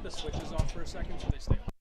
the switches off for a second so they stay on.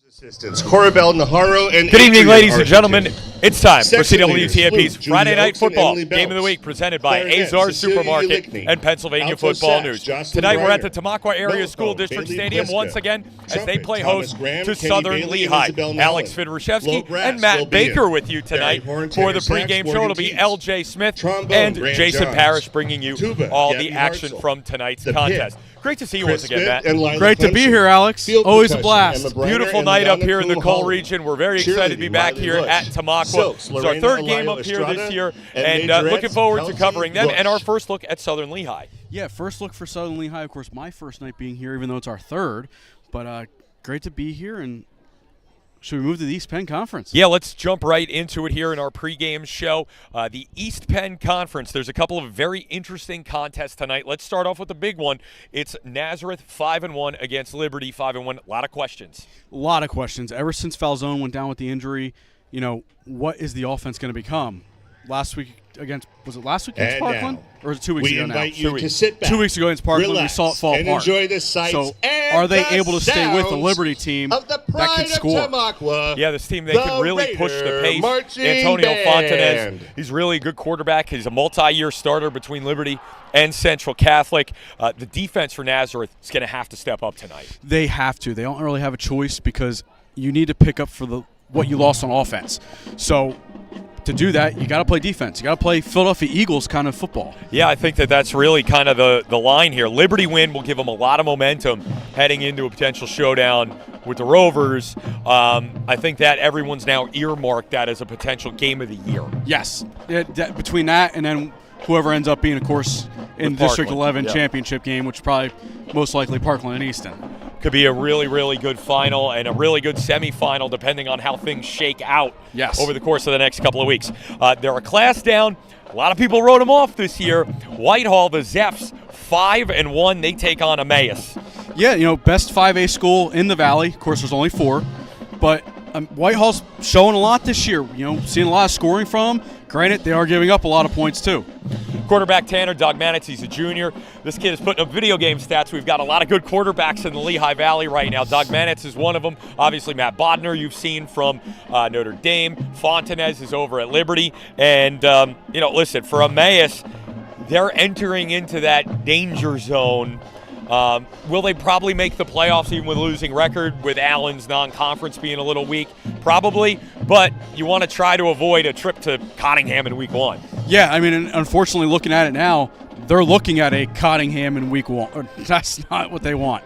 Assistants Corabel, Najarro, and Good evening, Adrian ladies and Arthur. gentlemen. It's time for Section leaders, CWTAP's Luke, Friday Judy Night Oaks, and Football Emily Game of the Bells. Week, presented by Clarinet, Azar Cecilia Supermarket Lickney. and Pennsylvania Alto Football sax, News. Jocelyn Tonight we're at the Briner. Tamaqua Area Mellophone, School District Bailey Stadium Pliska. once again as they Trumpet, play Thomas host Graham, to Kenny Southern Bailey, and Lehigh. Isabel Alex Mellon. Fidrishevsky Low brass, and Matt Will Baker Bean. with you tonight Barry Horn, for the tenor sax, pregame show. Morgan It'll be Teets. L.J. Smith Trombone, and Grant Jason Johns. Parrish bringing you Tuba, all Gabby the action Hartzell. from tonight's The contest. Pit. Great to see you Chris once again, Smith Matt. and Lila Great to be Clemson. here, Alex. Field Always a percussion, blast. Emma Briner Beautiful and night up Madonna here in the Cool Coal Holland. region. We're very excited to be Cheerleading, back Riley here Lush. at Tamaqua. Silks, It's our Lorena third game Alio up here this Estrada, year, and and Majorettes, looking forward to Kelsey covering them Bush. and our first look at Southern Lehigh. Yeah, first look for Southern Lehigh. Of course, my first night being here, even though it's our third. But great to be here. And should we move to the East Penn Conference? Yeah, let's jump right into it here in our pregame show. The East Penn Conference, there's a couple of very interesting contests tonight. Let's start off with the big one. It's Nazareth 5-1 against Liberty 5-1. A lot of questions. A lot of questions. Ever since Falzone went down with the injury, what is the offense going to become? Was it last week against And Parkland? now, Or was it 2 weeks We ago now? invite you 2 to weeks. sit back, 2 weeks ago against Parkland, relax, we saw it fall and apart. enjoy the sights So and are they the able to stay with the sounds Liberty team of the that pride can of score? Tamaqua, Yeah, this team, they the can really push the Raider pace. Marching Antonio Fontanez, Band. he's really a good quarterback. He's a multi-year starter between Liberty and Central Catholic. The defense for Nazareth is going to have to step up tonight. They have to. They don't really have a choice because you need to pick up for what you lost on offense. So to do that, you got to play defense. You got to play Philadelphia Eagles kind of football. Yeah, I think that's really kind of the line here. Liberty win will give them a lot of momentum heading into a potential showdown with the Rovers. I think that everyone's now earmarked that as a potential game of the year. Yes. Between that and then whoever ends up being, of course, in With District Parkland, 11 yeah. championship game, which is probably most likely Parkland and Easton. Could be a really, really good final and a really good semifinal depending on how things shake out over the course of the next couple of weeks. They're a class down. A lot of people wrote them off this year. Whitehall, the Zephyrs, 5-1. They take on Emmaus. Yeah, best 5A school in the Valley. Of course, there's only 4. But Whitehall's showing a lot this year. Seeing a lot of scoring from them. Granted, they are giving up a lot of points, too. Quarterback Tanner Dogmanitz, he's a junior. This kid is putting up video game stats. We've got a lot of good quarterbacks in the Lehigh Valley right now. Dogmanitz is one of them. Obviously, Matt Bodner, you've seen from Notre Dame. Fontanez is over at Liberty. And, listen, for Emmaus, they're entering into that danger zone. Will they probably make the playoffs even with a losing record, with Allen's non-conference being a little weak? Probably, but you want to try to avoid a trip to Cottingham in week 1. Yeah, unfortunately, looking at it now, they're looking at a Cottingham in week 1. That's not what they want.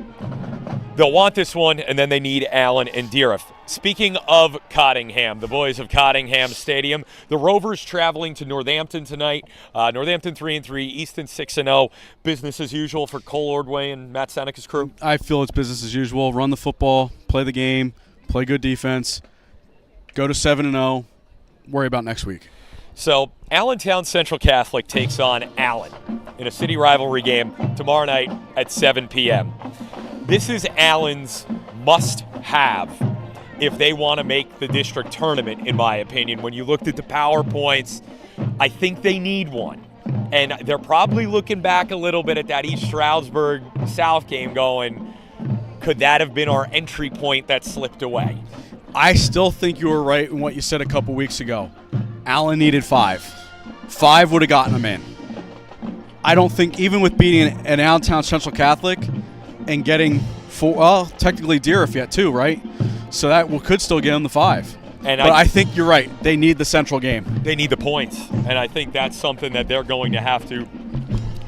They'll want this one, and then they need Allen and Deeriff. Speaking of Cottingham, the boys of Cottingham Stadium, the Rovers traveling to Northampton tonight. Northampton 3-3, Easton 6-0. Business as usual for Cole Ordway and Matt Seneca's crew. I feel it's business as usual. Run the football, play the game, play good defense, go to 7-0, worry about next week. So Allentown Central Catholic takes on Allen in a city rivalry game tomorrow night at 7 p.m. This is Allen's must-have if they want to make the district tournament, in my opinion. When you looked at the PowerPoints, I think they need one. And they're probably looking back a little bit at that East Stroudsburg South game going, could that have been our entry point that slipped away? I still think you were right in what you said a couple weeks ago. Allen needed 5. 5 would have gotten them in. I don't think, even with beating an Allentown Central Catholic and getting 4, well, technically Deeriff yet too, right? So that could still get them the 5. But I think you're right. They need the Central game. They need the points. And I think that's something that they're going to have to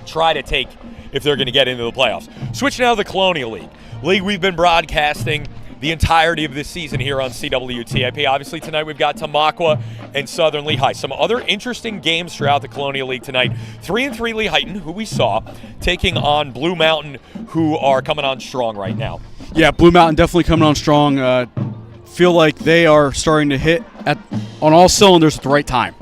try to take if they're going to get into the playoffs. Switching out of the Colonial League. League we've been broadcasting the entirety of this season here on CWTAP. Obviously, tonight we've got Tamaqua and Southern Lehigh. Some other interesting games throughout the Colonial League tonight. 3-3 Lehighton, who we saw, taking on Blue Mountain, who are coming on strong right now. Yeah, Blue Mountain definitely coming on strong. Feel like they are starting to hit on all cylinders at the right time.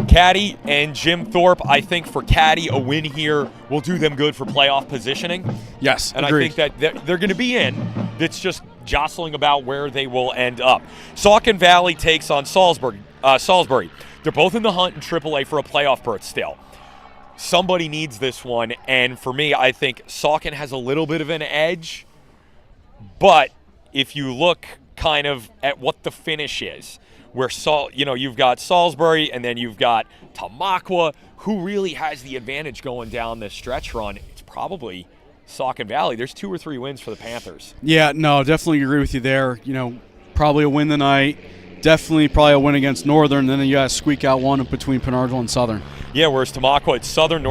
Caddy and Jim Thorpe, I think for Caddy, a win here will do them good for playoff positioning. Yes, and agreed. I think that they're going to be in. It's just jostling about where they will end up. Saucon Valley takes on Salisbury. They're both in the hunt in AAA for a playoff berth still. Somebody needs this one, and for me, I think Saucon has a little bit of an edge, but if you look kind of at what the finish is, where you've got Salisbury and then you've got Tamaqua, who really has the advantage going down this stretch run? It's probably Saucon Valley. There's 2 or 3 wins for the Panthers. Yeah, no, definitely agree with you there. Probably a win tonight. Definitely probably a win against Northern. Then you got to squeak out one between Penargil and Southern. Yeah, whereas Tamaqua, it's Southern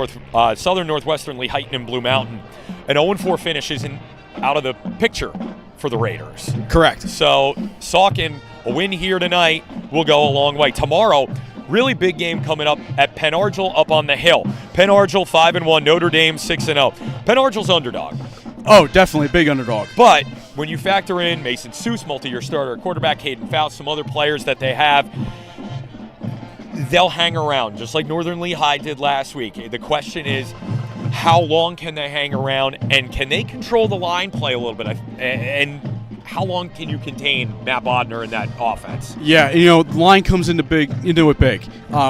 Northwestern, Lehigh, and Blue Mountain. An 0-4 finish isn't out of the picture for the Raiders. Correct. So Saucon, a win here tonight will go a long way. Tomorrow, really big game coming up at Penargil up on the hill. Penargil 5-1, Notre Dame 6-0. Penargil's underdog. Oh, definitely big underdog. But when you factor in Mason Seuss, multi-year starter, quarterback Caden Faust, some other players that they have, they'll hang around, just like Northern Lehigh did last week. The question is, how long can they hang around, and can they control the line play a little bit? And how long can you contain Matt Bodner in that offense? Yeah, the line comes into it big.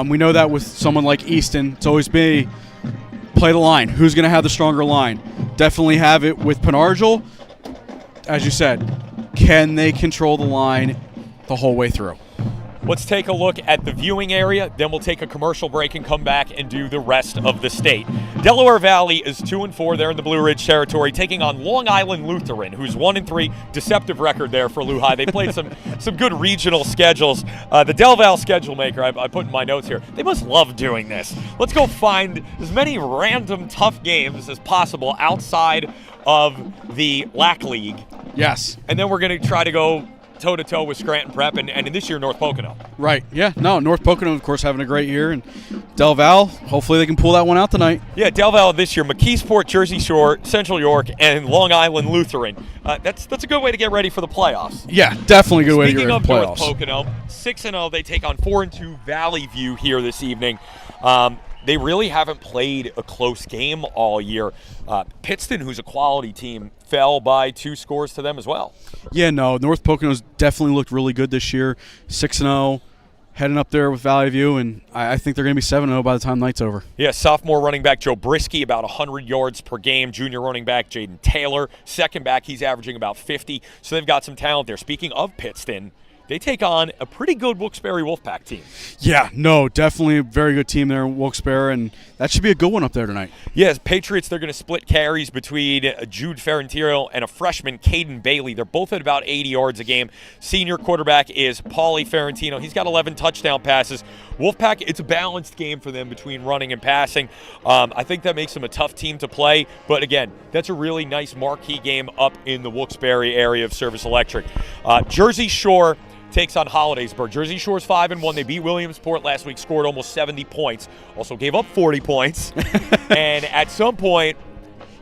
We know that with someone like Easton, it's always been play the line. Who's going to have the stronger line? Definitely have it with Penargil. As you said, can they control the line the whole way through? Let's take a look at the viewing area, then we'll take a commercial break and come back and do the rest of the state. Delaware Valley is 2-4 there in the Blue Ridge territory, taking on Long Island Lutheran, who's 1-3, deceptive record there for Lehigh. They played some good regional schedules. The Del Val schedule maker, I put in my notes here, they must love doing this. Let's go find as many random tough games as possible outside of the LAC League. Yes. And then we're going to try to go toe-to-toe with Scranton Prep and in this year North Pocono. Right, yeah. No, North Pocono, of course, having a great year. And Del Val, hopefully they can pull that one out tonight. Yeah, Del Val this year, McKeesport, Jersey Shore, Central York, and Long Island Lutheran. That's a good way to get ready for the playoffs. Yeah, definitely a good way to get ready for the playoffs. Speaking of North Pocono, 6-0, they take on 4-2 Valley View here this evening. They really haven't played a close game all year. Pittston, who's a quality team, fell by 2 scores to them as well. Yeah, no, North Pocono's definitely looked really good this year. 6-0, heading up there with Valley View, and I think they're going to be 7-0 by the time the night's over. Yeah, sophomore running back Joe Brisky, about 100 yards per game. Junior running back Jaden Taylor, second back, he's averaging about 50. So they've got some talent there. Speaking of Pittston, they take on a pretty good Wilkes-Barre Wolfpack team. Yeah, no, definitely a very good team there in Wilkes-Barre, and that should be a good one up there tonight. Yes, Patriots, they're going to split carries between Jude Ferrantino and a freshman, Caden Bailey. They're both at about 80 yards a game. Senior quarterback is Paulie Ferrantino. He's got 11 touchdown passes. Wolfpack, it's a balanced game for them between running and passing. I think that makes them a tough team to play, but again, that's a really nice marquee game up in the Wilkes-Barre area of Service Electric. Jersey Shore takes on Hollidaysburg. Jersey Shore's 5-1. They beat Williamsport last week, scored almost 70 points. Also gave up 40 points. And at some point,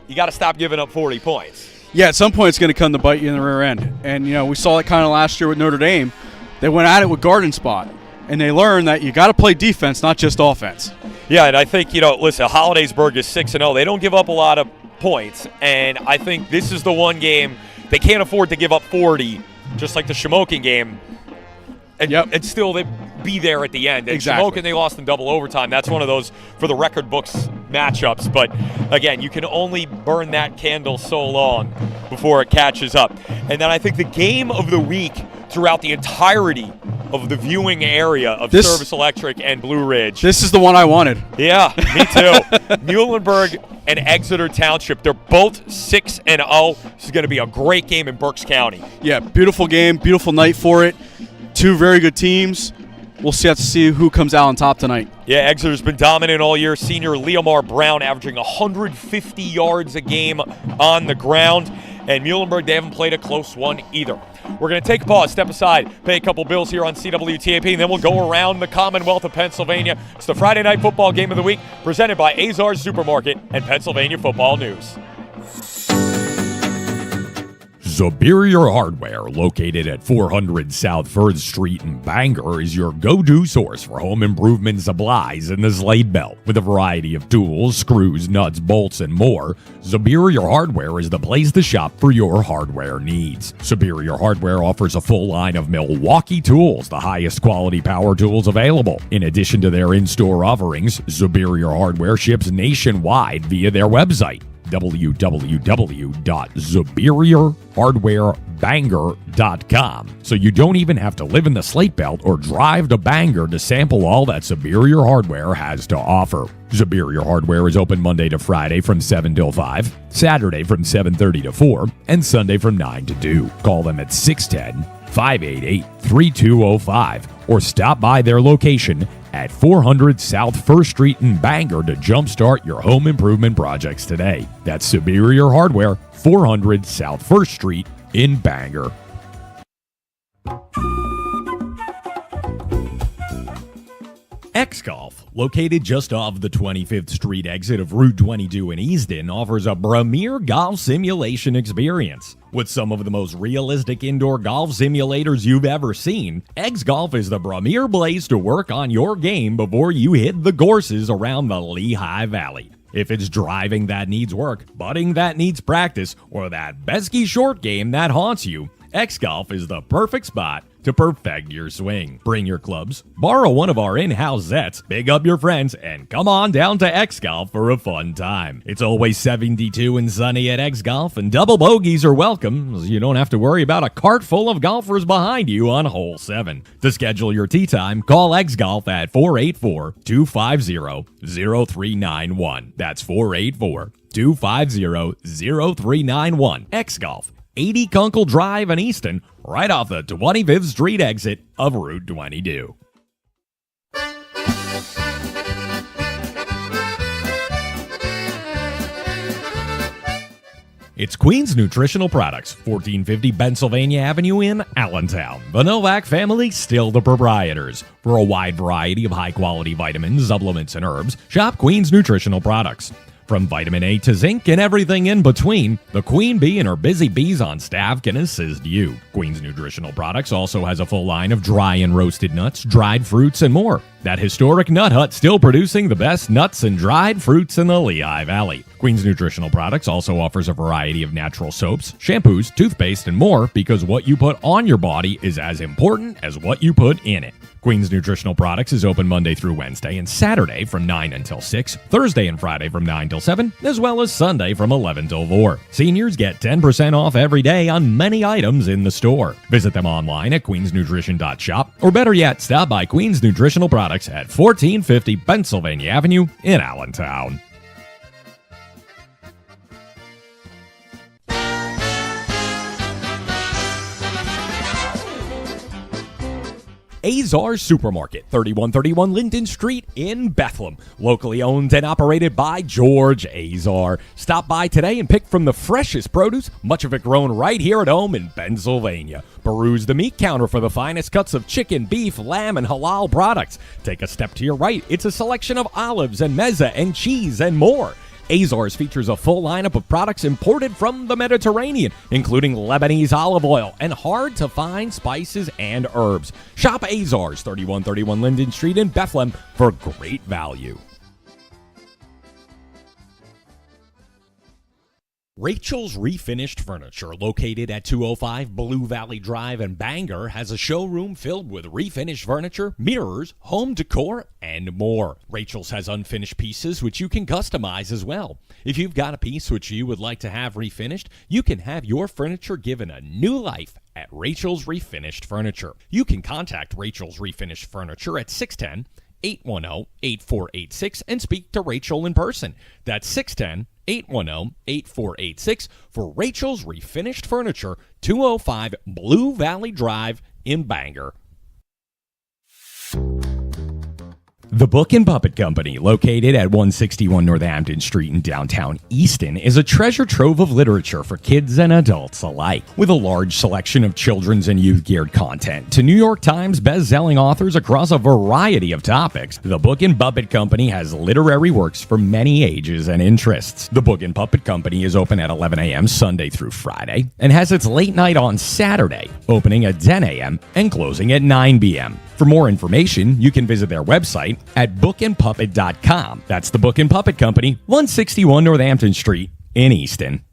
you got to stop giving up 40 points. Yeah, at some point it's going to come to bite you in the rear end. And, we saw it kind of last year with Notre Dame. They went at it with Garden Spot, and they learned that you got to play defense, not just offense. Yeah, and I think, listen, Hollidaysburg is 6-0. They don't give up a lot of points, and I think this is the one game they can't afford to give up 40, just like the Shamokin game. And still they be there at the end. And exactly. Shamokin, they lost in double overtime. That's one of those for the record books matchups. But again, you can only burn that candle so long before it catches up. And then I think the game of the week throughout the entirety of the viewing area of Service Electric and Blue Ridge. This is the one I wanted. Yeah, me too. Muhlenberg and Exeter Township, they're both 6-0. This is going to be a great game in Berks County. Yeah, beautiful game, beautiful night for it. 2 very good teams. We'll have to see who comes out on top tonight. Yeah, Exeter's been dominant all year. Senior Leomar Brown averaging 150 yards a game on the ground. And Muhlenberg, they haven't played a close one either. We're going to take a pause, step aside, pay a couple bills here on CWTAP, and then we'll go around the Commonwealth of Pennsylvania. It's the Friday Night Football Game of the Week, presented by Azars Supermarket and Pennsylvania Football News. Superior Hardware, located at 400 South 3rd Street in Bangor, is your go-to source for home improvement supplies in the Slade Belt. With a variety of tools, screws, nuts, bolts, and more, Superior Hardware is the place to shop for your hardware needs. Superior Hardware offers a full line of Milwaukee tools, the highest quality power tools available. In addition to their in-store offerings, Superior Hardware ships nationwide via their website. www.superiorhardwarebanger.com. So you don't even have to live in the Slate Belt or drive to Bangor to sample all that Superior Hardware has to offer. Superior Hardware is open Monday to Friday from 7 till 5, Saturday from 7:30 to 4, and Sunday from 9 to 2. Call them at 610-588-3205 or stop by their location at 400 South 1st Street in Bangor to jumpstart your home improvement projects today. That's Superior Hardware, 400 South 1st Street in Bangor. X-Golf, located just off the 25th Street exit of Route 22 in Easton, offers a premier golf simulation experience. With some of the most realistic indoor golf simulators you've ever seen, X-Golf is the premier place to work on your game before you hit the courses around the Lehigh Valley. If it's driving that needs work, putting that needs practice, or that pesky short game that haunts you, X-Golf is the perfect spot to perfect your swing. Bring your clubs, borrow one of our in-house sets, big up your friends, and come on down to X-Golf for a fun time. It's always 72 and sunny at X-Golf, and double bogeys are welcome, so you don't have to worry about a cart full of golfers behind you on hole 7. To schedule your tee time, call X-Golf at 484-250-0391. That's 484-250-0391. X-Golf. 80 Kunkel Drive in Easton, right off the 25th Street exit of Route 22. It's Queen's Nutritional Products, 1450 Pennsylvania Avenue in Allentown. The Novak family, still the proprietors. For a wide variety of high-quality vitamins, supplements, and herbs, shop Queen's Nutritional Products. From vitamin A to zinc and everything in between, the Queen Bee and her busy bees on staff can assist you. Queen's Nutritional Products also has a full line of dry and roasted nuts, dried fruits, and more. That historic nut hut still producing the best nuts and dried fruits in the Lehigh Valley. Queen's Nutritional Products also offers a variety of natural soaps, shampoos, toothpaste, and more because what you put on your body is as important as what you put in it. Queen's Nutritional Products is open Monday through Wednesday and Saturday from 9 until 6, Thursday and Friday from 9 till 7, as well as Sunday from 11 till 4. Seniors get 10% off every day on many items in the store. Visit them online at queensnutrition.shop, or better yet, stop by Queen's Nutritional Products at 1450 Pennsylvania Avenue in Allentown. Azar Supermarket, 3131 Linden Street in Bethlehem. Locally owned and operated by George Azar. Stop by today and pick from the freshest produce, much of it grown right here at home in Pennsylvania. Peruse the meat counter for the finest cuts of chicken, beef, lamb, and halal products. Take a step to your right. It's a selection of olives and mezza and cheese and more. Azars features a full lineup of products imported from the Mediterranean, including Lebanese olive oil and hard-to-find spices and herbs. Shop Azars, 3131 Linden Street in Bethlehem for great value. Rachel's Refinished Furniture, located at 205 Blue Valley Drive in Bangor, has a showroom filled with refinished furniture, mirrors, home decor, and more. Rachel's has unfinished pieces which you can customize as well. If you've got a piece which you would like to have refinished, you can have your furniture given a new life at Rachel's Refinished Furniture. You can contact Rachel's Refinished Furniture at 610-810-8486 and speak to Rachel in person. That's 610-810-8486 for Rachel's Refinished Furniture, 205 Blue Valley Drive in Bangor. The Book and Puppet Company, located at 161 Northampton Street in downtown Easton, is a treasure trove of literature for kids and adults alike. With a large selection of children's and youth-geared content to New York Times best-selling authors across a variety of topics, the Book and Puppet Company has literary works for many ages and interests. The Book and Puppet Company is open at 11 a.m. Sunday through Friday and has its late night on Saturday, opening at 10 a.m. and closing at 9 p.m. For more information, you can visit their website at bookandpuppet.com. That's the Book and Puppet Company, 161 Northampton Street in Easton.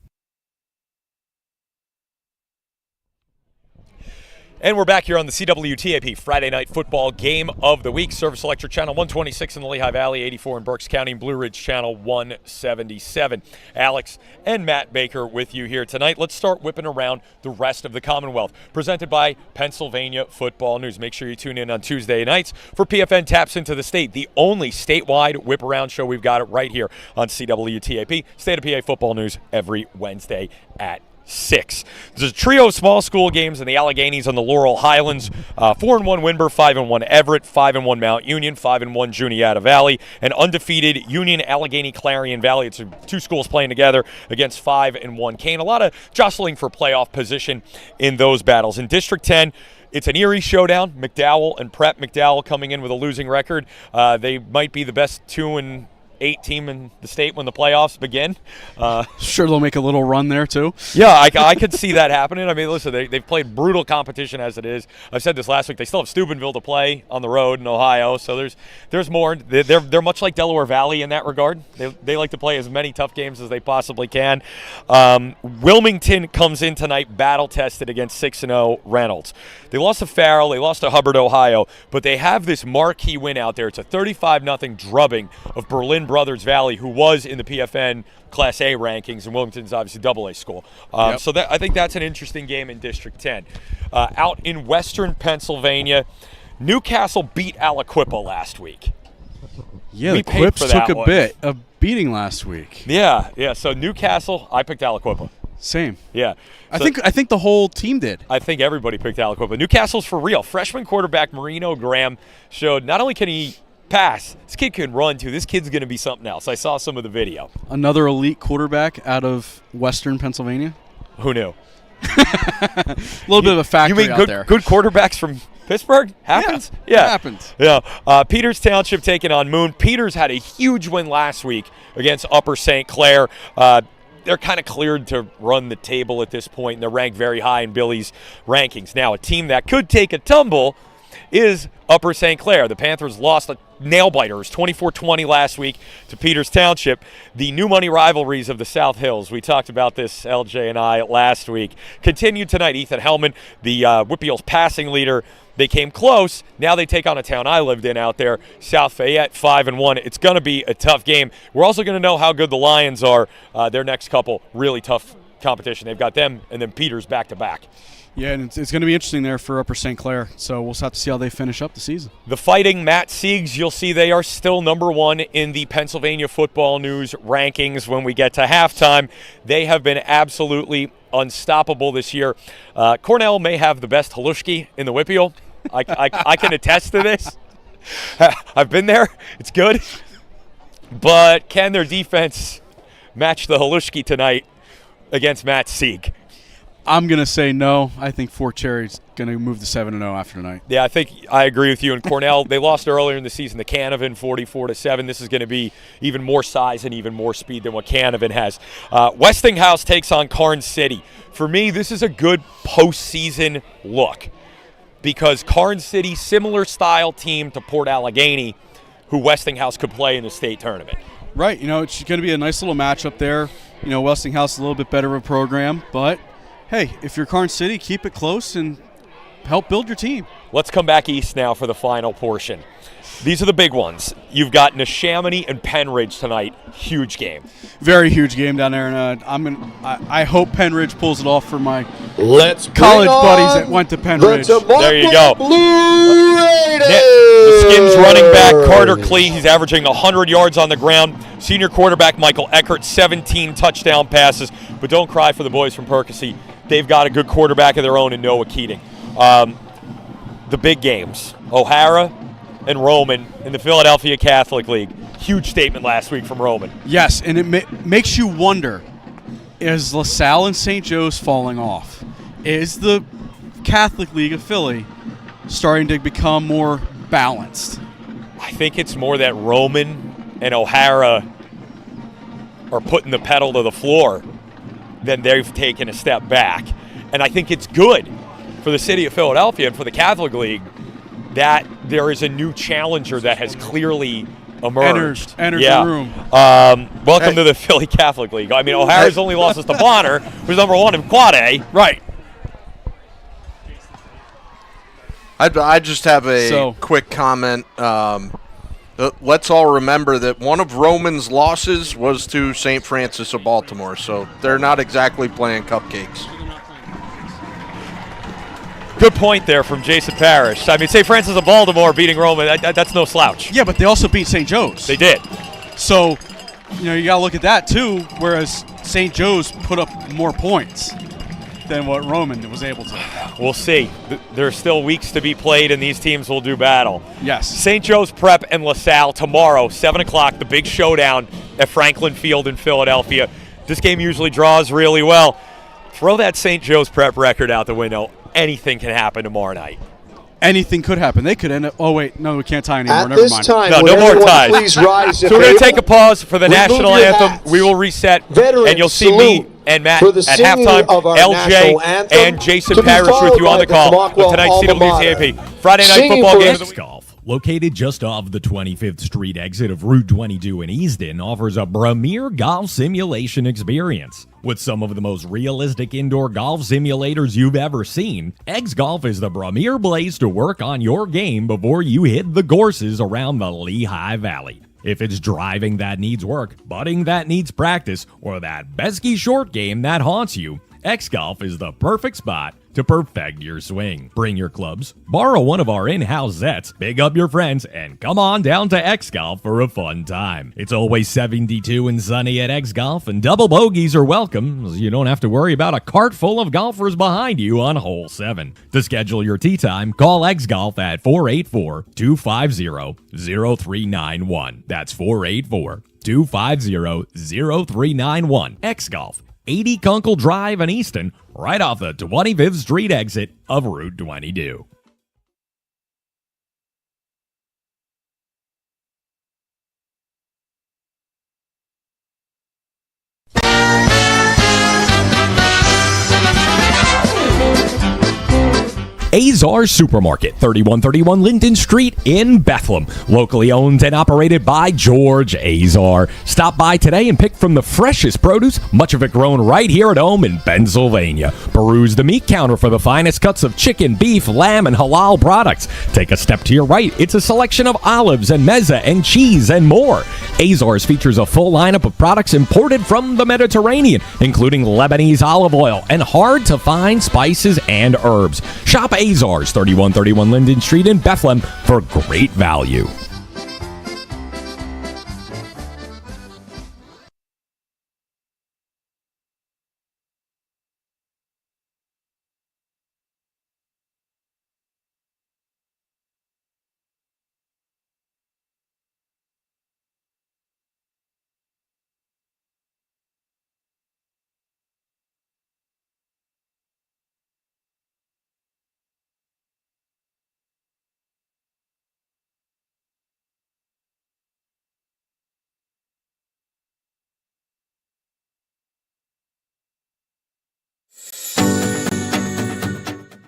And we're back here on the CWTAP Friday Night Football Game of the Week. Service Electric Channel 126 in the Lehigh Valley, 84 in Berks County, and Blue Ridge Channel 177. Alex and Matt Baker with you here tonight. Let's start whipping around the rest of the Commonwealth. Presented by Pennsylvania Football News. Make sure you tune in on Tuesday nights for PFN Taps into the State, the only statewide whip around show. We've got it right here on CWTAP. State of PA Football News every Wednesday at 6. There's a trio of small school games in the Alleghenies on the Laurel Highlands. 4-1 Windber, 5-1 Everett, 5-1 Mount Union, 5-1 Juniata Valley, and undefeated Union Allegheny Clarion Valley. It's two schools playing together against 5-1 Kane. A lot of jostling for playoff position in those battles. In District 10, it's an eerie showdown. McDowell and Prep. McDowell coming in with a losing record. They might be the best 2-8 team in the state when the playoffs begin. Sure, they'll make a little run there too. Yeah, I could see that happening. I mean, listen, they've played brutal competition as it is. I said this last week. They still have Steubenville to play on the road in Ohio, so there's more. They're much like Delaware Valley in that regard. They like to play as many tough games as they possibly can. Wilmington comes in tonight, battle tested against 6-0 Reynolds. They lost to Farrell, they lost to Hubbard, Ohio, but they have this marquee win out there. It's a 35-0 drubbing of Berlin Brothers Valley, who was in the PFN Class A rankings, and Wilmington's obviously AA school. So I think that's an interesting game in District 10. Out in western Pennsylvania, Newcastle beat Aliquippa last week. Yeah, the Quips took a bit of beating last week. Yeah. So Newcastle, I picked Aliquippa. Same. Yeah. I think the whole team did. I think everybody picked Aliquippa. Newcastle's for real. Freshman quarterback Marino Graham showed not only can he pass, this kid can run too. This kid's going to be something else. I saw some of the video. Another elite quarterback out of western Pennsylvania. Who knew? A little bit of a factory out there. Good quarterbacks from Pittsburgh? Happens? Yeah. Happens. Yeah. Peters Township taking on Moon. Peters had a huge win last week against Upper St. Clair. They're kind of cleared to run the table at this point, and they're ranked very high in Billy's rankings. Now, a team that could take a tumble is Upper St. Clair. The Panthers lost a nail-biter. It was 24-20 last week to Peters Township. The new money rivalries of the South Hills, we talked about this, LJ and I, last week, continued tonight. Ethan Hellman, the Whitbeall's passing leader, they came close. Now they take on a town I lived in out there, South Fayette, 5-1. It's going to be a tough game. We're also going to know how good the Lions are. Their next couple, really tough competition. They've got them and then Peters back-to-back. Yeah, and it's going to be interesting there for Upper St. Clair. So we'll have to see how they finish up the season. The Fighting Matt Siegs, you'll see they are still number one in the Pennsylvania Football News rankings when we get to halftime. They have been absolutely unstoppable this year. Cornell may have the best halushki in the Whitbeall. I can attest to this. I've been there. It's good. But can their defense match the halushki tonight against Matt Sieg? I'm going to say no. I think Fort Cherry's going to move to 7-0 after tonight. Yeah, I think I agree with you. And Cornell, they lost earlier in the season to Canavan 44-7. This is going to be even more size and even more speed than what Canavan has. Westinghouse takes on Karn City. For me, this is a good postseason look because Karn City, similar style team to Port Allegheny, who Westinghouse could play in the state tournament. Right. It's going to be a nice little matchup there. Westinghouse is a little bit better of a program, but hey, if you're Karn City, keep it close and help build your team. Let's come back east now for the final portion. These are the big ones. You've got Neshaminy and Penridge tonight. Huge game. Very huge game down there, and I hope Penridge pulls it off for my college buddies that went to Penridge. There you go. Blue Raiders! The Skins running back Carter Klee. He's averaging 100 yards on the ground. Senior quarterback Michael Eckert, 17 touchdown passes. But don't cry for the boys from Percy. They've got a good quarterback of their own in Noah Keating. The big games, O'Hara and Roman in the Philadelphia Catholic League. Huge statement last week from Roman. Yes, and it makes you wonder, is LaSalle and St. Joe's falling off? Is the Catholic League of Philly starting to become more balanced? I think it's more that Roman and O'Hara are putting the pedal to the floor than they've taken a step back. And I think it's good for the city of Philadelphia and for the Catholic League that there is a new challenger that has clearly emerged. Entered the room. Welcome to the Philly Catholic League. I mean, O'Hara's only lost us to Bonner, who's number one in Quad A. Right. I just have a quick comment. Let's all remember that one of Roman's losses was to St. Francis of Baltimore, so they're not exactly playing cupcakes. Good point there from Jason Parrish. I mean, St. Francis of Baltimore beating Roman, that's no slouch. Yeah, but they also beat St. Joe's. They did. So, you got to look at that too, whereas St. Joe's put up more points than what Roman was able to. We'll see. There's still weeks to be played, and these teams will do battle. Yes. St. Joe's Prep and LaSalle tomorrow, 7 o'clock, the big showdown at Franklin Field in Philadelphia. This game usually draws really well. Throw that St. Joe's Prep record out the window. Anything can happen tomorrow night. Anything could happen. They could end up. Oh wait, no, we can't tie anymore. At Never this mind. time, No more ties. Please rise. So we're going to take a pause for the Remove national your anthem. hats. We will reset, Veterans, and you'll see me and Matt for the at singing halftime. of our LJ national anthem, and Jason to be Parrish with followed you on by the call Tamaqua of tonight's alma mater. CWTAP Friday night Singing football for game of the week. Golf, located just off the 25th Street exit of Route 22 in Easton, offers a premier golf simulation experience. With some of the most realistic indoor golf simulators you've ever seen, Eggs Golf is the premier place to work on your game before you hit the courses around the Lehigh Valley. If it's driving that needs work, putting that needs practice, or that pesky short game that haunts you, X Golf is the perfect spot to perfect your swing. Bring your clubs, borrow one of our in-house sets, big up your friends, and come on down to X Golf for a fun time. It's always 72 and sunny at X Golf, and double bogeys are welcome, so you don't have to worry about a cart full of golfers behind you on hole 7. To schedule your tee time, call X Golf at 484-250-0391. That's 484-250-0391. X Golf. 80 Kunkel Drive in Easton, right off the 25th Street exit of Route 22. Azar Supermarket, 3131 Linton Street in Bethlehem. Locally owned and operated by George Azar. Stop by today and pick from the freshest produce, much of it grown right here at home in Pennsylvania. Peruse the meat counter for the finest cuts of chicken, beef, lamb, and halal products. Take a step to your right. It's a selection of olives and mezza and cheese and more. Azar's features a full lineup of products imported from the Mediterranean, including Lebanese olive oil and hard-to-find spices and herbs. Shop Azar's, 3131 Linden Street in Bethlehem for great value.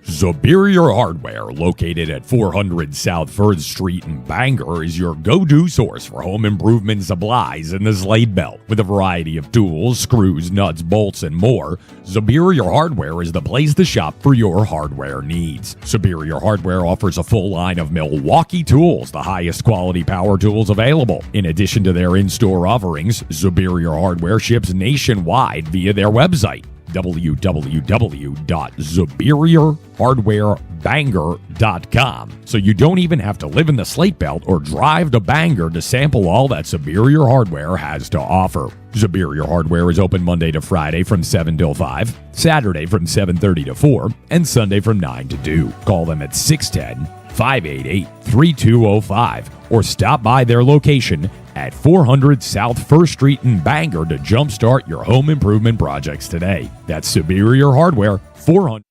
Superior Hardware, located at 400 South 3rd Street in Bangor, is your go-to source for home improvement supplies in the Slate Belt. With a variety of tools, screws, nuts, bolts, and more, Superior Hardware is the place to shop for your hardware needs. Superior Hardware offers a full line of Milwaukee tools, the highest quality power tools available. In addition to their in-store offerings, Superior Hardware ships nationwide via their website, www.superiorhardwarebangor.com. So you don't even have to live in the Slate Belt or drive to Bangor to sample all that Superior Hardware has to offer. Superior Hardware is open Monday to Friday from 7 till 5, Saturday from 7:30 to 4, and Sunday from 9 to 2. Call them at 610-588-3205 or stop by their location at 400 South 1st Street in Bangor to jumpstart your home improvement projects today. That's Superior Hardware, 400.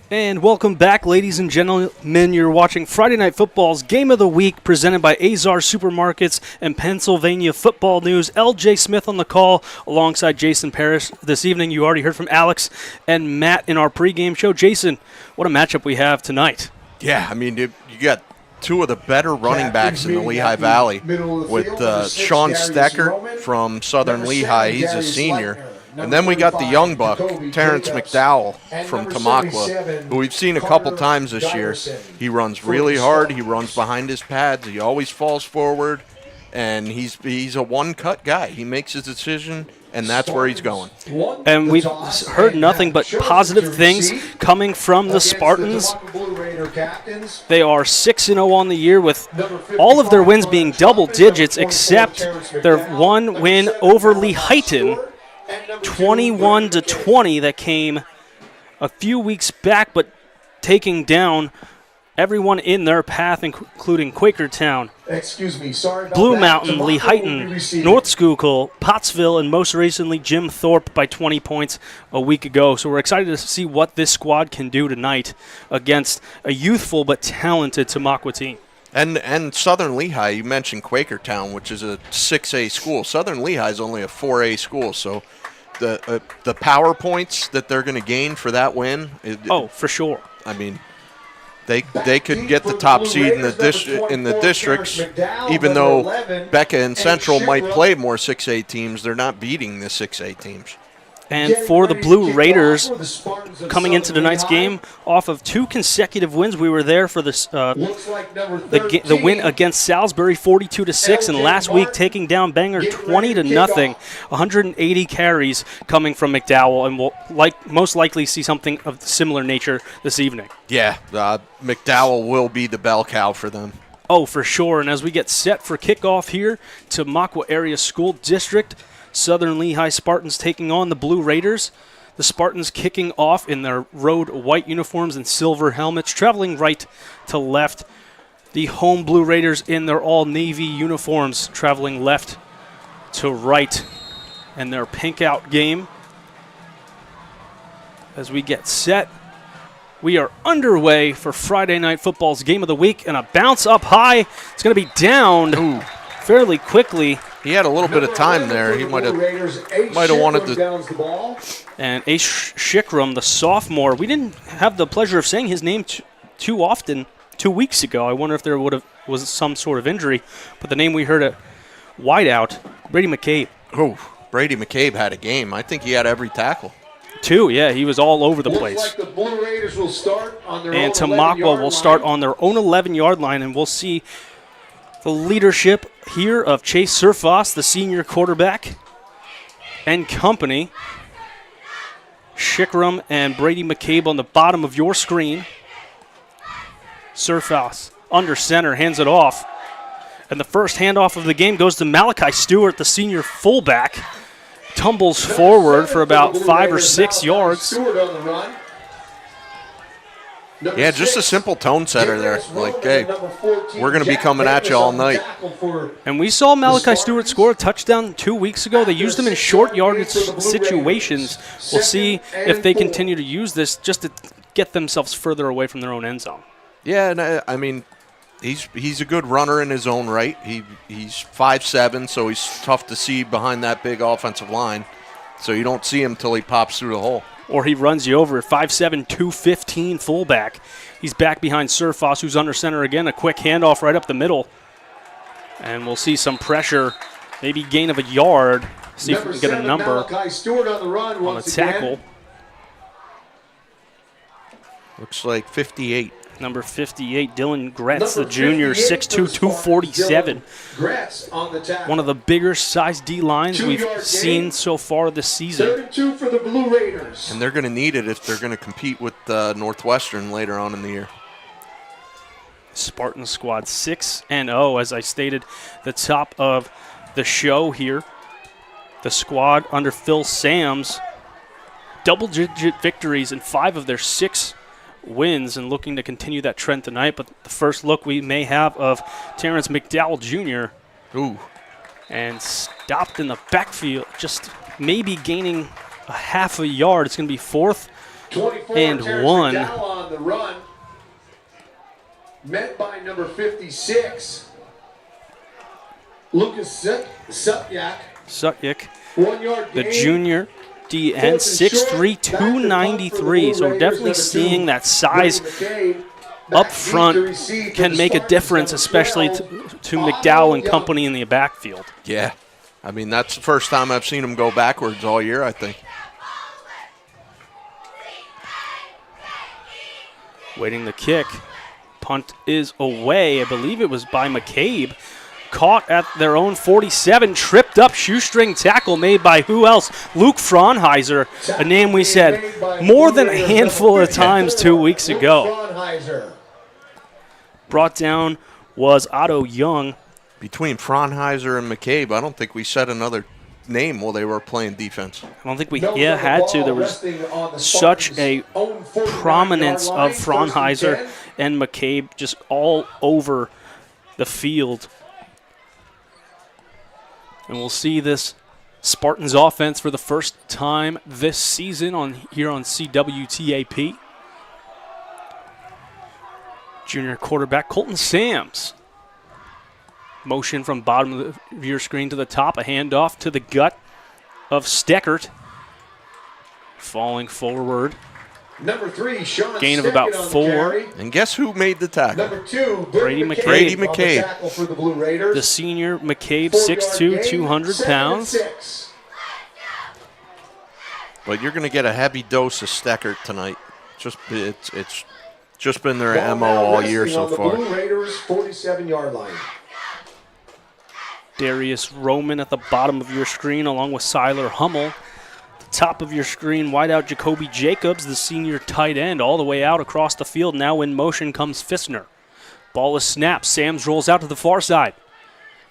And welcome back, ladies and gentlemen. You're watching Friday Night Football's Game of the Week, presented by Azar Supermarkets and Pennsylvania Football News. LJ Smith on the call alongside Jason Parrish this evening. You already heard from Alex and Matt in our pregame show. Jason, what a matchup we have tonight. Yeah, I mean, you got two of the better running backs in the Lehigh Valley with Sean Stecker from Southern Lehigh. He's a senior. And then we got the young buck, Terrence McDowell from Tamaqua, who we've seen a couple times this year. He runs really hard. He runs behind his pads. He always falls forward, and he's a one-cut guy. He makes his decision, and that's where he's going. And we've heard nothing but positive things coming from the Spartans. They are 6-0 on the year, with all of their wins being double digits, except their one win over Lehigh, 21-20, that came a few weeks back, but taking down everyone in their path, including Quakertown, Blue Mountain, Lehigh, North Schuylkill, Pottsville, and most recently Jim Thorpe by 20 points a week ago. So we're excited to see what this squad can do tonight against a youthful but talented Tamaqua team. And Southern Lehigh, you mentioned Quakertown, which is a 6A school. Southern Lehigh is only a 4A school, so the power points that they're going to gain for that win. For sure. I mean, they could get the top seed in the districts, even though Becca and Central might play more 6A teams. They're not beating the 6A teams. And for the Blue Raiders, coming into tonight's game, off of 2 consecutive wins, we were there for the win against Salisbury, 42-6, and last week taking down Bangor 20-0. 180 carries coming from McDowell, and we'll most likely see something of similar nature this evening. Yeah, McDowell will be the bell cow for them. Oh, for sure. And as we get set for kickoff here, Tamaqua Area School District, Southern Lehigh Spartans taking on the Blue Raiders. The Spartans kicking off in their road white uniforms and silver helmets, traveling right to left. The home Blue Raiders in their all-navy uniforms, traveling left to right in their pink-out game. As we get set, we are underway for Friday Night Football's Game of the Week, and a bounce up high. It's going to be down fairly quickly. He had a little bit of time there. He might have wanted to. And Ace Shikram, the sophomore, we didn't have the pleasure of saying his name too often 2 weeks ago. I wonder if there was some sort of injury. But the name we heard at wideout, Brady McCabe. Oh, Brady McCabe had a game. I think he had every tackle. 2, yeah, he was all over the place. Like the Blue Raiders will start on their and Tamaqua will start on their own 11-yard line, and we'll see the leadership here of Chase Surfoss, the senior quarterback, and company. Shikram and Brady McCabe on the bottom of your screen. Surfoss under center, hands it off. And the first handoff of the game goes to Malachi Stewart, the senior fullback. Tumbles forward for about 5 or 6 yards. Yeah, just a simple tone setter there. Like, hey, we're going to be coming at you all night. And we saw Malachi Stewart score a touchdown 2 weeks ago. They used him in short yardage situations. We'll see if they continue to use this just to get themselves further away from their own end zone. Yeah, and I mean, he's a good runner in his own right. He's 5'7", so he's tough to see behind that big offensive line. So you don't see him till he pops through the hole. Or he runs you over. 5'7", 215 fullback. He's back behind Surfoss, who's under center again. A quick handoff right up the middle. And we'll see some pressure, maybe gain of a yard. See if we can get a number on the tackle. Looks like 58. Number 58, Dylan Gretz, the junior, 6'2", 247. One of the bigger size D-lines we've seen so far this season. For the Blue Raiders. And they're going to need it if they're going to compete with Northwestern later on in the year. Spartan squad 6-0, as I stated, the top of the show here. The squad under Phil Sams, double-digit victories in 5 of their 6 wins, and looking to continue that trend tonight. But the first look we may have of Terrence McDowell Jr. Ooh. And stopped in the backfield, just maybe gaining a half a yard. It's going to be 4th and 1. On the run, met by number 56, Lucas Sutyak, 1 yard the gain. junior DN, 6'3", 293. So we're definitely seeing that size up front can make a difference, especially to McDowell and company in the backfield. Yeah. I mean, that's the first time I've seen him go backwards all year, I think. Waiting the kick. Punt is away. I believe it was by McCabe. Caught at their own 47, tripped up, shoestring tackle made by who else? Luke Fraunheiser, a name we said more than a handful of times 2 weeks ago. Brought down was Otto Young. Between Fraunheiser and McCabe, I don't think we said another name while they were playing defense. I don't think we had to. There was such a prominence of Fraunheiser and McCabe just all over the field. And we'll see this Spartans offense for the first time this season here on CWTAP. Junior quarterback Colton Sams. Motion from bottom of your screen to the top. A handoff to the gut of Steckert. Falling forward. Number 3, Sean Gain of about 4. And guess who made the tackle? Number 2, Brady McCabe. Brady on the McCabe. tackle for the Blue Raiders. The senior McCabe, 6'2", 200 pounds. But you're going to get a heavy dose of Steckert tonight. It's just been their Ball MO now all year resting so on the far. Blue Raiders 47-yard line. Darius Roman at the bottom of your screen, along with Siler Hummel. The top of your screen, wideout Jacoby Jacobs, the senior tight end, all the way out across the field. Now in motion comes Fissner. Ball is snapped. Sams rolls out to the far side.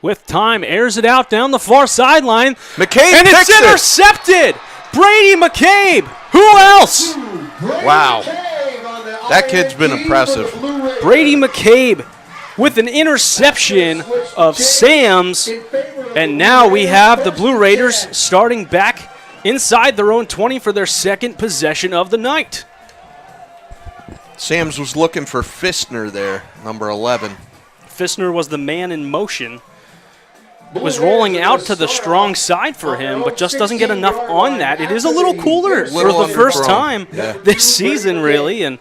With time, airs it out down the far sideline. McCabe and picks it's intercepted! Brady McCabe! Who else? Wow. That kid's been impressive. Brady McCabe with an interception of Sams. And now we have the Blue Raiders starting back inside their own 20 for their second possession of the night. Sams was looking for Fissner there, number 11. Fissner was the man in motion. Was rolling out to the strong side for him, but just doesn't get enough on that. It is a little cooler for the first time this season, really, and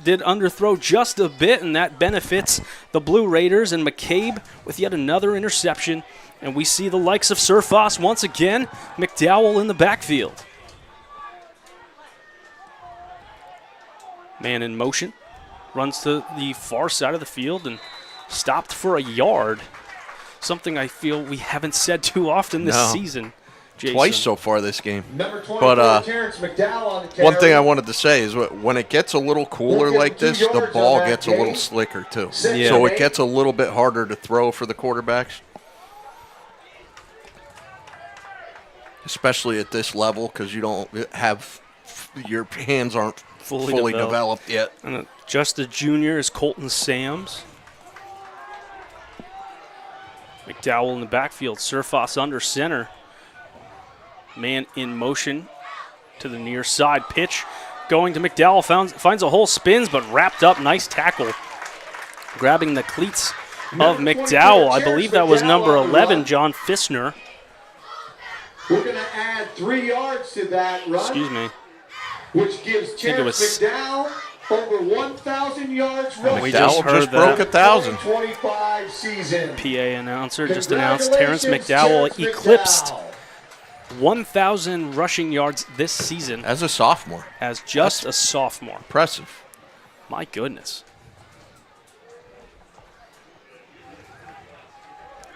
did underthrow just a bit, and that benefits the Blue Raiders. And McCabe with yet another interception, and we see the likes of Surfoss once again. McDowell in the backfield. Man in motion, runs to the far side of the field and stopped for a yard. Something I feel we haven't said too often this season. Jason. Twice so far this game. But Terrence McDowell on the carry. One thing I wanted to say is when it gets a little cooler like this, the ball gets a little slicker too. Yeah. So it gets a little bit harder to throw for the quarterbacks. Especially at this level, because you don't have, your hands aren't fully developed yet. And just a junior is Colton Sams. McDowell in the backfield, Surfoss under center. Man in motion to the near side. Pitch going to McDowell, finds a hole, spins, but wrapped up. Nice tackle. Grabbing the cleats of McDowell. I believe that was number 11, John Fissner. We're going to add 3 yards to that run. Excuse me. Which gives Terrence McDowell over 1,000 yards rushing. We just heard broke 1,000. 2025 season. PA announcer just announced Terrence McDowell eclipsed 1,000 rushing yards this season As a sophomore. as just a sophomore. Impressive. My goodness.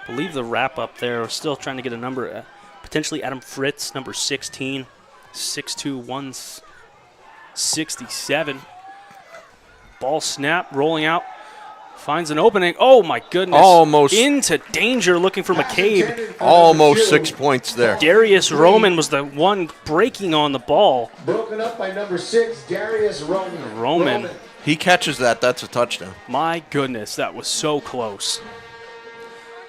I believe the wrap up there, we're still trying to get a number, potentially Adam Fritz, number 16, 6'2", 167. Ball snap, rolling out, finds an opening. Oh my goodness. Almost. Into danger, looking for McCabe. Almost 6 points there. Darius Roman was the one breaking on the ball. Broken up by number 6, Darius Roman. Roman. He catches that, that's a touchdown. My goodness, that was so close.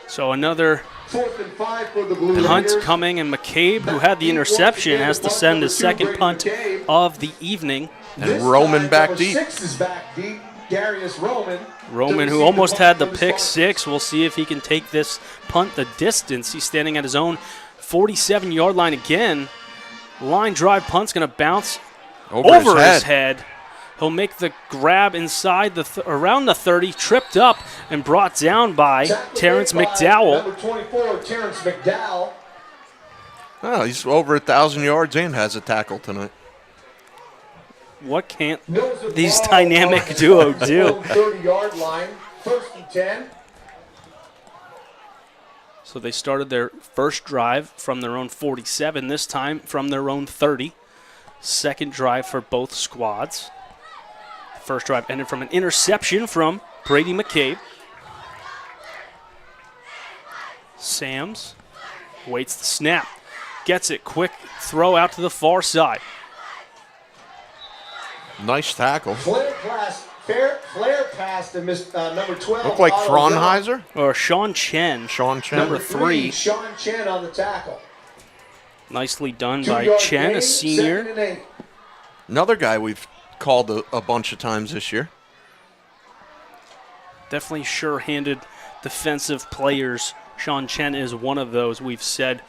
So another 4th and 5 for the Blue punt Raiders. coming, and McCabe, who had the interception, has to send his second punt of the evening. And Roman back Number deep. 6 is back deep. Darius Roman. Roman, who almost had the pick six. We'll see if he can take this punt the distance. He's standing at his own 47-yard line again. Line drive punt's going to bounce over his head. He'll make the grab inside around the 30, tripped up and brought down by Terrence McDowell. Number 24, Terrence McDowell. Oh, he's over 1,000 yards and has a tackle tonight. What can't these dynamic duo do? 30-yard line, 1st and 10. So they started their first drive from their own 47, this time from their own 30. Second drive for both squads. First drive ended from an interception from Brady McCabe. Sams waits the snap. Gets it. Quick throw out to the far side. Nice tackle. Flare pass to number 12. Looked like Otto Fraunheiser. Or Sean Chen. Sean Chen. Number 3. Sean Chen on the tackle. Nicely done 2 by yard Chen, gain, a senior. 2nd and 8. Another guy we've called a bunch of times this year. Definitely sure-handed defensive players. Sean Chen is one of those. We've said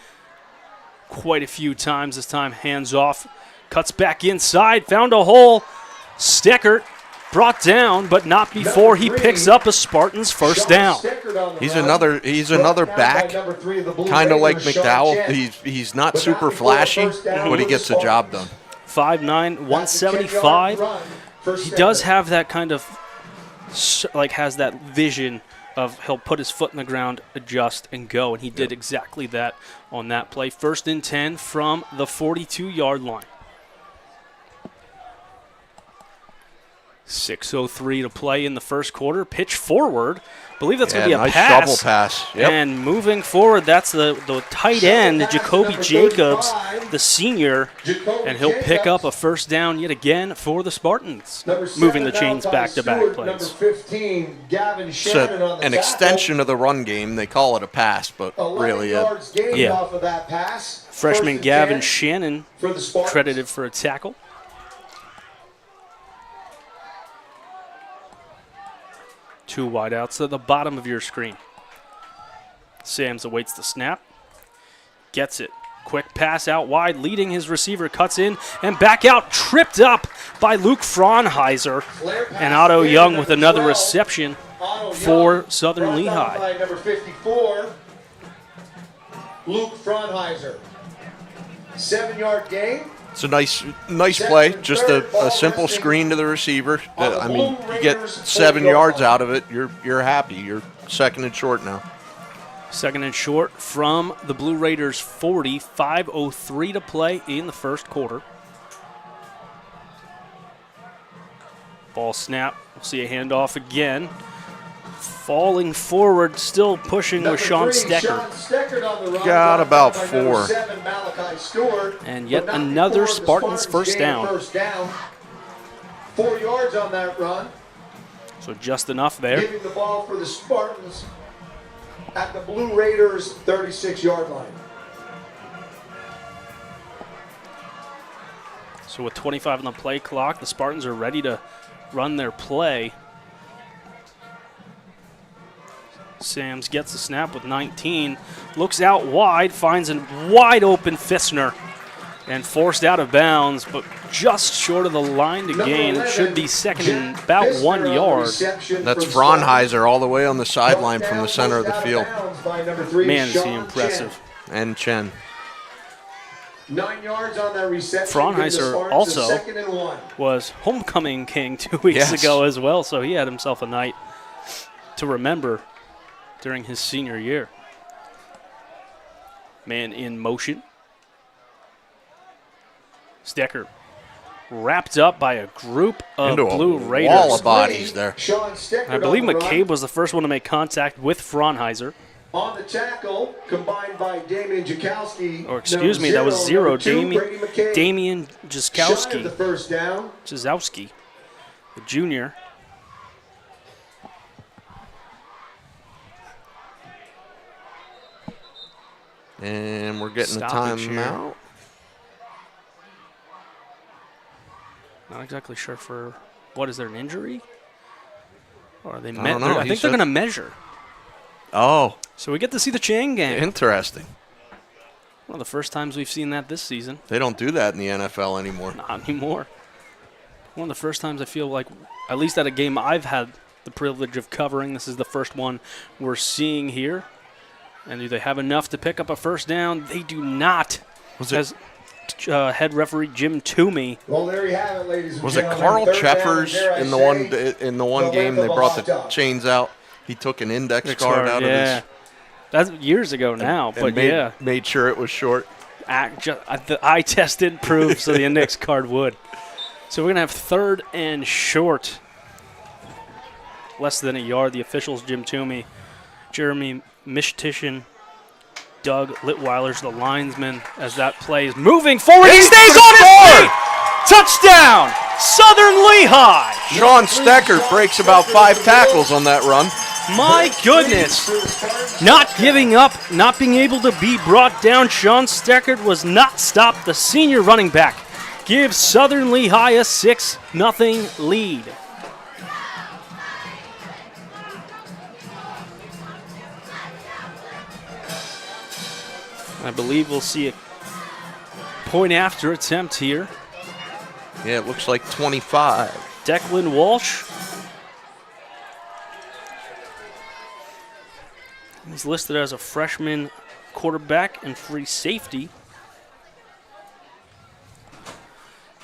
quite a few times. This time, hands off. Cuts back inside. Found a hole. Steckert brought down, but not before he picks up a Spartans first down. He's another back, kind of like McDowell. He's not super flashy, but he gets the job done. 5'9", 175. He does have that kind of, has that vision of he'll put his foot in the ground, adjust, and go, and he did exactly that on that play. 1st and 10 from the 42-yard line. 6:03 to play in the first quarter. Pitch forward. Believe that's going to be a nice pass. shovel pass. Yep. And moving forward, that's the tight end, Jacoby Jacobs, the senior, and he'll pick up a first down yet again for the Spartans, moving the chains back-to-back plays. Number 15, Gavin It's Shannon on the an tackle. extension of the run game. They call it a pass, but 11 really yards gained Yeah. off of that pass. Freshman 1st and Gavin 10 Shannon for the Spartans. credited for a tackle. Two wideouts at the bottom of your screen. Sams awaits the snap. Gets it. Quick pass out wide, leading his receiver, cuts in and back out, tripped up by Luke Fraunheiser. And Otto Young with another reception for Southern Lehigh. By number 54, Luke Fraunheiser. 7-yard gain. it's a nice play. Just a simple screen to the receiver. I mean, you get 7 yards out of it, you're happy. You're 2nd and short now. 2nd and short from the Blue Raiders 40, 5:03 to play in the first quarter. Ball snap, we'll see a handoff again. Falling forward, still pushing with Sean Steckert. Got about 4. And yet another Spartans first down. 4 yards on that run. So just enough there. Giving the ball for the Spartans at the Blue Raiders 36-yard line. So with 25 on the play clock, the Spartans are ready to run their play. Sams gets the snap with 19, looks out wide, finds a wide open Fissner, and forced out of bounds, but just short of the line to gain. It should be 2nd and about 1 yard. That's Fraunheiser all the way on the sideline from the center of the field. Man, is he impressive. And Chen. 9 yards on that reception. Fraunheiser also 2nd and 1. was homecoming king 2 weeks ago as well, so he had himself a night to remember during his senior year. Man in motion. Steckert wrapped up by a group of Into Blue a Raiders. wall of bodies there. Sean Steckert I believe on the McCabe run. was the first one to make contact with Fraunheiser. On the tackle, combined by Damian Jakowski. Or excuse me, that was 0. Brady McCabe. Damian Shy of the Jaskowski. first down. Jazowski, the junior. And we're getting Stoppage a here. timeout. Not exactly sure for what, is there an injury? Or are they I don't know. I He think they're said- going to measure. Oh, So we get to see the chain gang. interesting. One of the first times we've seen that this season. They don't do that in the NFL anymore. Not anymore. One of the first times I feel like, at least at a game I've had the privilege of covering, this is the first one we're seeing here. And do they have enough to pick up a first down? They do not. As head referee Jim Toomey. Well, there you have it, ladies and Was it gentlemen. Carl Third down, Cheffers dare I in the one say, game they length of a brought hot the dog. chains out? He took an index card out of his. That's years ago now, but made sure it was short. The eye test didn't prove, so the index card would. So we're going to have 3rd and short. Less than a yard. The officials, Jim Toomey, Jeremy Mishtishin, Doug Litweiler's the linesman as that play is moving forward. He stays on his feet! Touchdown! Southern Lehigh! Sean Stecker breaks about 5 tackles on that run. My goodness. Not giving up, not being able to be brought down. Sean Steckert was not stopped. The senior running back gives Southern Lehigh a 6-0 lead. I believe we'll see a point after attempt here. Yeah, it looks like 25. Declan Walsh. He's listed as a freshman quarterback and free safety.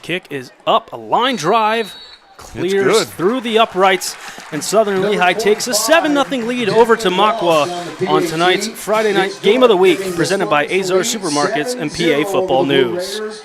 Kick is up, a line drive, clears through the uprights, and Southern Lehigh takes a 7-0 lead over Tamaqua on tonight's Friday night Game of the Week, presented by Azar Supermarkets and PA Football News.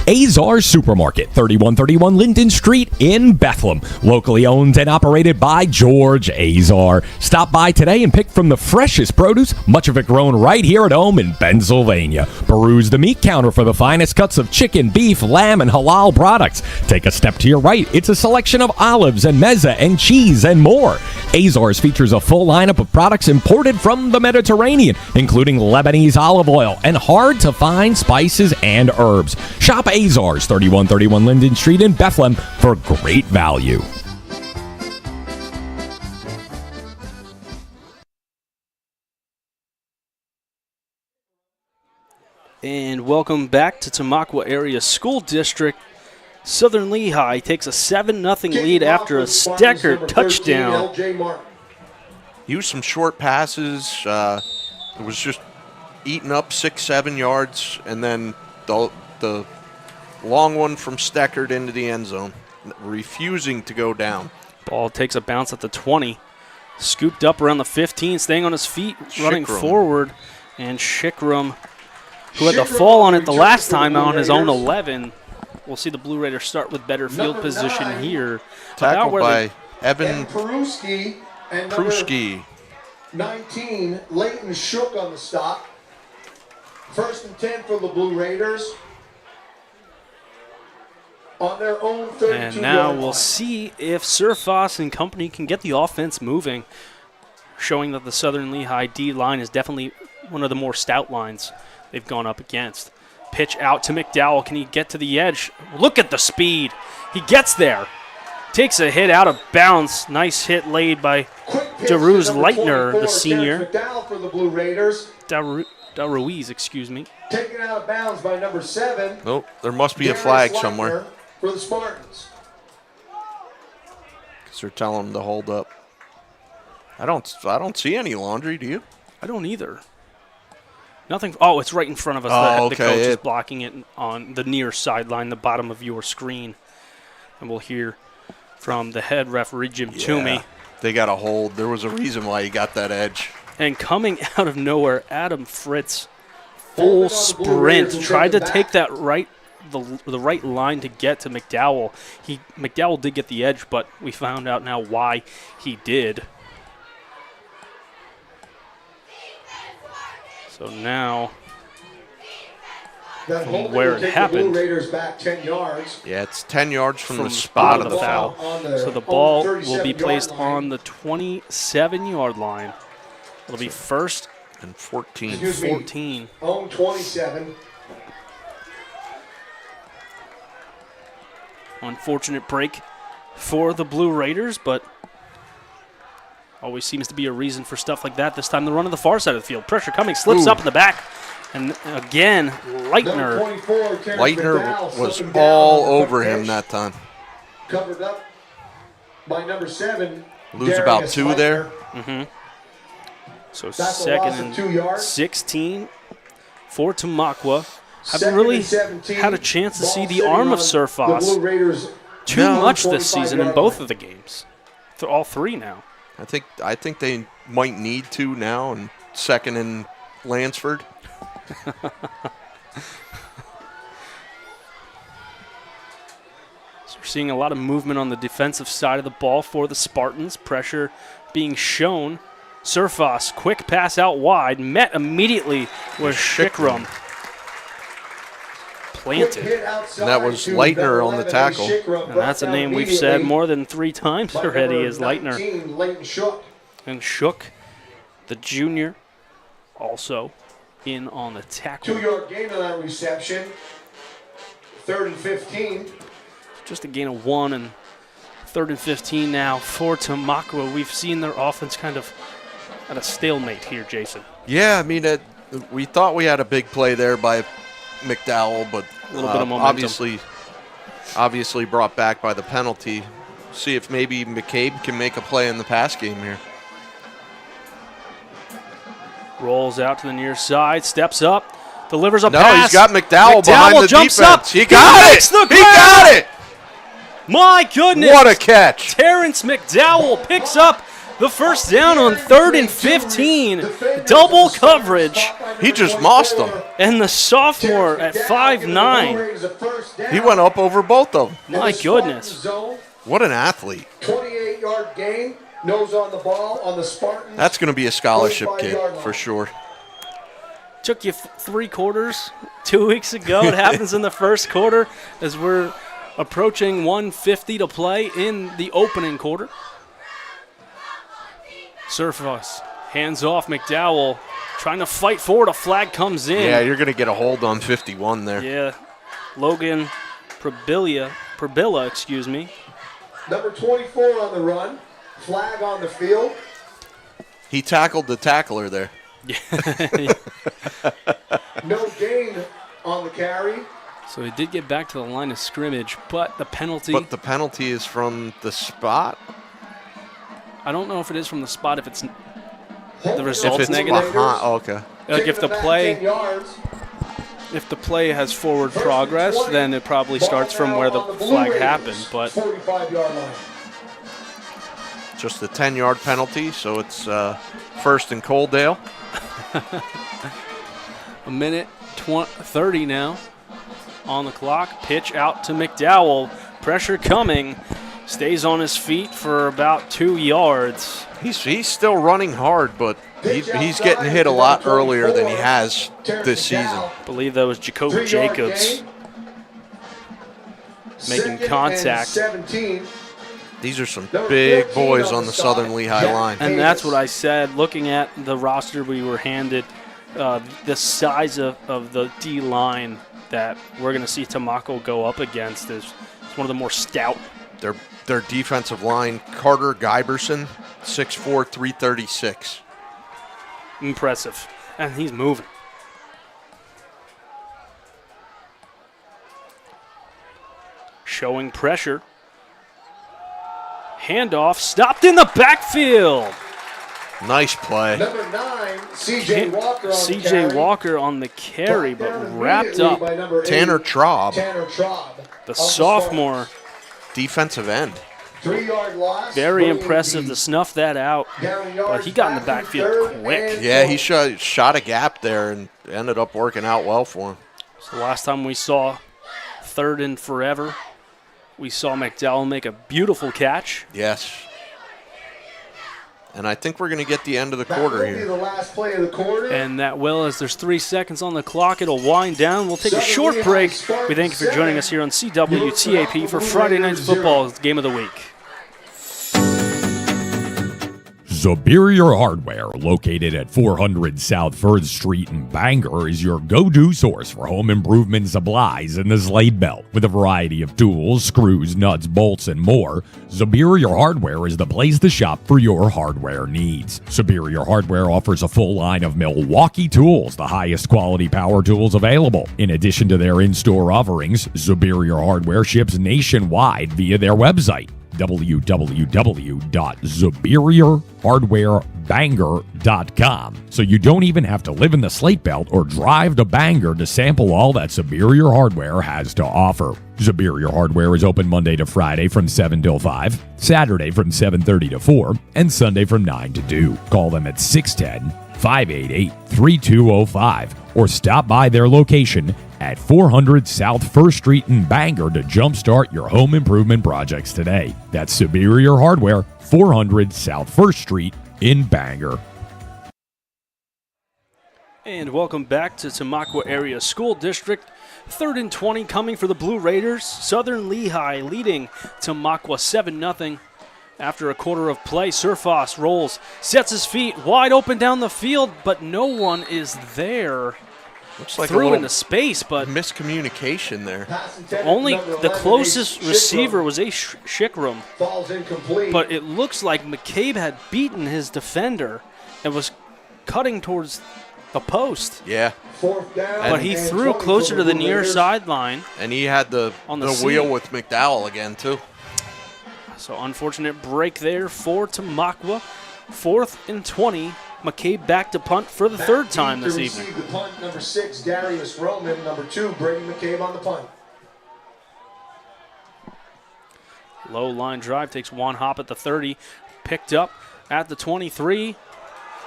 Azar Supermarket, 3131 Linden Street in Bethlehem. Locally owned and operated by George Azar. Stop by today and pick from the freshest produce, much of it grown right here at home in Pennsylvania. Peruse the meat counter for the finest cuts of chicken, beef, lamb, and halal products. Take a step to your right. It's a selection of olives and mezza and cheese and more. Azar's features a full lineup of products imported from the Mediterranean, including Lebanese olive oil and hard-to-find spices and herbs. Shop Azar's, 3131 Linden Street in Bethlehem, for great value. And welcome back to Tamaqua Area School District. Southern Lehigh takes a 7-0 lead after a Stecker touchdown. Used some short passes. It was just eating up 6-7 yards, and then the long one from Steckert into the end zone, refusing to go down. Ball takes a bounce at the 20. Scooped up around the 15, staying on his feet, running forward. And Shikram, who had the fall on it the last time on his own 11. We'll see the Blue Raiders start with better field position here. Tackled by Evan Peruski. And Pruski. 19, Leighton Shook on the stop. 1st and 10 for the Blue Raiders. On their own 32 And now we'll see if Surfoss and company can get the offense moving, showing that the Southern Lehigh D line is definitely one of the more stout lines they've gone up against. Pitch out to McDowell. Can he get to the edge? Look at the speed. He gets there. Takes a hit out of bounds. Nice hit laid by Daruz Leitner, the senior. McDowell for the Blue Raiders. Ruiz, excuse me. Taken out of bounds by number 7. Oh, there must be a flag Darius somewhere. Leitner for the Spartans. Because they're telling them to hold up. I don't see any laundry, do you? I don't either. Nothing. Oh, it's right in front of us. The coach is blocking it on the near sideline, the bottom of your screen. And we'll hear from the head referee, Jim Toomey. They got a hold. There was a reason why he got that edge. And coming out of nowhere, Adam Fritz, full sprint, tried to take that the right line to get to McDowell. McDowell did get the edge, but we found out now why he did. So now, from where it happened, Blue Raiders back 10 yards. Yeah, it's 10 yards from the spot of the foul. So the ball will be placed on the 27-yard line. It'll be 1st and 14. 14. Own 27. Unfortunate break for the Blue Raiders, but always seems to be a reason for stuff like that. This time the run to the far side of the field. Pressure coming, slips up in the back. And again, Leitner. 24, Terrence Leitner McDowell was slipping down all on the over him pitch. that time. Covered up by number 7. Lose about 2 there. So That's a loss second of 2 and yards. 16 for Tamaqua. Haven't Second really and 17. had a chance to see Ball the sitting arm of on the Surfos Blue Raiders. too No. much this season in 25-yard both line. of the games. All 3 now. I think they might need to now, and second in Lansford. So we're seeing a lot of movement on the defensive side of the ball for the Spartans. Pressure being shown. Surfos, quick pass out wide, met immediately with Shikram. Quick Planted. hit outside And that was to Leitner number on the 11, tackle. Shikram, And that's a brought name down we've said immediately more than 3 times by already number is Leitner. 19, Leighton Shook. And Shook, the junior, also in on the tackle. 2-yard gain on that reception. 3rd and 15. Just a gain of 1 and 3rd and 15 now for Tamaqua. We've seen their offense kind of at a stalemate here, Jason. Yeah, I mean, we thought we had a big play there by McDowell, but A little bit of momentum. obviously brought back by the penalty. See if maybe McCabe can make a play in the pass game here. Rolls out to the near side, steps up, delivers a No, pass. he's got McDowell behind the jumps defense. up. He got makes it. the He grab. got it. My goodness. What a catch. Terrence McDowell picks up the first down on 3rd and 15. Double coverage. He just mossed them. And the sophomore at 5'9". He went up over both of them. My goodness. What an athlete. 28-yard gain. Nose on the ball on the Spartans. That's going to be a scholarship kid 25-yard line. for sure. Took you 3 quarters 2 weeks ago. It happens in the first quarter as we're approaching 1:50 to play in the opening quarter. Surfos, hands off McDowell, trying to fight forward. A flag comes in. Yeah, you're going to get a hold on 51 there. Yeah. Logan Probilla, excuse me. Number 24 on the run. Flag on the field. He tackled the tackler there. No gain on the carry. So he did get back to the line of scrimmage, but the penalty, But the penalty is from the spot. I don't know if it is from the spot, if it's the If result's If it's negative. behind, okay. Like if the play 10 yards. if the play has forward progress, then it probably starts from where the flag happened. But 45-yard line. Just a 10-yard penalty, so it's first and Coaldale. a minute 30 now on the clock. Pitch out to McDowell. Pressure coming. Stays on his feet for about 2 yards. He's still running hard, but he's getting hit a lot earlier than he has this season. I believe that was Jacoby 3-yard Jacobs gain. making 2nd contact. and 17. These are some Number big 15 boys on on the the Southern side. Lehigh Jack line. And that's what I said, looking at the roster we were handed, the size of the D-line that we're going to see Tamaqua go up against is one of the more stout. Their defensive line, Carter Giberson, 6'4", 336. Impressive. And he's moving. Showing pressure. Handoff stopped in the backfield. Nice play. Number 9, C.J. Walker on the C.J. carry. Walker on the carry, Brought but down wrapped immediately up. by number 8, Tanner Traub, Tanner Traub. The of sophomore, defensive end. 3-yard loss. very bringing impressive to snuff that out. down But yards he got in the back to backfield 3rd quick. and Yeah, he 12. shot a gap there and ended up working out well for him. So the last time we saw 3rd and forever, we saw McDowell make a beautiful catch. Yes. And I think we're going to get the end of the That quarter will be here. the last play of the quarter. And that will, as there's 3 seconds on the clock, it'll wind down. We'll take a short break. We thank you for joining us here on CWTAP for Friday Night's Football's Game of the Week. Superior Hardware, located at 400 South 3rd Street in Bangor, is your go-to source for home improvement supplies in the Slade Belt. With a variety of tools, screws, nuts, bolts, and more, Superior Hardware is the place to shop for your hardware needs. Superior Hardware offers a full line of Milwaukee tools, the highest quality power tools available. In addition to their in-store offerings, Superior Hardware ships nationwide via their website, www.superiorhardwarebangor.com. So you don't even have to live in the Slate Belt or drive to Bangor to sample all that Superior Hardware has to offer. Superior Hardware is open Monday to Friday from 7 till 5, Saturday from 7:30 to 4, and Sunday from 9 to 2. Call them at 610-588-3205 or stop by their location at 400 South 1st Street in Bangor to jumpstart your home improvement projects today. That's Superior Hardware, 400 South 1st Street in Bangor. And welcome back to Tamaqua Area School District. 3rd and 20 coming for the Blue Raiders. Southern Lehigh leading Tamaqua 7-0. After a quarter of play, Surfos rolls, sets his feet wide open down the field, but no one is there. Looks like Threw a into space, but miscommunication there. only the closest receiver was Shikram. Falls incomplete. But it looks like McCabe had beaten his defender and was cutting towards the post. Yeah. 4th down. But he and threw 20 closer for to the Blue near Raiders. sideline. And he had the On the wheel seam. with McDowell again, too. So unfortunate break there for Tamaqua. 4th and 20. McCabe back to punt for the third time this evening. The punt, number 6, Darius Roman. Number 2, Brady McCabe on the punt. Low line drive takes one hop at the 30. Picked up at the 23.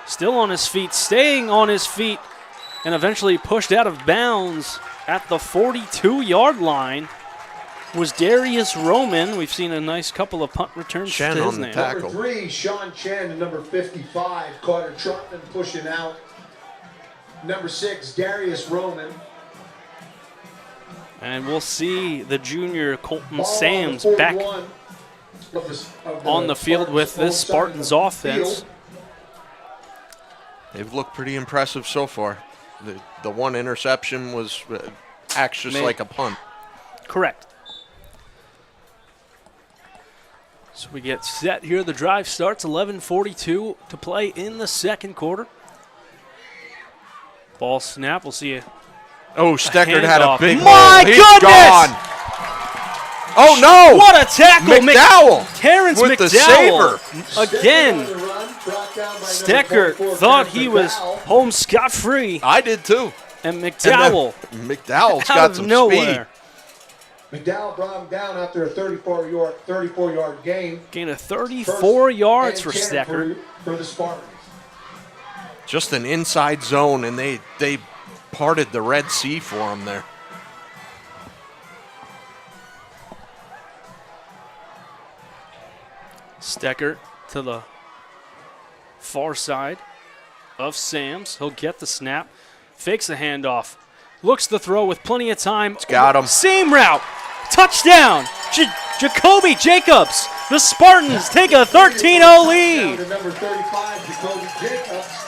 Still on his feet, staying on his feet, and eventually pushed out of bounds at the 42-yard line was Darius Roman. We've seen a nice couple of punt returns Chen to his on the name. tackle. Number 3, Sean Chen, and number 55, Carter Trotman pushing out. Number 6, Darius Roman. And we'll see the junior Colton Ball Sams on the back 41 of on the field with this Spartans offense. field. They've looked pretty impressive so far. The one interception was acts just like a punt. Correct. So we get set here. The drive starts. 11:42 to play in the second quarter. Ball snap. We'll see it. Oh, Steckert had a handoff. big My hole. He's goodness! gone. Oh, no! What a tackle! McDowell Terrence with the McDowell saber. again. Steckert on the run, brought down by number Steckert 44, thought Terrence he was McDowell. home scot-free, I did too. and McDowell McDowell's out got of some nowhere speed. McDowell brought him down after a 34-yard gain. gained a 34 yards for and 10 Steckert. for the Spartans. Just an inside zone, and they parted the Red Sea for him there. Steckert to the far side of Sams. He'll get the snap, fakes the handoff, looks the throw with plenty of time. Got him. Same route. Touchdown. Jacoby Jacobs. The Spartans take a 13-0 Down lead. to number 35, Jacoby Jacobs.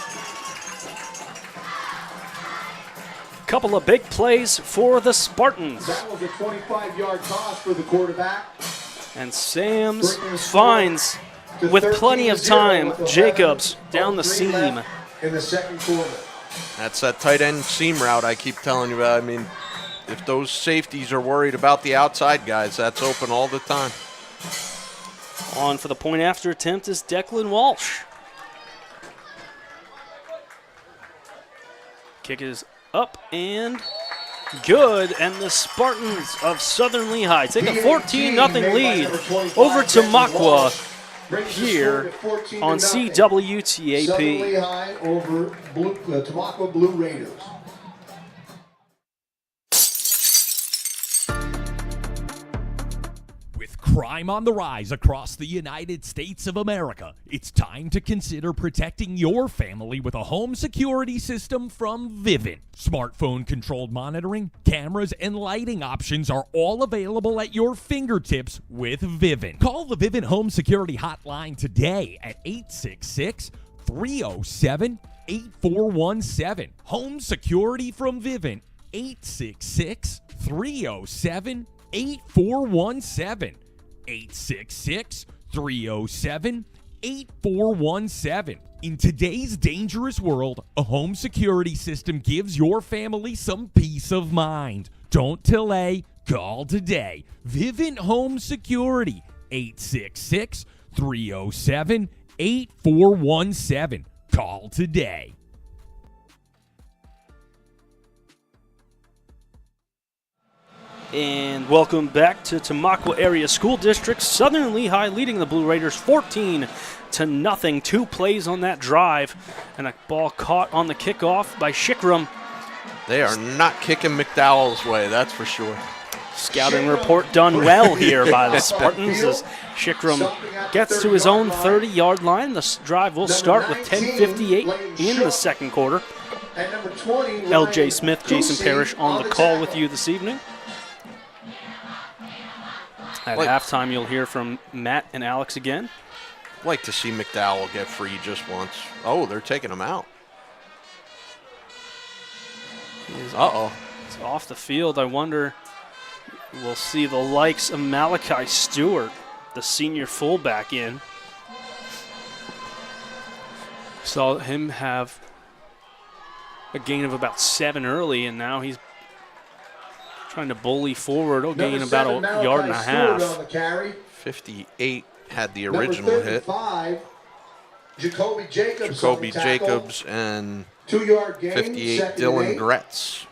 Couple of big plays for the Spartans. That was a 25-yard toss for the quarterback. And Sams finds, with plenty of time, Jacobs down the seam. In the second quarter. That's that tight end seam route I keep telling you about. I mean, if those safeties are worried about the outside guys, that's open all the time. On for the point after attempt is Declan Walsh. Kick is up and good, and the Spartans of Southern Lehigh take a 14-0 lead over Tamaqua here on Southern CWTAP. Lehigh over Tamaqua Blue Raiders. With crime on the rise across the United States of America, it's time to consider protecting your family with a home security system from Vivint. Smartphone-controlled monitoring, cameras, and lighting options are all available at your fingertips with Vivint. Call the Vivint Home Security Hotline today at 866-307-8417. Home security from Vivint, 866-307-8417. 866-307-8417. In today's dangerous world, a home security system gives your family some peace of mind. Don't delay. Call today. Vivint Home Security, 866-307-8417. Call today. And welcome back to Tamaqua Area School District. Southern Lehigh leading the Blue Raiders 14-0. 2 plays on that drive, and a ball caught on the kickoff by Shikram. They are not kicking McDowell's way, that's for sure. Scouting report done well here by the Spartans as Shikram gets to his own 30-yard line. The drive will start with 10:58 in the second quarter. LJ Smith, Jason Parrish on the call with you this evening. At halftime, you'll hear from Matt and Alex again. I'd like to see McDowell get free just once. Oh, they're taking him out. He's off the field. I wonder, we'll see the likes of Malachi Stewart, the senior fullback, in. Saw him have a gain of about 7 early, and now he's trying to bully forward. He'll gain about a yard and a half. 58 had the original hit. Jacoby Jacobs and 2-yard gain, 58 Dylan Gretz.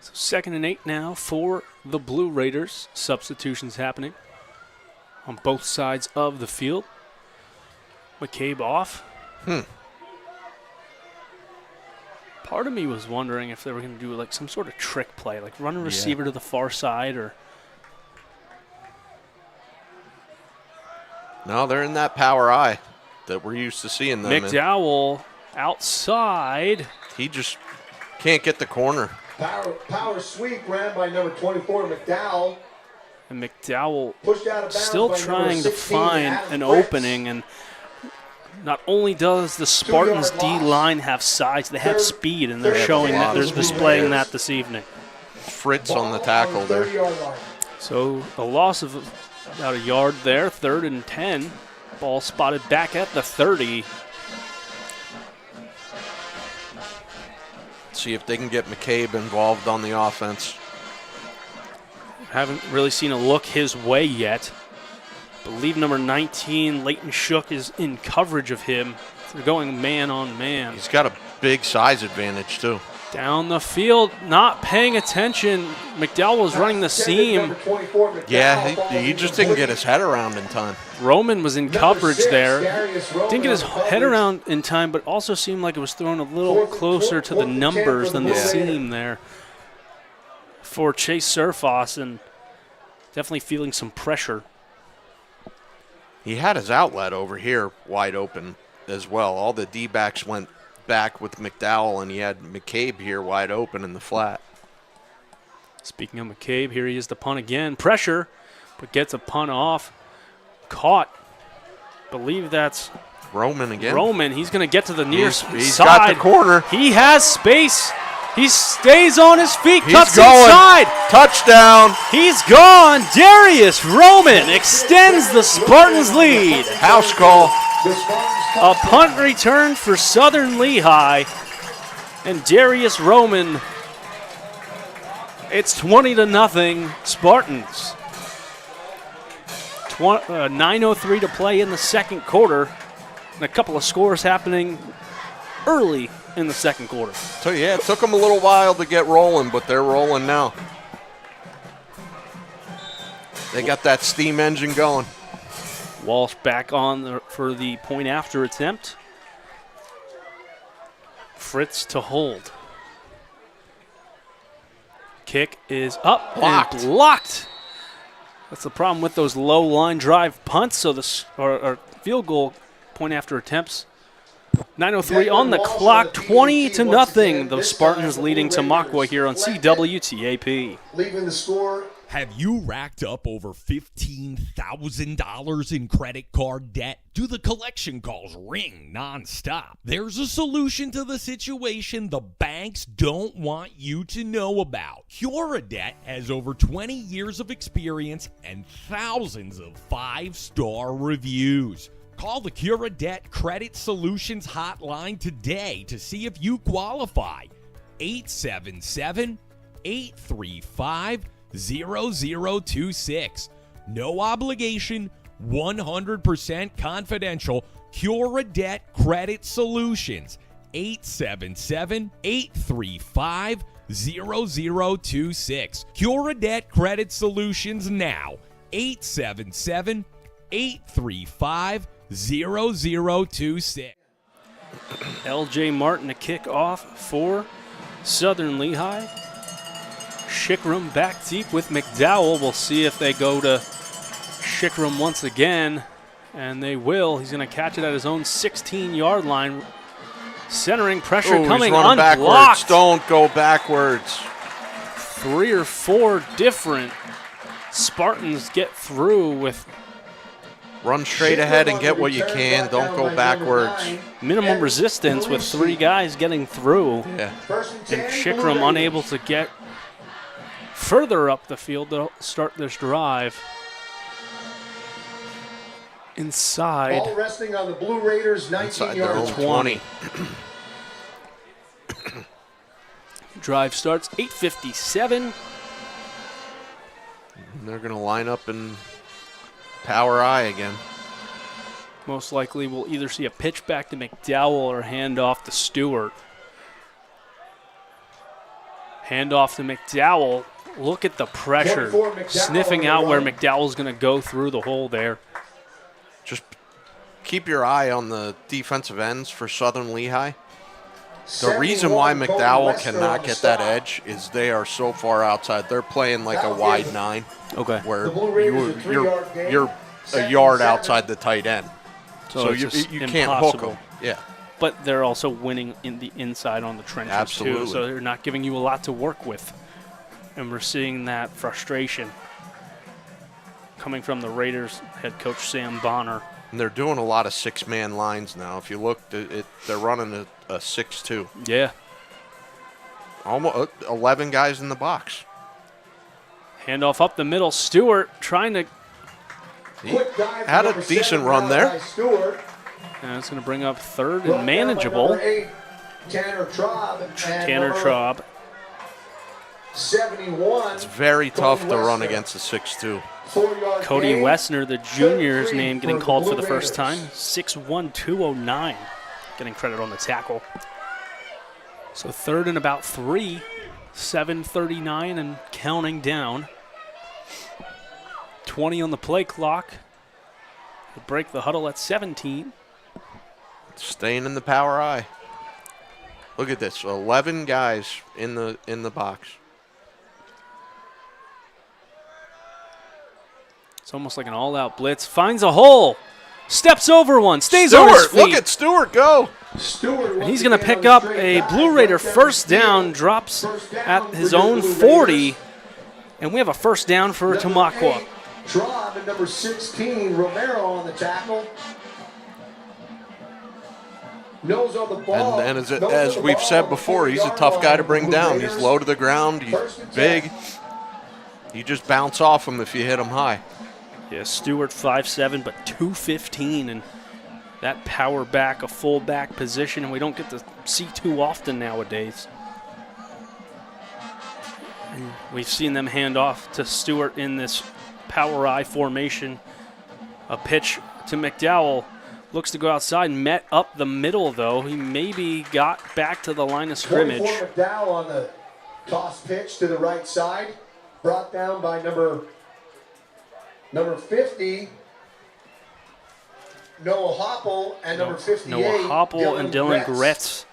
So 2nd and 8 now for the Blue Raiders. Substitutions happening on both sides of the field. McCabe off. Part of me was wondering if they were going to do like some sort of trick play, like run a receiver to the far side, or. No, they're in that power eye that we're used to seeing them in. McDowell outside. He just can't get the corner. Power sweep ran by number 24, McDowell. And McDowell pushed out of bounds still by trying to 16, find Adam an Fritz. opening, and not only does the Spartans D-line have size, they have speed, and they're showing that, they're displaying that this evening. Fritz on the tackle there. So a loss of about a yard there, 3rd and 10. Ball spotted back at the 30. See if they can get McCabe involved on the offense. Haven't really seen a look his way yet. Believe number 19, Leighton Shook, is in coverage of him. They're going man on man. He's got a big size advantage, too. Down the field, not paying attention. McDowell was running the seam. Yeah, he just didn't get his head around in time. Roman was in coverage there. Didn't get his head around in time, but also seemed like it was thrown a little closer to the numbers than the seam there for Chase Surfoss, and definitely feeling some pressure. He had his outlet over here wide open as well. All the D-backs went back with McDowell, and he had McCabe here wide open in the flat. Speaking of McCabe, here he is, the punt again. Pressure, but gets a punt off. Caught. Believe that's Roman again. Roman. He's going to get to the near side. He's got the corner. He has space. He stays on his feet, cuts going. inside. Touchdown. He's gone. Darius Roman extends the Spartans' lead. House call. A punt return for Southern Lehigh. And Darius Roman, it's 20-0 Spartans. 9:03 to play in the second quarter. And a couple of scores happening early in the second quarter. So, yeah, it took them a little while to get rolling, but they're rolling now. They got that steam engine going. Walsh back on for the point after attempt. Fritz to hold. Kick is up Blocked. and blocked. That's the problem with those low line drive punts. So or field goal point after attempts. 9:03 on the clock, 20-0. The Spartans leading Tamaqua here on CWTAP. Leaving the score. Have you racked up over $15,000 in credit card debt? Do the collection calls ring nonstop? There's a solution to the situation the banks don't want you to know about. CuraDebt has over 20 years of experience and thousands of 5-star reviews. Call the CuraDebt Credit Solutions hotline today to see if you qualify. 877-835-0026. No obligation, 100% confidential. CuraDebt Credit Solutions. 877-835-0026. CuraDebt Credit Solutions now. 877-835-0026. LJ Martin to kick off for Southern Lehigh. Shickram back deep with McDowell. We'll see if they go to Shickram once again, and they will. He's going to catch it at his own 16-yard line. Centering pressure coming he's running unblocked. backwards. Don't go backwards. 3 or 4 different Spartans get through with Run straight ahead and get what you can. Don't go backwards. minimum resistance with 3 guys getting through. Yeah. And Shickram unable to get further up the field to start this drive. Inside. Ball resting on the Blue Raiders, 19 Inside their yards. own 20. Drive starts 8:57. And they're going to line up in power I again. Most likely we'll either see a pitch back to McDowell or hand off to Stewart. Hand off to McDowell. Look at the pressure. Sniffing out where McDowell's going to go through the hole there. Just keep your eye on the defensive ends for Southern Lehigh. The reason why McDowell cannot get that edge is they are so far outside. They're playing like a wide 9. Okay. Where you're a yard outside the tight end. So you can't hook them. Yeah. But they're also winning in the inside on the trenches Absolutely. too. So they're not giving you a lot to work with. And we're seeing that frustration coming from the Raiders head coach Sam Bonner. And they're doing a lot of 6-man lines now. If you look, they're running a 6-2. Yeah. Almost 11 guys in the box. Handoff up the middle. Stewart trying to. He had a decent run there. And it's going to bring up third and manageable. Tanner Traub. Tanner Traub. 71. It's very tough to run against a 6'2". Cody Wessner, the junior's name, getting called for the first time. 6'1", 209. Getting credit on the tackle. So third and about 3. 7:39 and counting down. 20 on the play clock. We'll break the huddle at 17. Staying in the power I. Look at this, 11 guys in the box. It's almost like an all-out blitz. Finds a hole. Steps over one. Stays Stewart, on his feet. look at Stewart go. And he's going to pick up a Blue Raider first down. Drops at his own 40. And we have a first down for Tamaqua. Traub and number 16, Romero on the tackle. Nose on the ball. And as we've said before, he's a tough guy to bring down. He's low to the ground. He's big. You just bounce off him if you hit him high. Yeah, Stewart 5'7", but 215, and that power back, a full back position, and we don't get to see too often nowadays. And we've seen them hand off to Stewart in this power I formation. A pitch to McDowell. Looks to go outside, met up the middle, though. He maybe got back to the line of scrimmage. 24 McDowell on the toss pitch to the right side. Brought down by number 50, Noah Hopple, and number 58, Noah Hopple and Dylan Gretz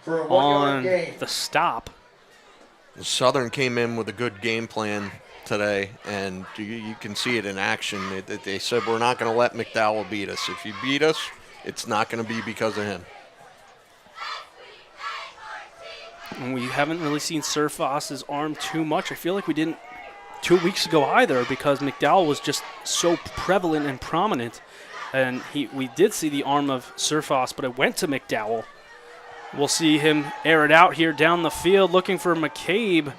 for a 1-yard on gain. the stop. Southern came in with a good game plan today, and you can see it in action. They said, we're not going to let McDowell beat us. If you beat us, it's not going to be because of him. And we haven't really seen Surface's arm too much. I feel like we didn't 2 weeks ago either, because McDowell was just so prevalent and prominent. And we did see the arm of Surface, but it went to McDowell. We'll see him air it out here down the field, looking for McCabe.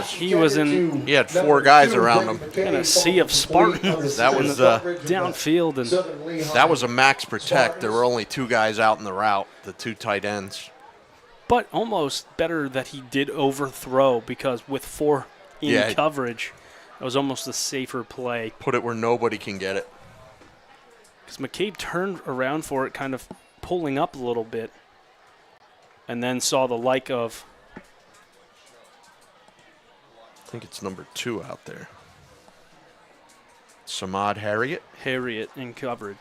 He was in. He had 4 guys around him. In a sea of Spartans. That was downfield, and that was a max protect. There were only 2 guys out in the route, the 2 tight ends. But almost better that he did overthrow, because with 4 in coverage, it was almost a safer play. Put it where nobody can get it. Because McCabe turned around for it, kind of pulling up a little bit, and then saw the like of. I think it's number 2 out there. Samad Harriet. Harriet in coverage.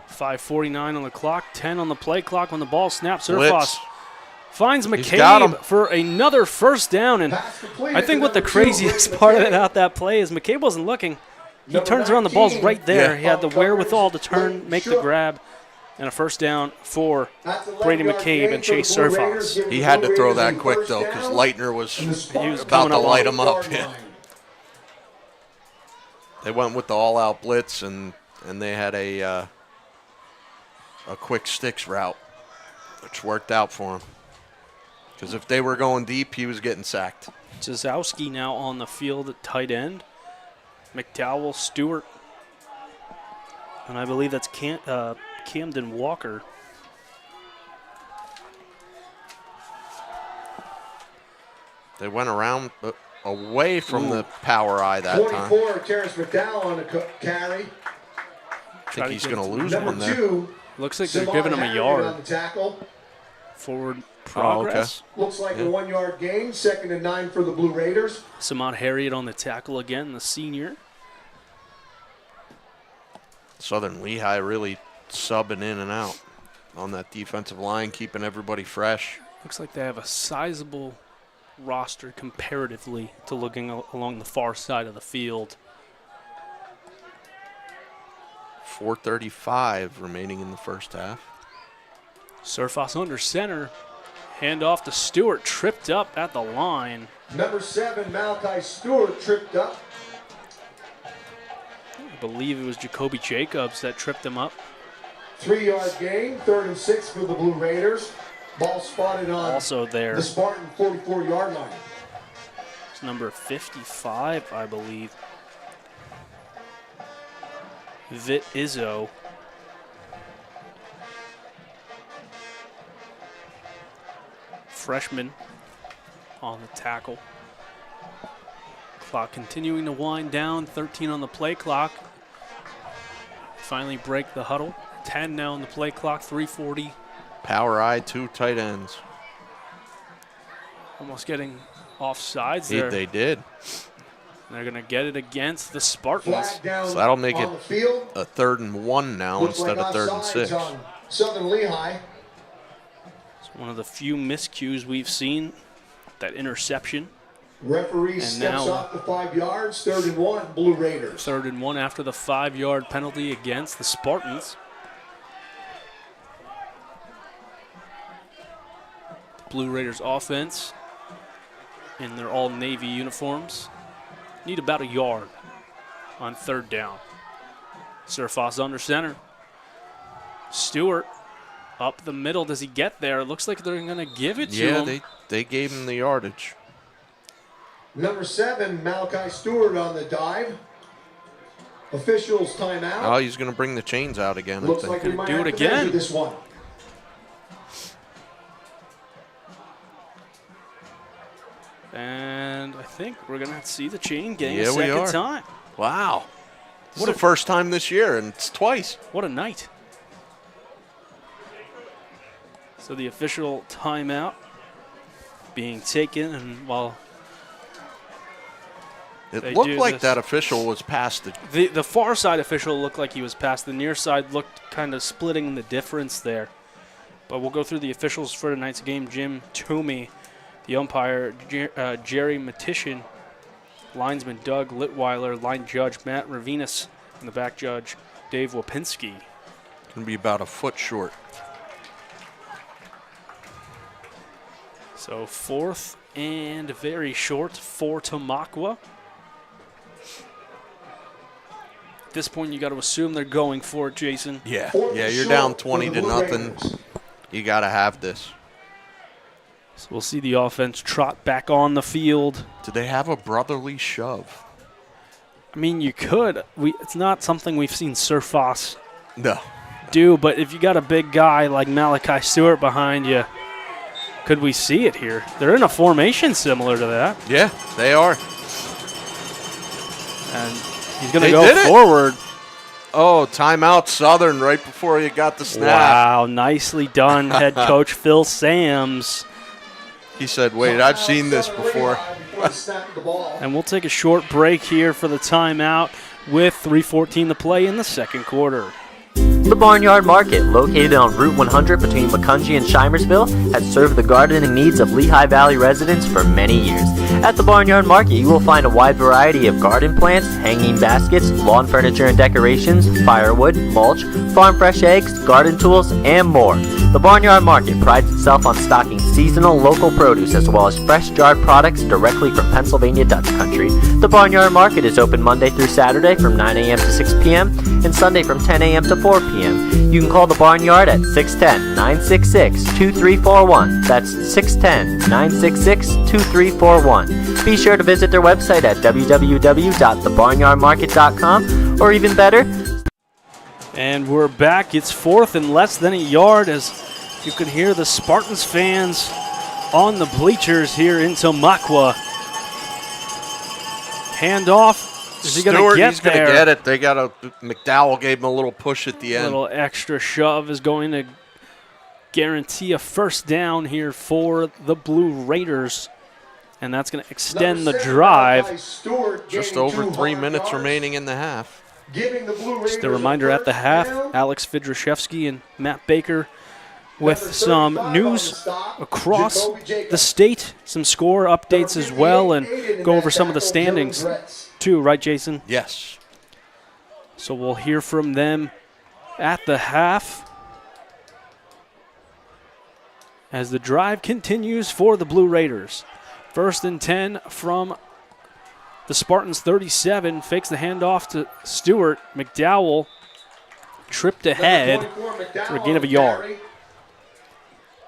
.5:49 on the clock, 10 on the play clock when the ball snaps. Surface finds McCabe for another first down, and I think what the craziest part about that play is McCabe wasn't looking. He turns around, the ball's right there. He had the wherewithal to turn, make the grab, and a first down for Brady McCabe and Chase Surface. He had to throw that quick, though, because Leitner was about to light him up. Yeah. They went with the all-out blitz, and they had a quick sticks route, which worked out for him. Because if they were going deep, he was getting sacked. Jazowski now on the field at tight end. McDowell, Stewart, and I believe that's Camden Walker. They went around away from the power eye that 44, time. 44, Terrence McDowell on the carry. I think he's going to lose one there. 2, looks like they're giving him a yard. On the tackle. Forward progress. Oh, okay. Looks like a 1-yard gain. 2nd and 9 for the Blue Raiders. Samad Harriet on the tackle again, the senior. Southern Lehigh really subbing in and out on that defensive line, keeping everybody fresh. Looks like they have a sizable roster comparatively to looking along the far side of the field. 4:35 remaining in the first half. Surface under center. Hand off to Stewart, tripped up at the line. Number 7, Malachi Stewart, tripped up. I believe it was Jacoby Jacobs that tripped him up. 3-yard gain, 3rd and 6 for the Blue Raiders. Ball spotted on also there. The Spartan 44-yard line. It's number 55, I believe. Vit Izzo. Freshman on the tackle. Clock continuing to wind down. 13 on the play clock. Finally break the huddle. 10 now on the play clock. 3:40. Power eye, 2 tight ends. Almost getting offsides there. They did. They're going to get it against the Spartans. So that'll make it a 3rd and 1 now instead of 3rd and 6. On Southern Lehigh. It's one of the few miscues we've seen, that interception. Referee steps off the 5 yards, 3rd and 1, Blue Raiders. 3rd and 1 after the 5-yard penalty against the Spartans. Blue Raiders offense in their all-navy uniforms need about a yard on 3rd down. Surface under center. Stewart up the middle. Does he get there? It looks like they're going to give it to him. Yeah, they gave him the yardage. Number 7, Malachi Stewart on the dive. Officials timeout. Oh, he's going to bring the chains out again. Looks I like think. we might Do have it to measure again. This one. And I think we're going to see the chain getting Yeah, a we second are. time. Wow. This is the first time this year, and it's twice. What a night. So the official timeout being taken, and while It They looked do like this. that official was past the. The far side official looked like he was past. The near side looked kind of splitting the difference there. But we'll go through the officials for tonight's game. Jim Toomey, the umpire, Jerry Matishin, linesman Doug Litweiler, line judge Matt Ravinas, and the back judge Dave Wapinski. Going to be about a foot short. So 4th and very short for Tamaqua. At this point, you got to assume they're going for it, Jason. Yeah, you're down 20 to nothing. You got to have this. So we'll see the offense trot back on the field. Do they have a brotherly shove? I mean, you could. It's not something we've seen Surfos No. do, but if you got a big guy like Malachi Stewart behind you, could we see it here? They're in a formation similar to that. Yeah, they are. And he's going to They go did it. forward. Oh, timeout Southern right before you got the snap. Wow, nicely done, head coach Phil Sams. He said, wait, I've seen this before. And we'll take a short break here for the timeout with 3:14 to play in the second quarter. The Barnyard Market, located on Route 100 between McCungie and Shimersville, has served the gardening needs of Lehigh Valley residents for many years. At the Barnyard Market, you will find a wide variety of garden plants, hanging baskets, lawn furniture and decorations, firewood, mulch, farm fresh eggs, garden tools, and more. The Barnyard Market prides itself on stocking seasonal local produce as well as fresh jarred products directly from Pennsylvania Dutch country. The Barnyard Market is open Monday through Saturday from 9 a.m. to 6 p.m. and Sunday from 10 a.m. to 4 p.m. You can call the Barnyard at 610-966-2341. That's 610-966-2341. Be sure to visit their website at www.thebarnyardmarket.com, or even better. And we're back. It's 4th and less than a yard as you can hear the Spartans fans on the bleachers here in Tamaqua. Handoff. Is he going to get he's there? going to get it. They got McDowell gave him a little push at the A end. little extra shove is going to guarantee a first down here for the Blue Raiders. And that's going to extend the drive. Just over 3 minutes remaining in the half. Just a reminder at the half, Alex Vidrashevsky and Matt Baker with some news across the state, some score updates as well, and go over some of the standings too, right, Jason? Yes. So we'll hear from them at the half as the drive continues for the Blue Raiders. 1st and 10 from the Spartans 37, fakes the handoff to Stewart. McDowell tripped ahead for a gain of a yard.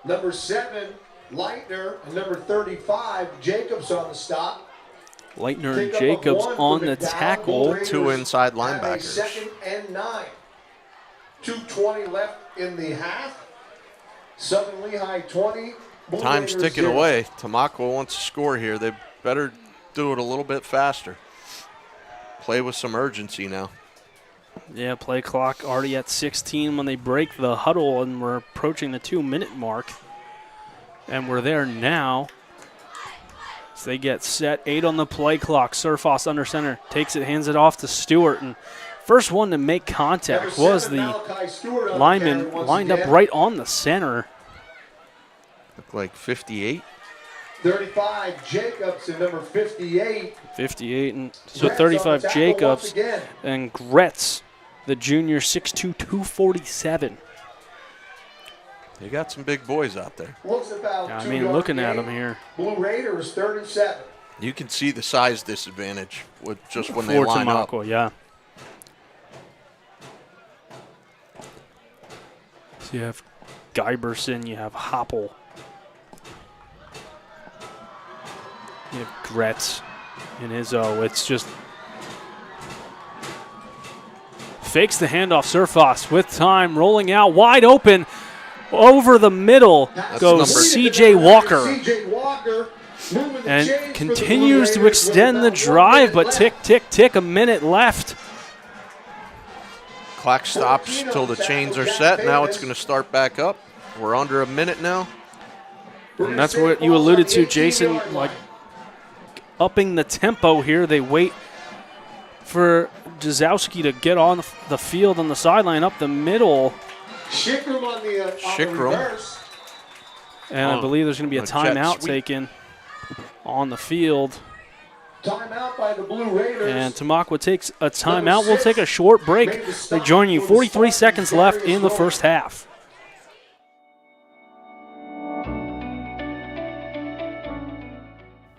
Number 7, Leitner, and number 35, Jacobs on the stop. Leitner and Jacobs on the tackle. Two inside linebackers. 2nd and 9. 2:20 left in the half. Southern Lehigh 20. Blue Time's Raiders ticking 0. away. Tamaqua wants to score here. They better do it a little bit faster. Play with some urgency now. Yeah, play clock already at 16 when they break the huddle, and we're approaching the 2-minute mark. And we're there now. As they get set, 8 on the play clock. Surfos under center, takes it, hands it off to Stewart. And first one to make contact was the lineman lined up right on the center. Look like 58. 35, Jacobs, and number 58. 58, and so 35 Jacobs, and Gretz, the junior, 6'2", 247. They got some big boys out there. I mean, looking at them here. Blue Raiders 3rd and 7. You can see the size disadvantage with just when they For line up. Tamaqua, yeah. So you have Geiberson, you have Hoppel. You have Gretz and Izzo. It's just fakes the handoff. Surfos with time, rolling out wide open. Over the middle goes C.J. Walker. And continues to extend the drive, but tick, tick, tick, a minute left. Clock stops till the chains are set. Now it's going to start back up. We're under a minute now. And that's what you alluded to, Jason. Like, upping the tempo here. They wait for Jazowski to get on the field on the sideline up the middle. Shickram on the reverse. And I believe there's going to be a timeout taken on the field. Timeout by the Blue Raiders. And Tamaqua takes a timeout. We'll take a short break. They join you. 43 seconds left in the first half.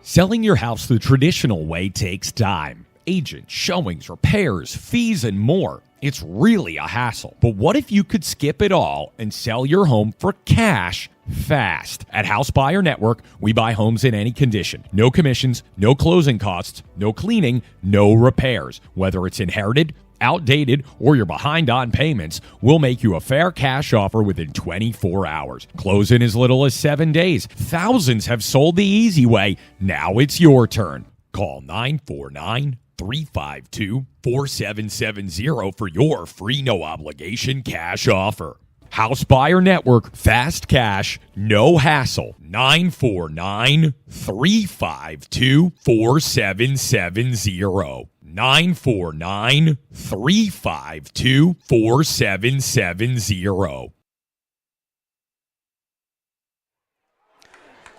Selling your house the traditional way takes time. Agents, showings, repairs, fees, and more. It's really a hassle. But what if you could skip it all and sell your home for cash fast? At House Buyer Network, we buy homes in any condition. No commissions, no closing costs, no cleaning, no repairs. Whether it's inherited, outdated, or you're behind on payments, we'll make you a fair cash offer within 24 hours. Close in as little as 7 days. Thousands have sold the easy way. Now it's your turn. Call 949-352-4770 for your free no-obligation cash offer. House Buyer Network, fast cash, no hassle. 949-352-4770. 949-352-4770.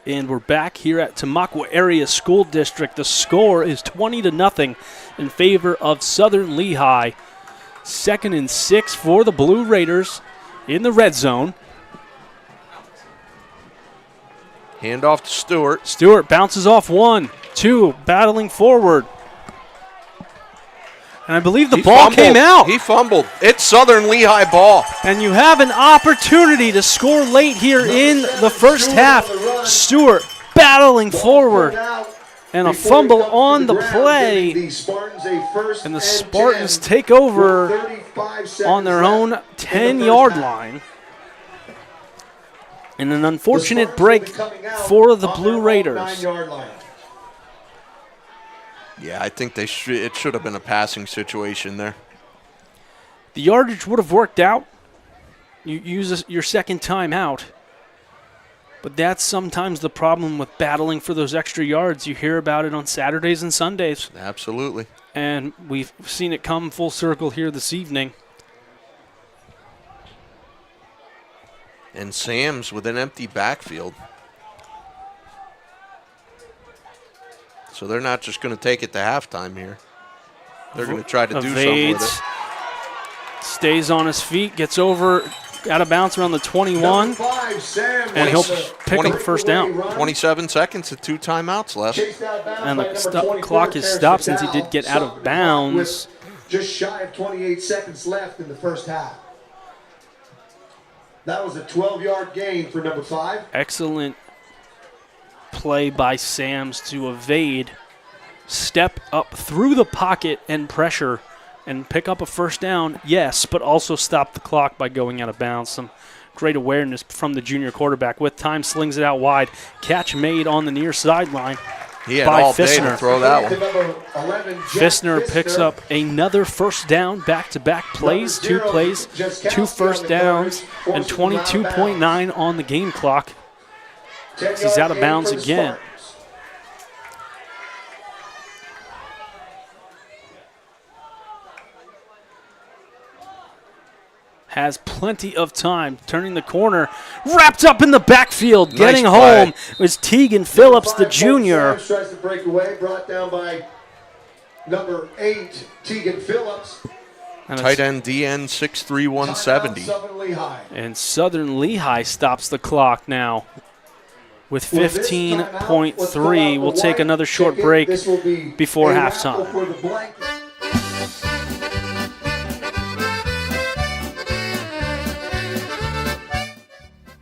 And we're back here at Tamaqua Area School District. The score is 20-0 in favor of Southern Lehigh. 2nd and 6 for the Blue Raiders in the red zone. Handoff to Stewart. Stewart bounces off 1, 2, battling forward. And I believe the ball came out. He fumbled. It's Southern Lehigh ball. And you have an opportunity to score late here in the first half. Stewart battling forward. And a fumble on the play. And the Spartans take over on their own 10-yard line. And an unfortunate break for the Blue Raiders. Yeah, I think it should have been a passing situation there. The yardage would have worked out. You use your second time out. But that's sometimes the problem with battling for those extra yards. You hear about it on Saturdays and Sundays. Absolutely. And we've seen it come full circle here this evening. And Sam's with an empty backfield. So they're not just going to take it to halftime here. They're going to try to do something with it. Stays on his feet, gets over, out of bounds around the 21, and he'll pick up the first down. 27 seconds and 2 timeouts left. And the clock is stopped since he did get out of bounds. Just shy of 28 seconds left in the first half. That was a 12-yard gain for number 5. Excellent play by Sams to evade, step up through the pocket and pressure and pick up a first down, yes, but also stop the clock by going out of bounds. Some great awareness from the junior quarterback. With time, slings it out wide. Catch made on the near sideline He had by all day Fissner. to throw that one. Fissner picks up another first down, back-to-back plays, 2 plays, 2 first downs, and 22.9 on the game clock. He's out of bounds again. Has plenty of time, turning the corner, wrapped up in the backfield, getting home is Tegan Phillips, the junior. Tries to break away, brought down by number 8, Tegan Phillips. Tight end DN 6'3", 170. And Southern Lehigh stops the clock now with 15.3. We'll take another short break before halftime.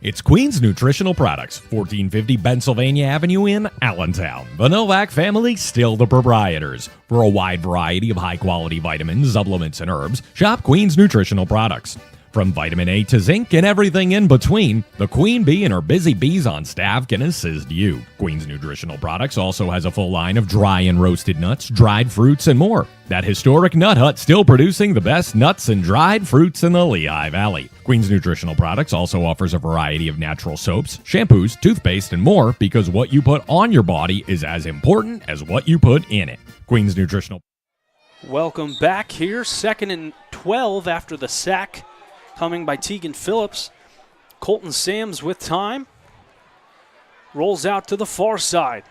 It's Queen's Nutritional Products, 1450 Pennsylvania Avenue in Allentown. The Novak family, still the proprietors. For a wide variety of high-quality vitamins, supplements, and herbs, shop Queen's Nutritional Products. From vitamin A to zinc and everything in between, the Queen Bee and her busy bees on staff can assist you. Queen's Nutritional Products also has a full line of dry and roasted nuts, dried fruits, and more. That historic nut hut still producing the best nuts and dried fruits in the Lehigh Valley. Queen's Nutritional Products also offers a variety of natural soaps, shampoos, toothpaste, and more because what you put on your body is as important as what you put in it. Queen's Nutritional. Welcome back here. 2nd and 12 after the sack coming by Tegan Phillips. Colton Sams with time. Rolls out to the far side.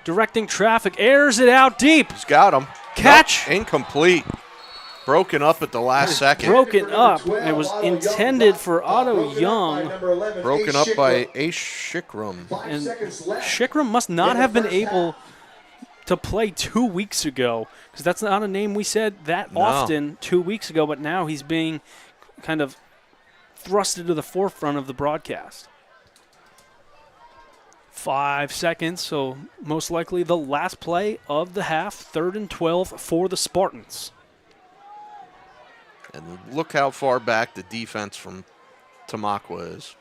Directing traffic, airs it out deep. He's got him. Catch. Nope, incomplete. Broken up at the last second. Broken up. It was intended for Otto Young. Broken up by Ace Shikram. And Shikram must not have been able to play 2 weeks ago, because that's not a name we said that often 2 weeks ago, but now he's being kind of thrust into the forefront of the broadcast. 5 seconds, so most likely the last play of the half, 3rd and 12 for the Spartans. And look how far back the defense from Tamaqua is.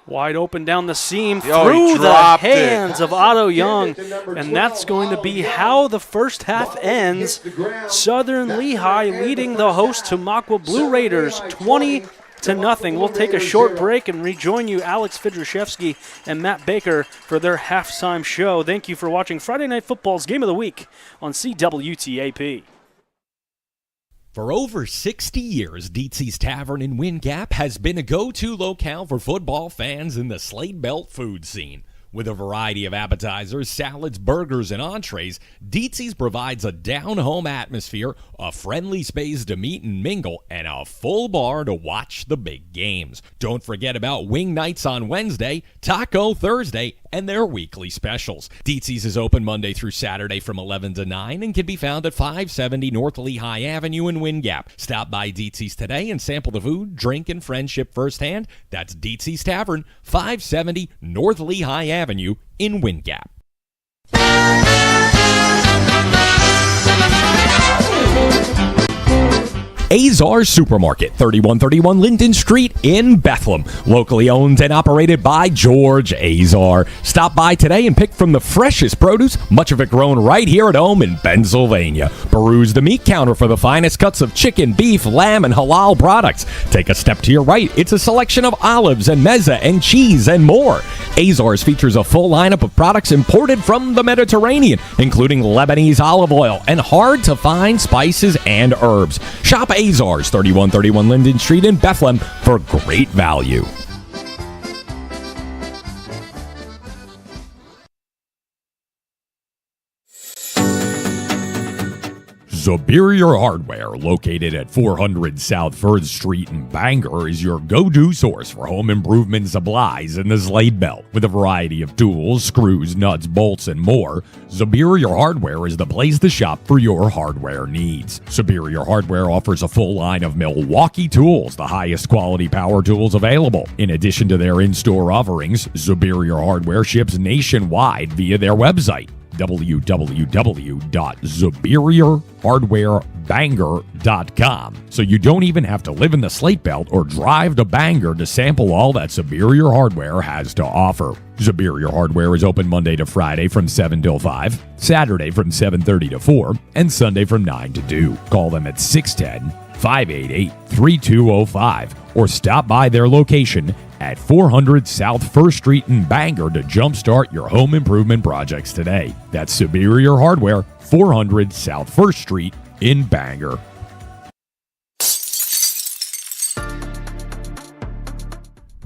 Wide open down the seam, He through the dropped hands of Otto Young, and that's going to be how the first half ends. Southern Lehigh leading the host Tamaqua Blue Raiders 20-0. We'll take a short break and rejoin you, Alex Fidrashevsky and Matt Baker, for their halftime show. Thank you for watching Friday Night Football's Game of the Week on CWTAP. For over 60 years, Dietz's Tavern in Wind Gap has been a go-to locale for football fans in the Slate Belt food scene. With a variety of appetizers, salads, burgers, and entrees, Dietz's provides a down-home atmosphere, a friendly space to meet and mingle, and a full bar to watch the big games. Don't forget about wing nights on Wednesday, taco Thursday, and their weekly specials. Dietz's is open Monday through Saturday from 11 to 9 and can be found at 570 North Lehigh Avenue in Wind Gap. Stop by Dietz's today and sample the food, drink, and friendship firsthand. That's Dietz's Tavern, 570 North Lehigh Avenue in Wind Gap. Azar Supermarket, 3131 Linden Street in Bethlehem. Locally owned and operated by George Azar. Stop by today and pick from the freshest produce, much of it grown right here at home in Pennsylvania. Peruse the meat counter for the finest cuts of chicken, beef, lamb, and halal products. Take a step to your right. It's a selection of olives and mezza and cheese and more. Azar's features a full lineup of products imported from the Mediterranean, including Lebanese olive oil and hard-to-find spices and herbs. Shop Azar's, 3131 Linden Street in Bethlehem, for great value. Superior Hardware, located at 400 South 3rd Street in Bangor, is your go-to source for home improvement supplies in the Slate Belt. With a variety of tools, screws, nuts, bolts, and more, Superior Hardware is the place to shop for your hardware needs. Superior Hardware offers a full line of Milwaukee tools, the highest quality power tools available. In addition to their in-store offerings, Superior Hardware ships nationwide via their website, www.superiorhardwarebangor.com. So you don't even have to live in the Slate Belt or drive to Bangor to sample all that Superior Hardware has to offer. Superior Hardware is open Monday to Friday from 7 till 5, Saturday from 7:30 to 4, and Sunday from 9 to 2. Call them at 610-588-3205 or stop by their location at 400 South 1st Street in Bangor to jumpstart your home improvement projects today. That's Superior Hardware, 400 South 1st Street in Bangor.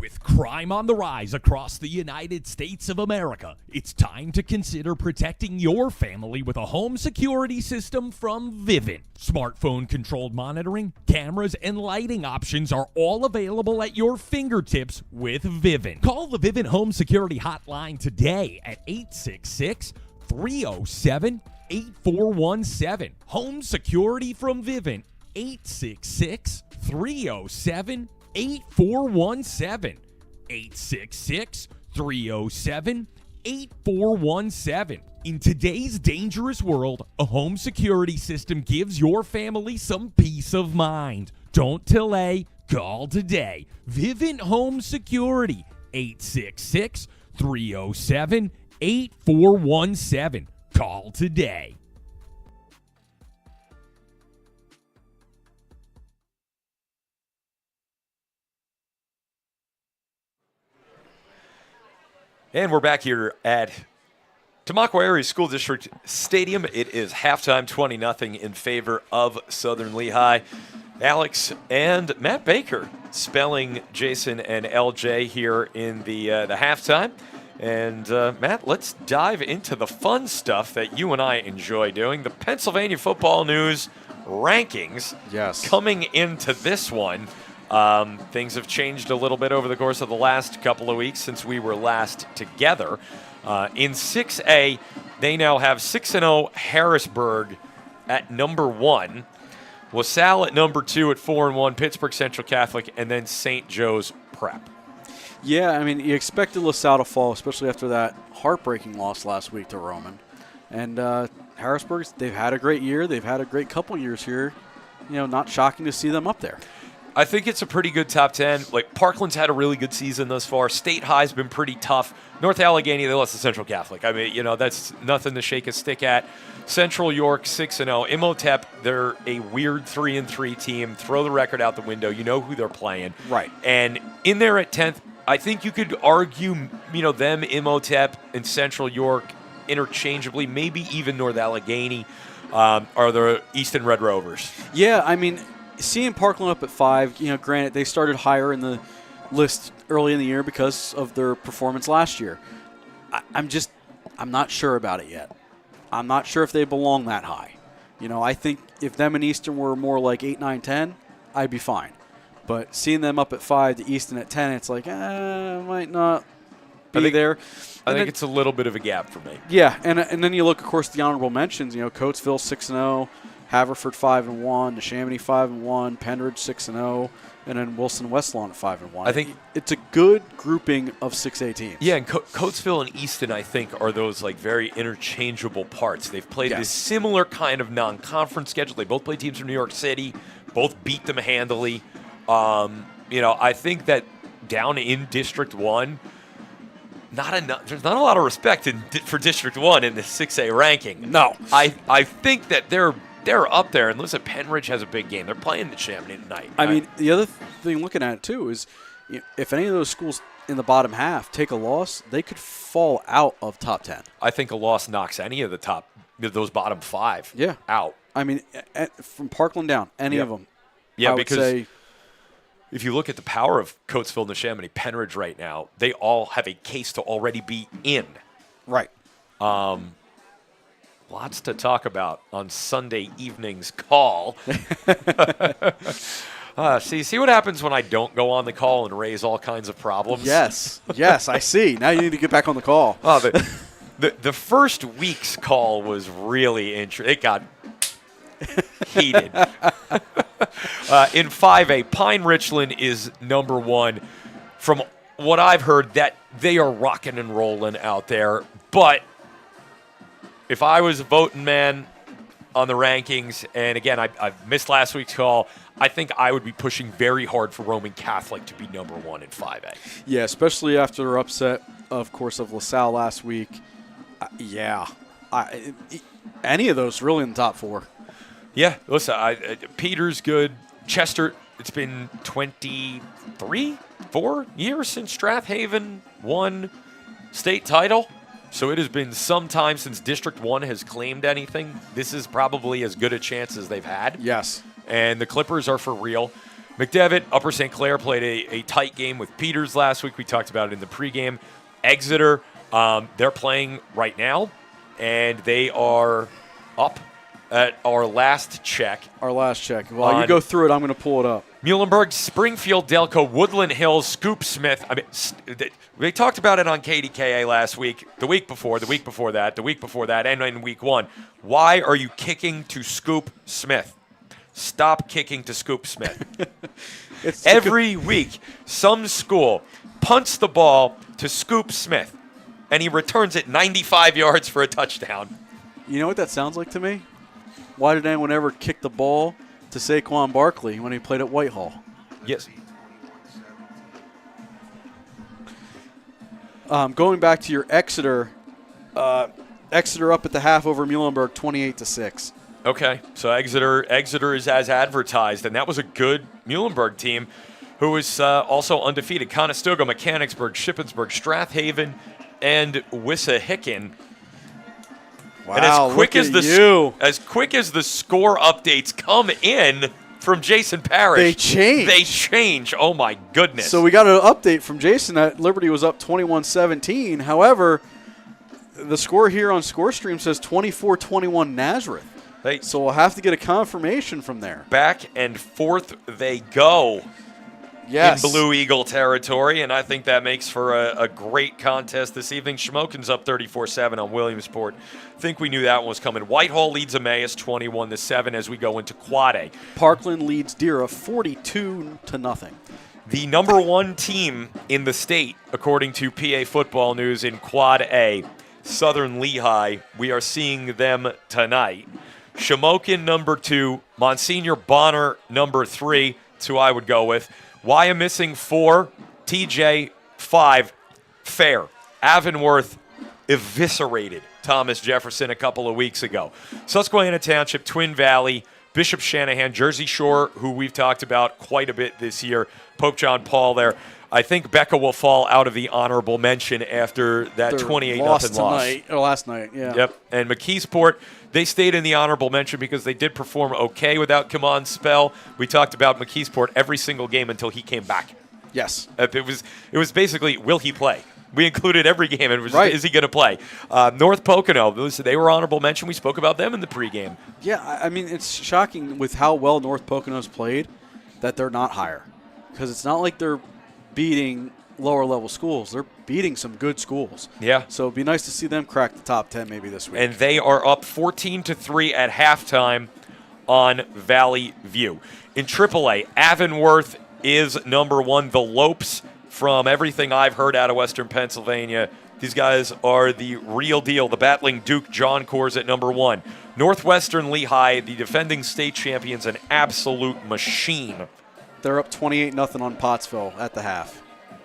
With crime on the rise across the United States of America, it's time to consider protecting your family with a home security system from Vivint. Smartphone-controlled monitoring, cameras, and lighting options are all available at your fingertips with Vivint. Call the Vivint Home Security Hotline today at 866-307-8417. Home security from Vivint, 866-307-8417. 866-307-8417. In today's dangerous world, a home security system gives your family some peace of mind. Don't delay. Call today. Vivint Home Security, 866-307-8417. Call today. And we're back here at Tamaqua Area School District Stadium. It is halftime, 20-0 in favor of Southern Lehigh. Alex and Matt Baker spelling Jason and LJ here in the halftime. And Matt, let's dive into the fun stuff that you and I enjoy doing. The Pennsylvania football news rankings. Yes. Coming into this one. Things have changed a little bit over the course of the last couple of weeks since we were last together. In 6A, they now have 6-0 Harrisburg at number 1, LaSalle at number 2 at 4-1, Pittsburgh Central Catholic, and then St. Joe's Prep. Yeah, I mean, you expected LaSalle to fall, especially after that heartbreaking loss last week to Roman. And Harrisburg, they've had a great year. They've had a great couple years here. Not shocking to see them up there. I think it's a pretty good top 10. Like, Parkland's had a really good season thus far. State High's been pretty tough. North Allegheny, they lost to Central Catholic. I mean, that's nothing to shake a stick at. Central York, 6-0. MOTEP, they're a weird 3-3 team. Throw the record out the window. You know who they're playing. Right. And in there at 10th, I think you could argue, them, MOTEP, and Central York interchangeably, maybe even North Allegheny are the Easton Red Rovers. Yeah, I mean, seeing Parkland up at 5, granted, they started higher in the list early in the year because of their performance last year. I'm not sure about it yet. I'm not sure if they belong that high. I think if them and Easton were more like 8, 9, 10, I'd be fine. But seeing them up at 5 to Easton at 10, it's like, might not be there. I think it's a little bit of a gap for me. Yeah, and then you look, of course, the honorable mentions. Coatesville 6-0, Haverford 5-1, Neshaminy 5-1, Penridge 6-0, and then Wilson Westlawn at 5-1. I think it's a good grouping of 6A teams. Yeah, and Coatesville and Easton, I think, are those very interchangeable parts. They've played this similar kind of non-conference schedule. They both play teams from New York City, both beat them handily. I think that down in District 1, there's not a lot of respect for District 1 in the 6A ranking. No. I think that they're up there. And listen, Penridge has a big game. They're playing the Chamonix tonight. I mean, the other thing looking at it, too, is if any of those schools in the bottom half take a loss, they could fall out of top 10. I think a loss knocks any of those bottom 5 out. I mean, from Parkland down, any of them. Yeah, because if you look at the power of Coatesville, Neshaminy, Penridge right now, they all have a case to already be in. Right. Lots to talk about on Sunday evening's call. See what happens when I don't go on the call and raise all kinds of problems? Yes, I see. Now you need to get back on the call. Oh, the first week's call was really interesting. It got heated. In 5A, Pine Richland is number 1. From what I've heard, that they are rocking and rolling out there. But if I was a voting man on the rankings, and again, I've missed last week's call, I think I would be pushing very hard for Roman Catholic to be number 1 in 5A. Yeah, especially after their upset, of course, of LaSalle last week. Any of those really in the top 4. Yeah, listen, Peter's good. Chester, it's been 4 years since Strathaven won state title. So it has been some time since District 1 has claimed anything. This is probably as good a chance as they've had. Yes. And the Clippers are for real. McDevitt, Upper St. Clair played a tight game with Peters last week. We talked about it in the pregame. Exeter, they're playing right now, and they are up at our last check. While you go through it, I'm going to pull it up. Muhlenberg, Springfield, Delco, Woodland Hills, Scoop Smith. I mean, they talked about it on KDKA last week, the week before that, and in week 1. Why are you kicking to Scoop Smith? Stop kicking to Scoop Smith. Every week, some school punts the ball to Scoop Smith, and he returns it 95 yards for a touchdown. You know what that sounds like to me? Why did anyone ever kick the ball to Saquon Barkley when he played at Whitehall. Yes. Going back to your Exeter, Exeter up at the half over Muhlenberg, 28-6. Okay, so Exeter is as advertised, and that was a good Muhlenberg team who was also undefeated. Conestoga, Mechanicsburg, Shippensburg, Strathaven, and Wissahickon. Wow, and as quick look as at the score updates come in from Jason Parrish, They change. Oh my goodness. So we got an update from Jason that Liberty was up 21-17. However, the score here on ScoreStream says 24-21 Nazareth. So we'll have to get a confirmation from there. Back and forth they go. Yes. In Blue Eagle territory, and I think that makes for a great contest this evening. Shamokin's up 34-7 on Williamsport. I think we knew that one was coming. Whitehall leads Emmaus 21-7 as we go into Quad A. Parkland leads Dira 42-0. The number one team in the state, according to PA Football News in Quad A, Southern Lehigh. We are seeing them tonight. Shamokin number 2, Monsignor Bonner number 3. That's who I would go with. Why a missing 4? TJ 5. Fair. Avonworth eviscerated Thomas Jefferson a couple of weeks ago. Susquehanna Township, Twin Valley, Bishop Shanahan, Jersey Shore, who we've talked about quite a bit this year. Pope John Paul there. I think Becca will fall out of the honorable mention after that 28-0 loss. Last night, yeah. Yep. And McKeesport, they stayed in the honorable mention because they did perform okay without Kaman Spell. We talked about McKeesport every single game until he came back. Yes. It was basically, will he play? We included every game. It was, right. Is he going to play? North Pocono, they were honorable mention. We spoke about them in the pregame. Yeah, I mean, it's shocking with how well North Pocono's played that they're not higher. Because it's not like they're beating lower-level schools. They're beating some good schools. Yeah. So it'd be nice to see them crack the top 10 maybe this week. And they are up 14-3 at halftime on Valley View. In AAA, Avonworth is number 1. The Lopes, from everything I've heard out of Western Pennsylvania, these guys are the real deal. The battling Duke John Coors at number 1. Northwestern Lehigh, the defending state champions, an absolute machine. They're up 28-0 on Pottsville at the half.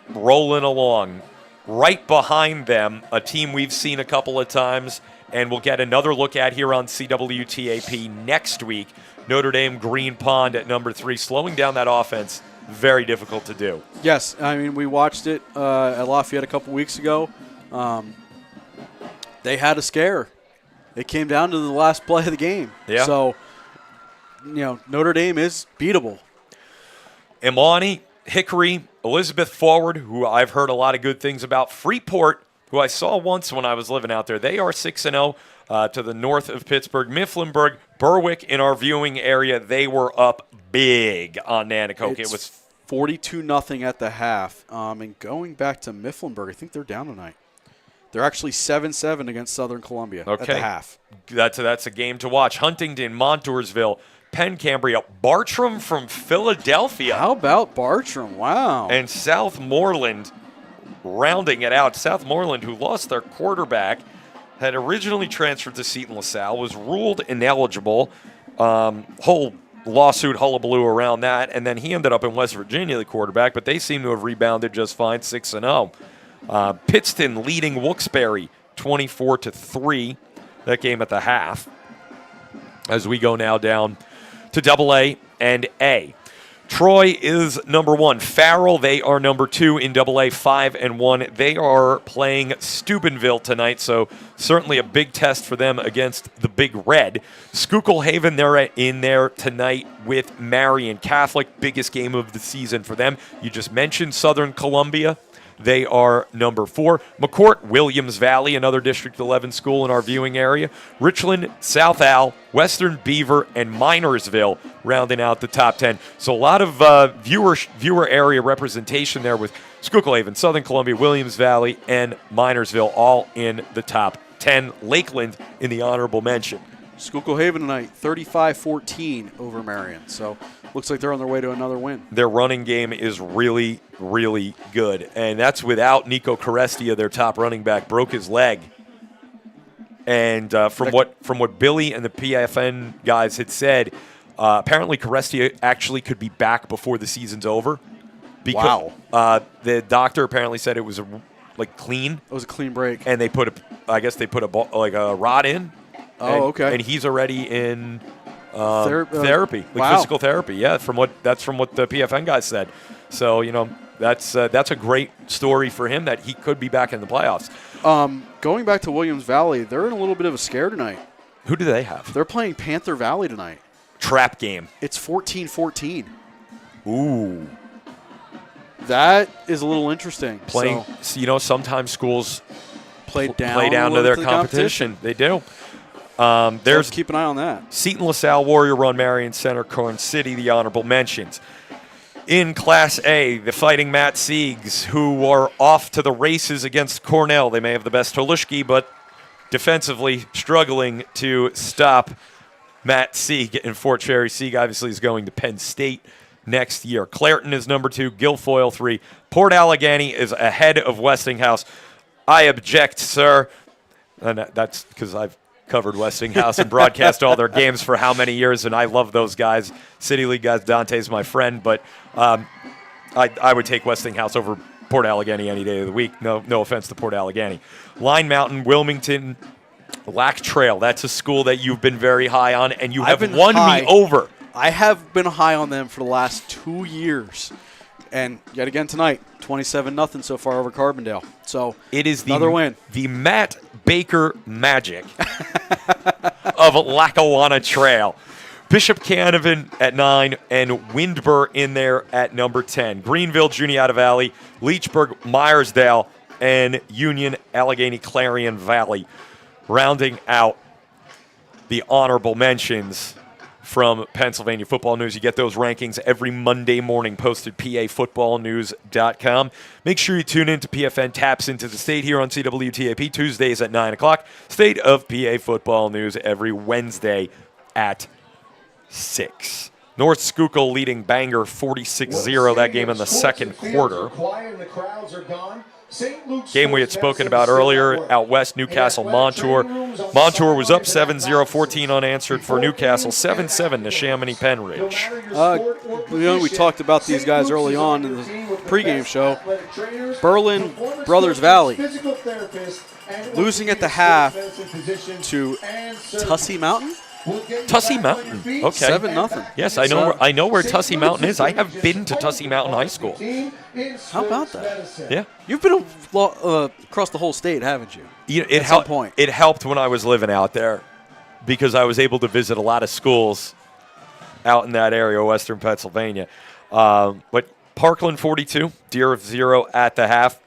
Rolling along. Right behind them, a team we've seen a couple of times and we'll get another look at here on CWTAP next week. Notre Dame Green Pond at number 3. Slowing down that offense, very difficult to do. Yes, I mean, we watched it at Lafayette a couple weeks ago. They had a scare. It came down to the last play of the game. Yeah. So, Notre Dame is beatable. Imani, Hickory, Elizabeth Forward, who I've heard a lot of good things about. Freeport, who I saw once when I was living out there. They are 6-0 to the north of Pittsburgh. Mifflinburg, Berwick in our viewing area, they were up big on Nanticoke. It was 42-0 at the half. And going back to Mifflinburg, I think they're down tonight. They're actually 7-7 against Southern Columbia at the half. That's a game to watch. Huntington, Montoursville, Penn Cambria, Bartram from Philadelphia. How about Bartram? Wow. And Southmoreland rounding it out. Southmoreland, who lost their quarterback, had originally transferred to Seton LaSalle, was ruled ineligible. Whole lawsuit hullabaloo around that, and then he ended up in West Virginia, the quarterback, but they seem to have rebounded just fine, 6-0. Pittston leading Wilkes-Barre 24-3, that game at the half. As we go now down to AA and A. Troy is number 1. Farrell, they are number 2 in AA, 5-1. They are playing Steubenville tonight, so certainly a big test for them against the Big Red. Schuylkill Haven, they're in there tonight with Marion Catholic, biggest game of the season for them. You just mentioned Southern Columbia. They are number 4. McCourt, Williams Valley, another District 11 school in our viewing area. Richland, South Al, Western Beaver, and Minersville rounding out the top 10. So a lot of viewer area representation there with Schuylkill Haven, Southern Columbia, Williams Valley, and Minersville all in the top 10. Lakeland in the honorable mention. Schuylkill Haven tonight, 35-14 over Marion. So looks like they're on their way to another win. Their running game is really, really good. And that's without Nico Carestia, their top running back, broke his leg. And from what Billy and the PFN guys had said, Apparently, Carestia actually could be back before the season's over. Wow. The doctor apparently said it was clean. It was a clean break. And they put a rod in. Oh, okay. And he's already in therapy. Physical therapy. Yeah, from what the PFN guys said. So that's a great story for him that he could be back in the playoffs. Going back to Williams Valley, they're in a little bit of a scare tonight. Who do they have? They're playing Panther Valley tonight. Trap game. It's 14-14. Ooh. That is a little interesting. Playing, sometimes schools play down to their competition. They do. There's keep an eye on that. Seton LaSalle, Warrior Run, Marion Center, Corn City, the honorable mentions. In Class A, the Fighting Matt Siegs, who are off to the races against Cornell. They may have the best Tolushki, but defensively struggling to stop Matt Sieg in Fort Cherry. Sieg obviously is going to Penn State next year. Clairton is number 2, Guilfoyle 3. Port Allegany is ahead of Westinghouse. I object, sir. And that's because I've covered Westinghouse and broadcast all their games for how many years, and I love those guys. City League guys, Dante's my friend, but I would take Westinghouse over Port Allegany any day of the week. No offense to Port Allegany. Line Mountain, Wilmington, Lac Trail. That's a school that you've been very high on, and you have won me over. I have been high on them for the last 2 years. And yet again tonight, 27-0 so far over Carbondale. So it is another win. The Matt Baker magic of Lackawanna Trail. Bishop Canavan at 9 and Windber in there at number 10. Greenville, Juniata Valley, Leechburg, Myersdale, and Union, Allegheny, Clarion Valley. Rounding out the honorable mentions from Pennsylvania Football News. You get those rankings every Monday morning posted pafootballnews.com. Make sure you tune in to PFN Taps Into the State here on CWTAP Tuesdays at 9 o'clock. State of PA Football News every Wednesday at 6. North Schuylkill leading Bangor 46-0 that game in the second quarter. Game we had spoken about earlier, out west, Newcastle, Montour. Montour was up 7-0, 14 unanswered for Newcastle, 7-7 to Chamonix Penn Ridge. We talked about these guys early on in the pregame show. Berlin Brothers Valley losing at the half to Tussey Mountain. Tussey Mountain. Okay. 7-0. Yes, I know where Tussey Mountain is. I have been to Tussey Mountain High School. How about that? Yeah. You've been across the whole state, haven't you? At some point. It helped when I was living out there because I was able to visit a lot of schools out in that area, western Pennsylvania. But Parkland 42, Deer of 0 at the half.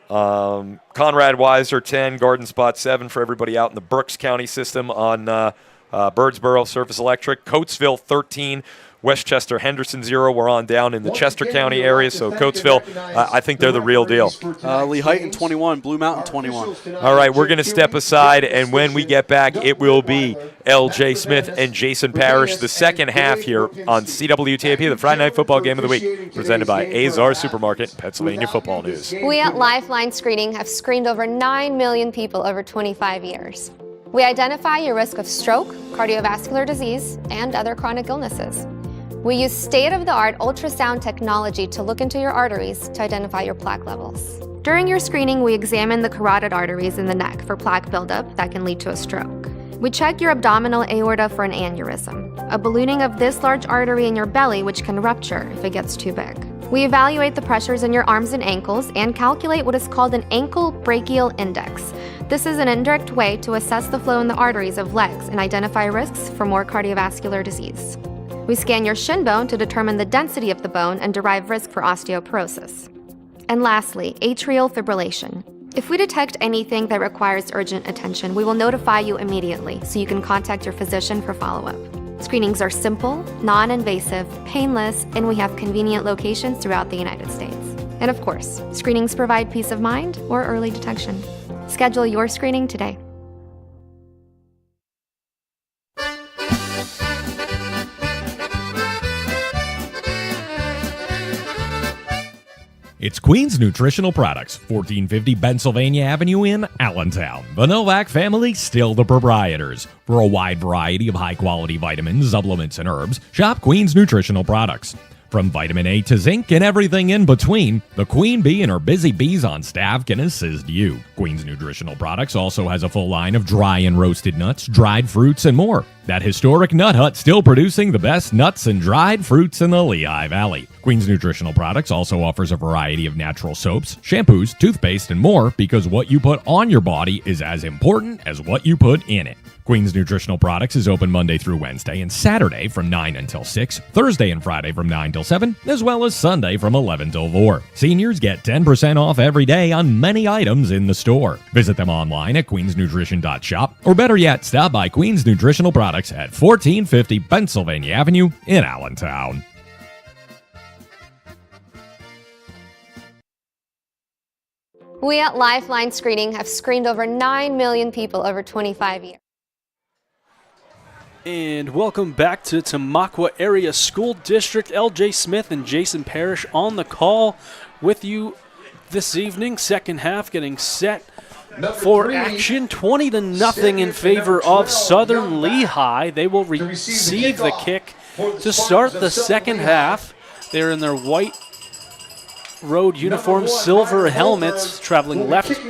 Conrad Weiser 10, Garden Spot 7 for everybody out in the Berks County system on Birdsboro, Surface Electric. Coatesville 13, Westchester Henderson 0. We're on down in the Chester County area, so Coatesville, I think they're the real deal. Lehighton 21, Blue Mountain 21. All right, we're going to step aside, and when we get back, it will be L.J. Smith and Jason Parrish, the second half here on CWTAP, the Friday Night Football Game of the Week, presented by Azar Supermarket, Pennsylvania Football News. We at Lifeline Screening have screened over 9 million people over 25 years. We identify your risk of stroke, cardiovascular disease, and other chronic illnesses. We use state-of-the-art ultrasound technology to look into your arteries to identify your plaque levels. During your screening, we examine the carotid arteries in the neck for plaque buildup that can lead to a stroke. We check your abdominal aorta for an aneurysm, a ballooning of this large artery in your belly which can rupture if it gets too big. We evaluate the pressures in your arms and ankles and calculate what is called an ankle brachial index. This is an indirect way to assess the flow in the arteries of legs and identify risks for more cardiovascular disease. We scan your shin bone to determine the density of the bone and derive risk for osteoporosis. And lastly, atrial fibrillation. If we detect anything that requires urgent attention, we will notify you immediately so you can contact your physician for follow-up. Screenings are simple, non-invasive, painless, and we have convenient locations throughout the United States. And of course, screenings provide peace of mind or early detection. Schedule your screening today. It's Queen's Nutritional Products, 1450 Pennsylvania Avenue in Allentown. The Novak family, still the proprietors. For a wide variety of high-quality vitamins, supplements, and herbs, shop Queen's Nutritional Products. From vitamin A to zinc and everything in between, the Queen Bee and her busy bees on staff can assist you. Queen's Nutritional Products also has a full line of dry and roasted nuts, dried fruits, and more. That historic nut hut still producing the best nuts and dried fruits in the Lehigh Valley. Queen's Nutritional Products also offers a variety of natural soaps, shampoos, toothpaste, and more because what you put on your body is as important as what you put in it. Queen's Nutritional Products is open Monday through Wednesday and Saturday from 9 until 6, Thursday and Friday from 9 till 7, as well as Sunday from 11 till 4. Seniors get 10% off every day on many items in the store. Visit them online at queensnutrition.shop, or better yet, stop by Queen's Nutritional Products at 1450 Pennsylvania Avenue in Allentown. We at Lifeline Screening have screened over 9 million people over 25 years. And welcome back to Tamaqua Area School District. LJ Smith and Jason Parrish on the call with you this evening. Second half getting set for action. 20-0 in favor of Southern Lehigh. They will receive the kick to start the second half. They're in their white road uniforms, silver helmets, traveling left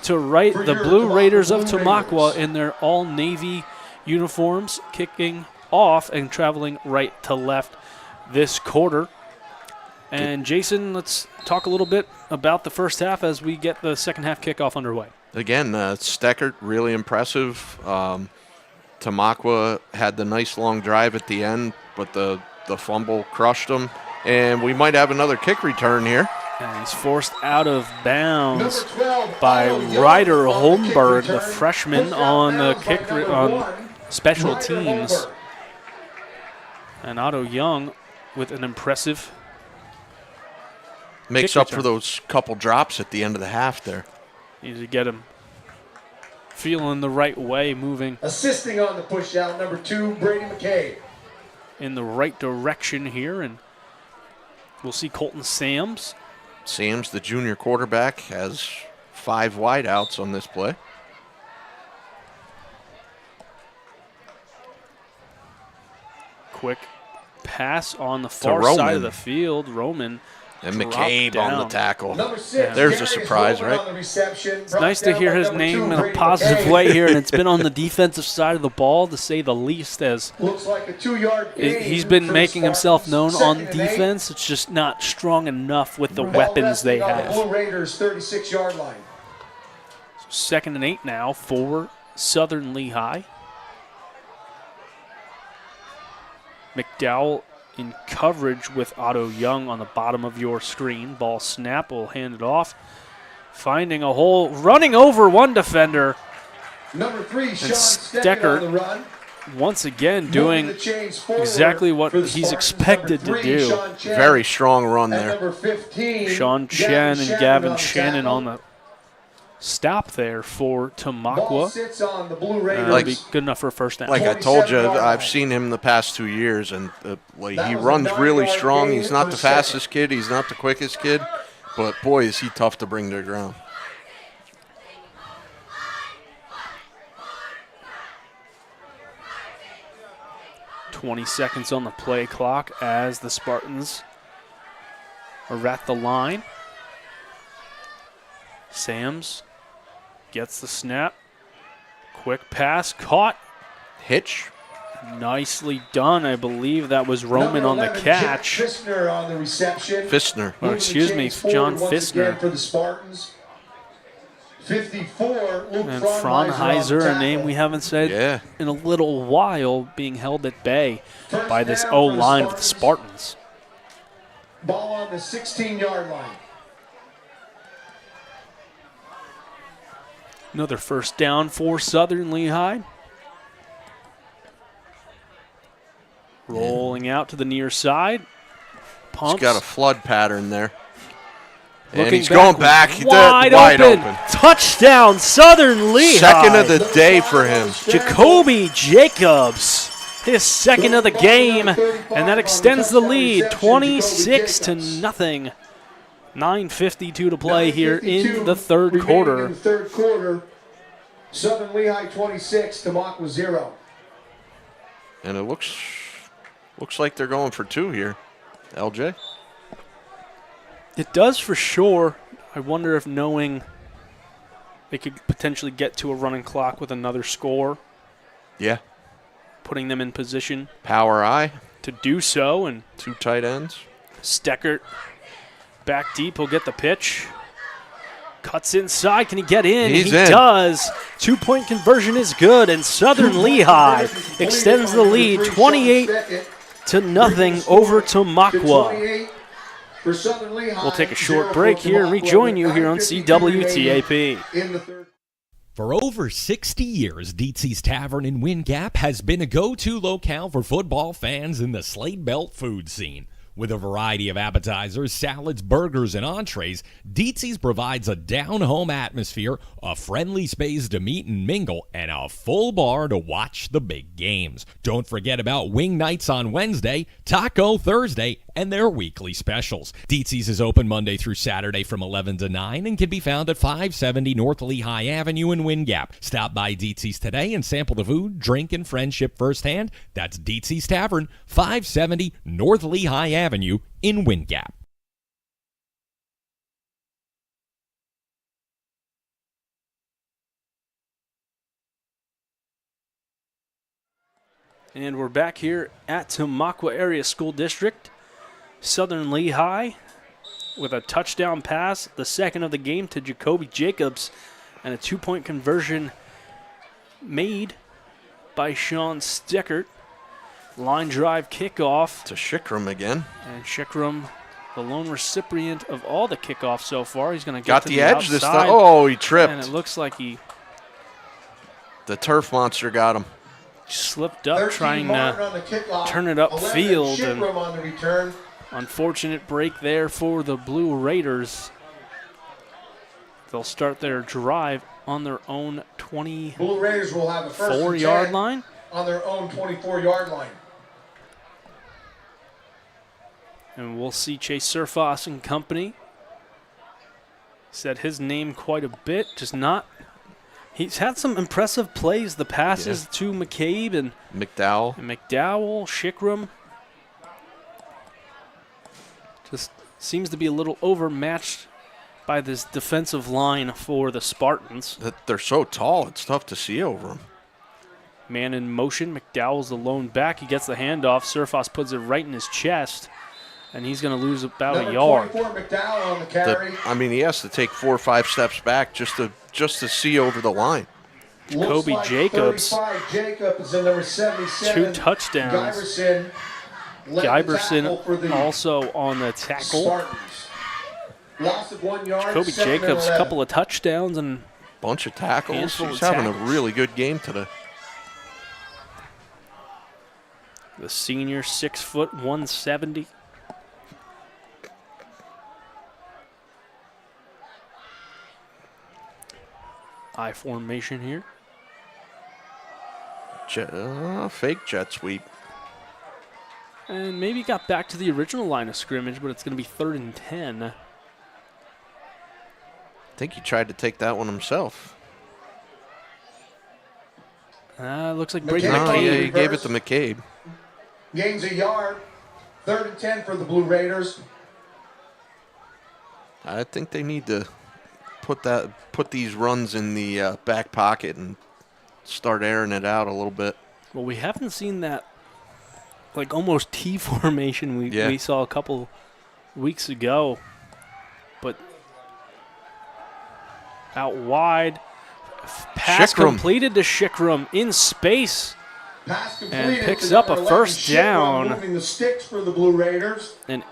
to right. The Blue Raiders of Tamaqua in their all-navy uniforms, kicking off and traveling right to left this quarter. And Jason, let's talk a little bit about the first half as we get the second half kickoff underway. Again, Steckert, really impressive. Tamaqua had the nice long drive at the end, but the fumble crushed them. And we might have another kick return here. And he's forced out of bounds by Ryder Holmberg, the freshman, on the kick on special teams. And Otto Young with an impressive makes up for those couple drops at the end of the half there. Need to get him feeling the right way, moving. Assisting on the push out, number 2, Brady McKay. In the right direction here, and we'll see Colton Sams. Sams, the junior quarterback, has 5 wideouts on this play. Quick pass on the far side of the field. Roman and McCabe down on the tackle. Yeah. There's a surprise, right? It's nice to hear his name in a positive way here, and it's been on the defensive side of the ball, to say the least, as looks like a 2-yard gain. He's been making himself known on defense. It's just not strong enough with the weapons they have. Blue Raiders 36-yard line. So 2nd and 8 now for Southern Lehigh. McDowell in coverage with Otto Young on the bottom of your screen. Ball snap, will hand it off. Finding a hole, running over one defender. Number 3, Sean Steckert on the run. once again doing exactly what he's expected to do. Very strong run there. Number 15, Sean Chen and Gavin Shannon on the stop there for Tamaqua. That'll be good enough for a first down. Like I told you, I've seen him the past 2 years, and he runs really strong. He's not the fastest kid. He's not the quickest kid. But, boy, is he tough to bring to the ground. .20 seconds on the play clock as the Spartans are at the line. Sams gets the snap. Quick pass, caught. Hitch. Nicely done. I believe that was Roman on the catch. Fissner on the reception. Fissner. Oh, excuse me, John Fissner. For the Spartans. 54, Luke And Fraunheiser, a name we haven't said in a little while, being held at bay by this O-line of the Spartans. Ball on the 16-yard line. Another first down for Southern Lehigh. Rolling out to the near side. Pumps. He's got a flood pattern there. And Looking he's going back. Wide open. Touchdown, Southern Lehigh. Second of the day for him. Jacoby Jacobs. His second of the game. And that extends the lead 26-0 9:52 to play here in the third remaining quarter. In the third quarter, Southern Lehigh 26, Tamaqua 0. And it looks like they're going for 2 here. LJ? It does for sure. I wonder if knowing they could potentially get to a running clock with another score, Yeah. putting them in position Power I. to do so. And 2 tight ends. Steckert back deep. He'll get the pitch. Cuts inside. Can he get in? He's he in. does. 2-point conversion is good, and Southern Lehigh extends the lead 28-0 over Tamaqua. We'll take a short break here and rejoin you here on CWTAP. For over 60 years, Dietz's Tavern in Wind Gap has been a go-to locale for football fans in the Slate Belt food scene. With a variety of appetizers, salads, burgers, and entrees, Dietz's provides a down-home atmosphere, a friendly space to meet and mingle, and a full bar to watch the big games. Don't forget about wing nights on Wednesday, taco Thursday, and their weekly specials. Dietz's is open Monday through Saturday from 11 to 9 and can be found at 570 North Lehigh Avenue in Wind Gap. Stop by Dietz's today and sample the food, drink, and friendship firsthand. That's Dietz's Tavern, 570 North Lehigh Avenue in Wind Gap. And we're back here at Tamaqua Area School District. Southern Lehigh with a touchdown pass, the second of the game to Jacoby Jacobs, and a 2-point conversion made by Sean Steckert. Line drive kickoff. To Shikram again. And Shikram, the lone recipient of all the kickoffs so far. He's going to Got get to the edge this outside, time. Oh, he tripped. and it looks like he The turf monster got him. slipped up trying to turn it upfield. And on the return. unfortunate break there for the Blue Raiders. They'll start their drive on their own Blue Raiders will have a first and 24-yard 10 line. on their own 24-yard line. And we'll see Chase Surfoss and company. Said his name quite a bit, just not. He's had some impressive plays. The passes to McCabe and McDowell. Shikram. Just seems to be a little overmatched by this defensive line for the Spartans. They're so tall, it's tough to see over them. Man in motion. McDowell's the lone back. He gets the handoff. Surfoss puts it right in his chest, and he's going to lose about a yard. 24, McDowell on the carry. He has to take 4 or 5 steps back just to see over the line. Jacoby Jacobs, 35 Jacobs and number 77. 2 touchdowns. Giberson also on the tackle. Spartans. Loss of 1 yard. Jacoby Jacobs, a couple of touchdowns and bunch of tackles. handful He's of having a tackles. really good game today. The senior, 6 foot, 170. I formation here. Fake jet sweep. And maybe got back to the original line of scrimmage, but it's going to be 3rd and 10. I think he tried to take that one himself. Looks like Brady No, McCabe. he gave it to McCabe. Gains a yard. 3rd and 10 for the Blue Raiders. I think they need to put these runs in the back pocket and start airing it out a little bit. Well, we haven't seen that, like, almost T formation we saw a couple weeks ago. But out wide. Pass Shikram. completed to Shikram in space. Pass completed And picks to up a number first 11, Shikram down. Moving the sticks for the Blue Raiders. And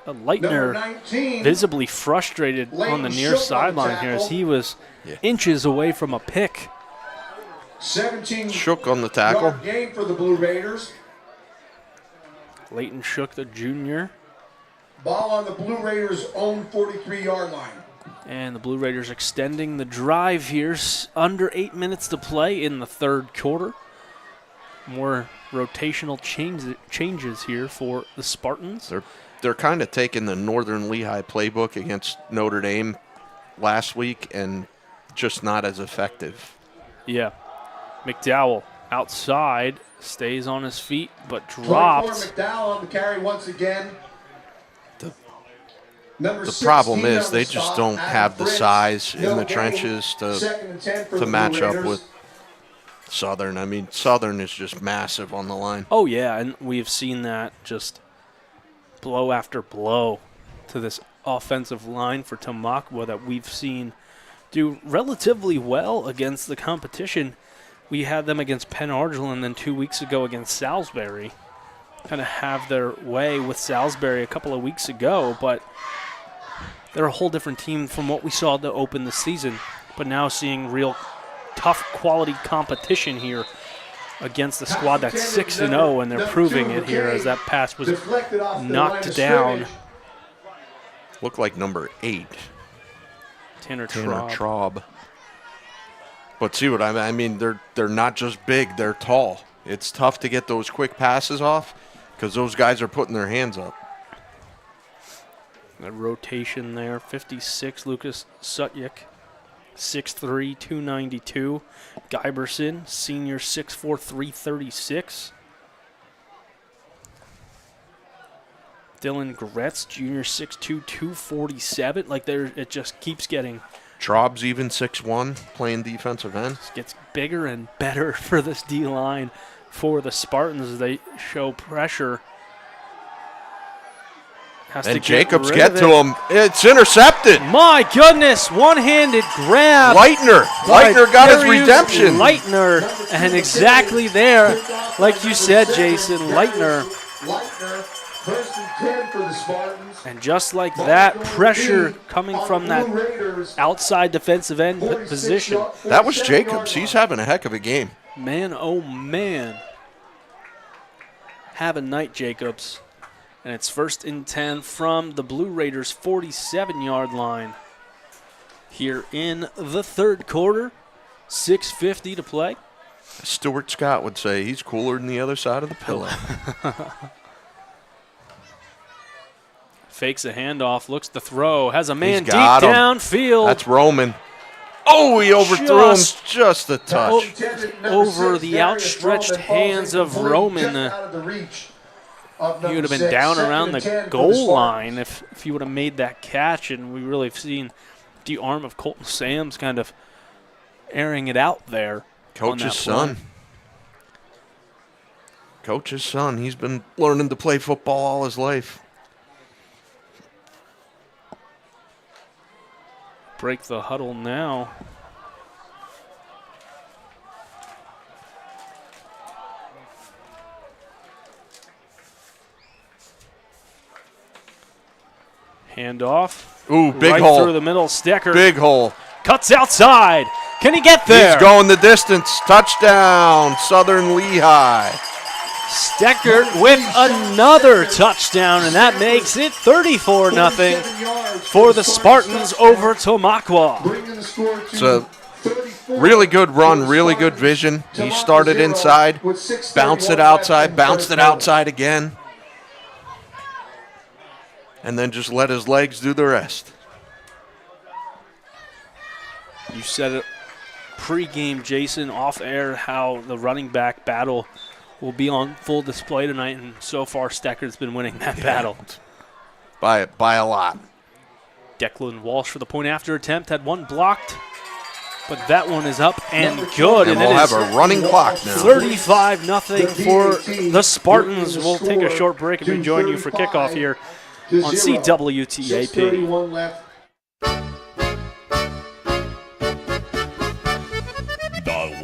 Number Leitner 19. visibly frustrated on the near Shook on the sideline here as tackle. he was inches away from a pick. 17 Shook on the tackle. yard gain for the Blue Raiders. Leighton Shook, the junior. Ball on the Blue Raiders' own 43-yard line. And the Blue Raiders extending the drive here. Under 8 minutes to play in the third quarter. More rotational changes here for the Spartans. they're kind of taking the Northern Lehigh playbook against Notre Dame last week and just not as effective. Yeah. McDowell outside, stays on his feet, but dropped. McDowell on the carry once again. The problem is they just don't have the size in the trenches to match up with Southern. I mean, Southern is just massive on the line. Oh, yeah, and we've seen that just blow after blow to this offensive line for Tamaqua that we've seen do relatively well against the competition. We had them against Penn Argyl and then 2 weeks ago against Salisbury. Kind of have their way with Salisbury a couple of weeks ago, but they're a whole different team from what we saw to open the season. But now seeing real tough quality competition here against the squad that's 6-0, and they're proving it here as that pass was knocked down. Looked like number 8. Tanner Traub. But see what I mean? They're not just big, they're tall. It's tough to get those quick passes off because those guys are putting their hands up. A rotation there, 56, Lucas Sutyk, 6'3", 292. Giberson, senior, 6'4", 336. Dylan Gretz, junior, 6'2", 247. Like, it just keeps getting... Traub's even 6'1", playing defensive end. It gets bigger and better for this D-line for the Spartans as they show pressure. And Jacobs get to him. It's intercepted. My goodness, one-handed grab. Leitner got his redemption. Leitner, and exactly there, like you said, Jason, Leitner. First and 10 for the Spartans. And just like that, pressure coming from that outside defensive end position. That was Jacobs. He's having a heck of a game. Man, oh man. Have a night, Jacobs. And it's 1st and 10 from the Blue Raiders' 47-yard line. Here in the third quarter, 6:50 to play. Stuart Scott would say he's cooler than the other side of the pillow. Fakes a handoff, looks to throw, has a man deep him. downfield. That's Roman. Oh, he overthrew him just a touch. Over the outstretched hands of Roman. He would have been down around the goal line if he would have made that catch, and we really have seen the arm of Colton Sams kind of airing it out there. Coach's son. Coach's son. He's been learning to play football all his life. Break the huddle now. Handoff. Ooh, big right hole. Through the middle, Stecker. Big hole. Cuts outside. Can he get there? He's going the distance. Touchdown, Southern Lehigh. Stecker with another touchdown, and that makes it 34-0 for the Spartans over Tamaqua. It's a really good run, really good vision. He started inside, bounced it outside again, and then just let his legs do the rest. You said it pre-game, Jason, off air, how the running back battle will be on full display tonight, and so far Stecker's been winning that battle. By a lot. Declan Walsh for the point after attempt, had one blocked, but that one is up and good. And we'll have a running clock now. 35-0 for the Spartans. We'll take a short break and rejoin you for kickoff here on CWTAP. 6:31 left.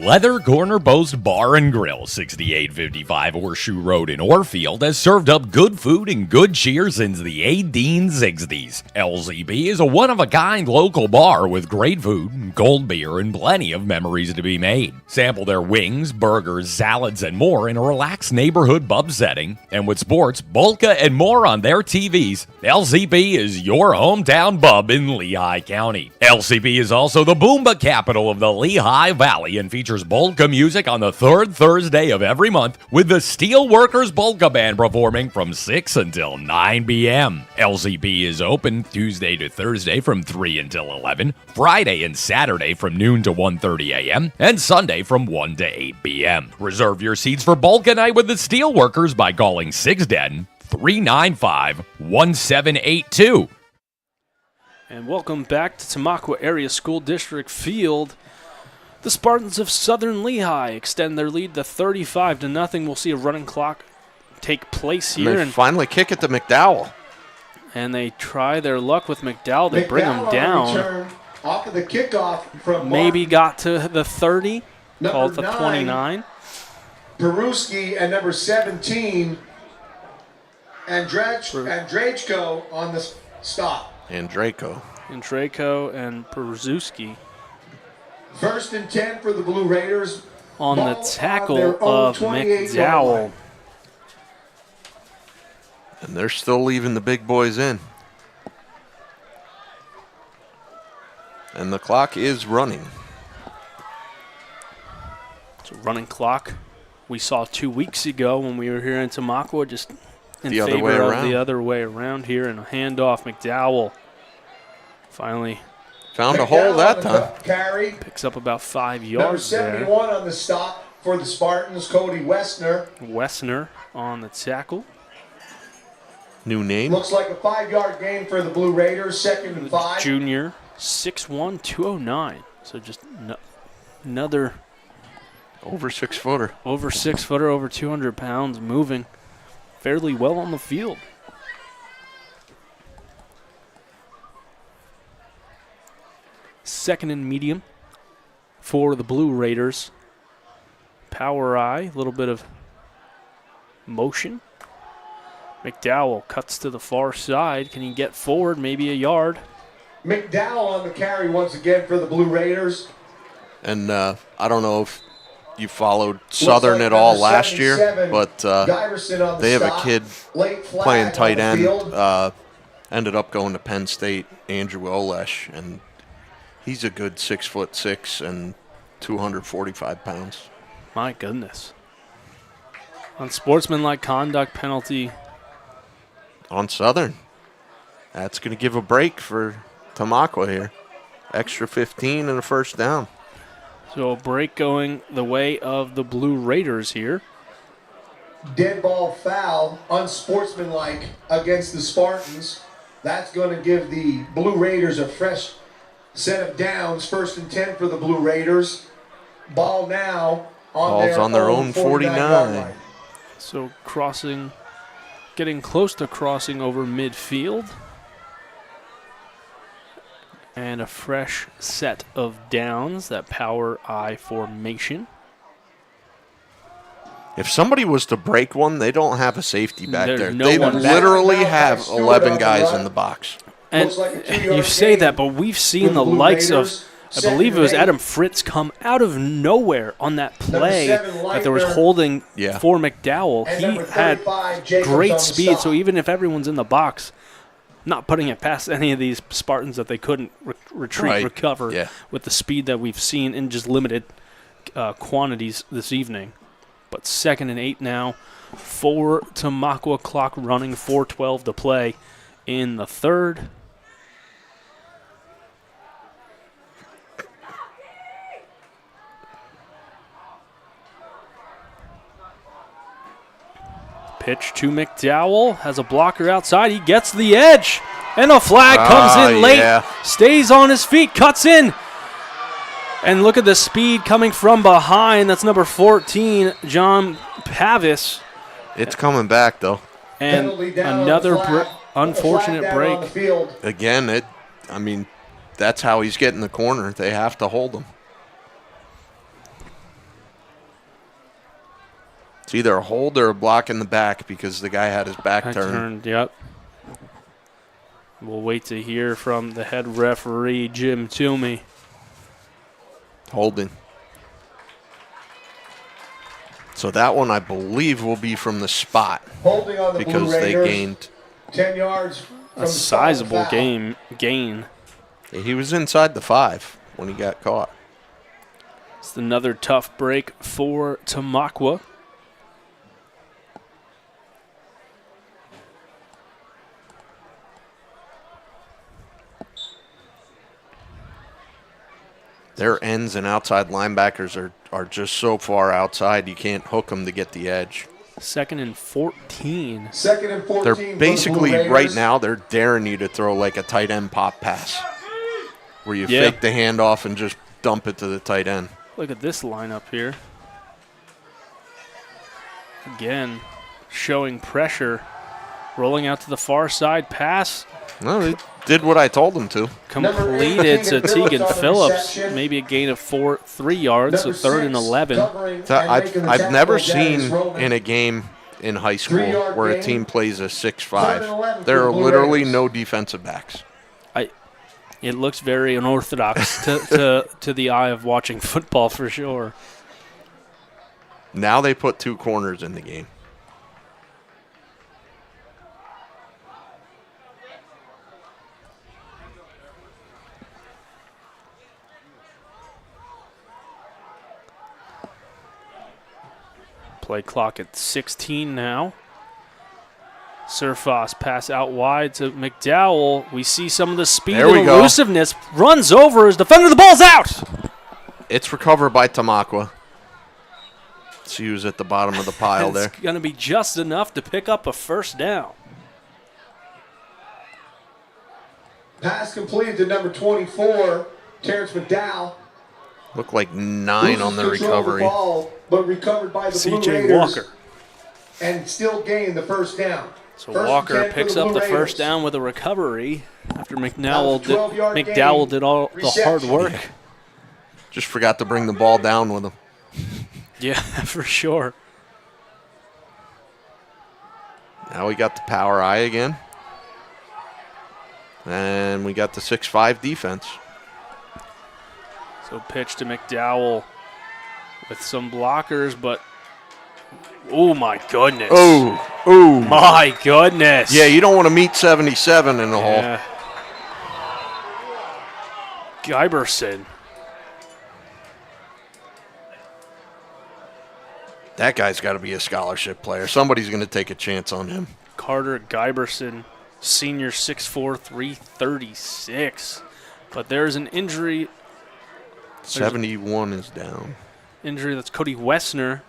Leather Corner Post Bar and Grill, 6855 Horseshoe Road in Orfield, has served up good food and good cheer since the 1860s. LZB is a one-of-a-kind local bar with great food, cold beer, and plenty of memories to be made. Sample their wings, burgers, salads, and more in a relaxed neighborhood pub setting. And with sports, Bolka, and more on their TVs, LZB is your hometown pub in Lehigh County. LZB is also the Boomba capital of the Lehigh Valley and features features polka music on the third Thursday of every month with the Steelworkers Polka Band performing from 6 until 9 p.m. LCP is open Tuesday to Thursday from 3 until 11, Friday and Saturday from noon to 1:30 a.m., and Sunday from 1 to 8 p.m. Reserve your seats for Polka Night with the Steelworkers by calling 610-395-1782. And welcome back to Tamaqua Area School District Field. The Spartans of Southern Lehigh extend their lead to 35-0. We'll see a running clock take place here. And they finally kick it to McDowell. And they try their luck with McDowell. They bring him down. Off of the kickoff from Maybe got to the 30. Called the 29. Peruski and number 17. And Drejko on the stop. And Draco and Peruski. 1st and 10 for the Blue Raiders. On the tackle of McDowell. And they're still leaving the big boys in. And the clock is running. It's a running clock we saw 2 weeks ago when we were here in Tamaqua, just in the favor of the other way around here. And a handoff, McDowell finally found a hole that time. Carry. Picks up about 5 Number yards 71 on the stop for the Spartans, Cody Wessner. Wessner on the tackle. New name. Looks like a 5-yard gain for the Blue Raiders, 2nd and 5. Junior, 6'1", 209. So just another over 6-footer. Over 6-footer, over 200 pounds, moving fairly well on the field. Second and medium for the Blue Raiders. Power eye, a little bit of motion. McDowell cuts to the far side. Can he get forward? Maybe a yard. McDowell on the carry once again for the Blue Raiders. And I don't know if you followed Southern at all last year, but they have a kid playing tight end. Ended up going to Penn State, Andrew Olesh, and he's a good 6'6" and 245 pounds. My goodness. Unsportsmanlike conduct penalty on Southern. That's going to give a break for Tamaqua here. Extra 15 and a first down. So a break going the way of the Blue Raiders here. Dead ball foul, unsportsmanlike against the Spartans. That's going to give the Blue Raiders a fresh set of downs. 1st and 10 for the Blue Raiders. Ball now on their own 49. So crossing, getting close to crossing over midfield. And a fresh set of downs, that power I formation. If somebody was to break one, they don't have a safety back there. No they one literally have 11 guys in the box. And you say that, but we've seen the likes of, I believe it was Adam Fritz, come out of nowhere on that play that there was holding for McDowell. He had great speed, so even if everyone's in the box, not putting it past any of these Spartans that they couldn't recover with the speed that we've seen in just limited quantities this evening. But 2nd and 8 now for Tamaqua, clock running, 4:12 to play in the third. Pitch to McDowell, has a blocker outside. He gets the edge, and a flag comes in late. Stays on his feet, cuts in. And look at the speed coming from behind. That's number 14, John Pavis. It's coming back, though. And another unfortunate break. Again, that's how he's getting the corner. They have to hold him. It's either a hold or a block in the back because the guy had his back turned. Yep. We'll wait to hear from the head referee, Jim Toomey. Holding. So that one, I believe, will be from the spot. Holding on the because Blue Raiders, they gained 10 yards. A sizable gain. He was inside the 5 when he got caught. It's another tough break for Tamaqua. Their ends and outside linebackers are just so far outside, you can't hook them to get the edge. 2nd and 14. 2nd and 14. They're basically, right now, they're daring you to throw like a tight end pop pass where you fake the handoff and just dump it to the tight end. Look at this lineup here. Again, showing pressure. Rolling out to the far side, pass. No, they did what I told them to. Completed to Tegan Phillips. Maybe a gain of 3 yards, so 3rd and 11. I've never seen in a game in high school where a team plays a 6-5. There are literally no defensive backs. It looks very unorthodox to the eye of watching football for sure. Now they put 2 corners in the game. Play clock at 16 now. Surfos pass out wide to McDowell. We see some of the speed and elusiveness. Runs over his defender. The ball's out. It's recovered by Tamaqua. She was at the bottom of the pile there. It's going to be just enough to pick up a first down. Pass completed to number 24, Terrence McDowell. Looked like 9 on the recovery. Ball, but recovered by the Blue CJ Raiders Walker. And still gained the first down. So Walker picks up the first down with a recovery after McDowell did all the hard work. Yeah. Just forgot to bring the ball down with him. Yeah, for sure. Now we got the power eye again. And we got the 6'5 defense. So pitch to McDowell with some blockers, but oh my goodness. Oh. My goodness. Yeah, you don't want to meet 77 in the hole. Giberson. That guy's got to be a scholarship player. Somebody's going to take a chance on him. Carter Giberson, senior 6'4", 336. But there's an injury. 71 is down. Injury, that's Cody Wessner,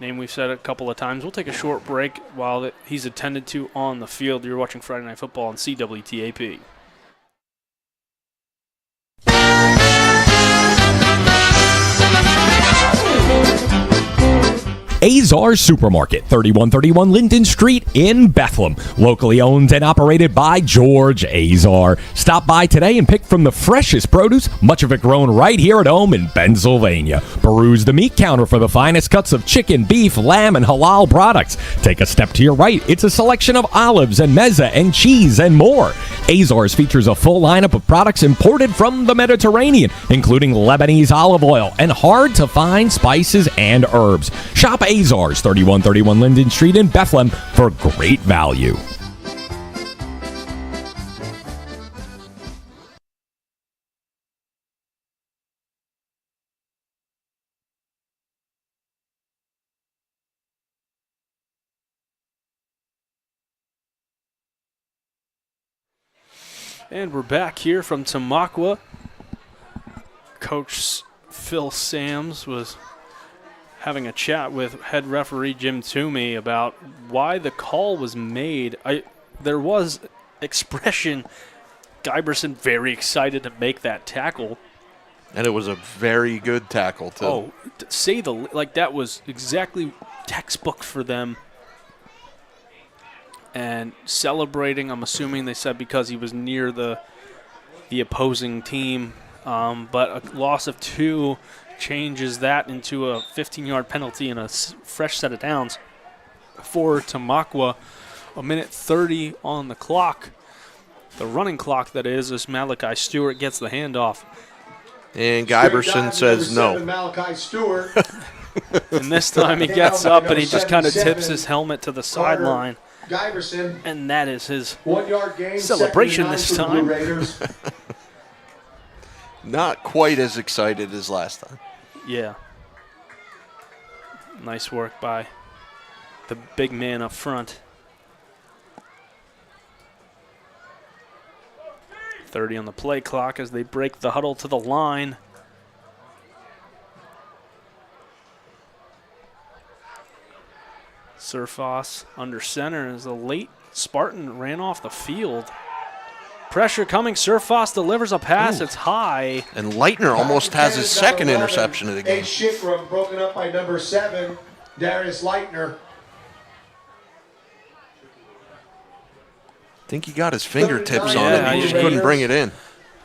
name we've said a couple of times. We'll take a short break while he's attended to on the field. You're watching Friday Night Football on CWTAP. Azar Supermarket, 3131 Linden Street in Bethlehem. Locally owned and operated by George Azar. Stop by today and pick from the freshest produce, much of it grown right here at home in Pennsylvania. Peruse the meat counter for the finest cuts of chicken, beef, lamb, and halal products. Take a step to your right. It's a selection of olives and mezza and cheese and more. Azar's features a full lineup of products imported from the Mediterranean, including Lebanese olive oil and hard-to-find spices and herbs. Shop Azar's, 3131 Linden Street in Bethlehem for great value. And we're back here from Tamaqua. Coach Phil Sams was having a chat with head referee Jim Toomey about why the call was made. There was expression, Giberson very excited to make that tackle. And it was a very good tackle, too. Oh, that was exactly textbook for them. And celebrating, I'm assuming they said because he was near the opposing team. But a loss of 2 changes that into a 15-yard penalty and a fresh set of downs for Tamaqua. 1:30 on the clock. The running clock, that is, as Malachi Stewart gets the handoff. And Giberson says no. Malachi Stewart. And this time he gets up and he just kind of tips his helmet to the sideline. Giberson. And that is his 1 yard gain, celebration this time. Not quite as excited as last time. Yeah. Nice work by the big man up front. 30 on the play clock as they break the huddle to the line. Surfos under center as the late Spartan ran off the field. Pressure coming. Surfos delivers a pass. It's high. And Leitner almost has his second interception of the game. Shikram broken up by number 7, Darius Leitner. I think he got his fingertips on it. He just couldn't bring it in.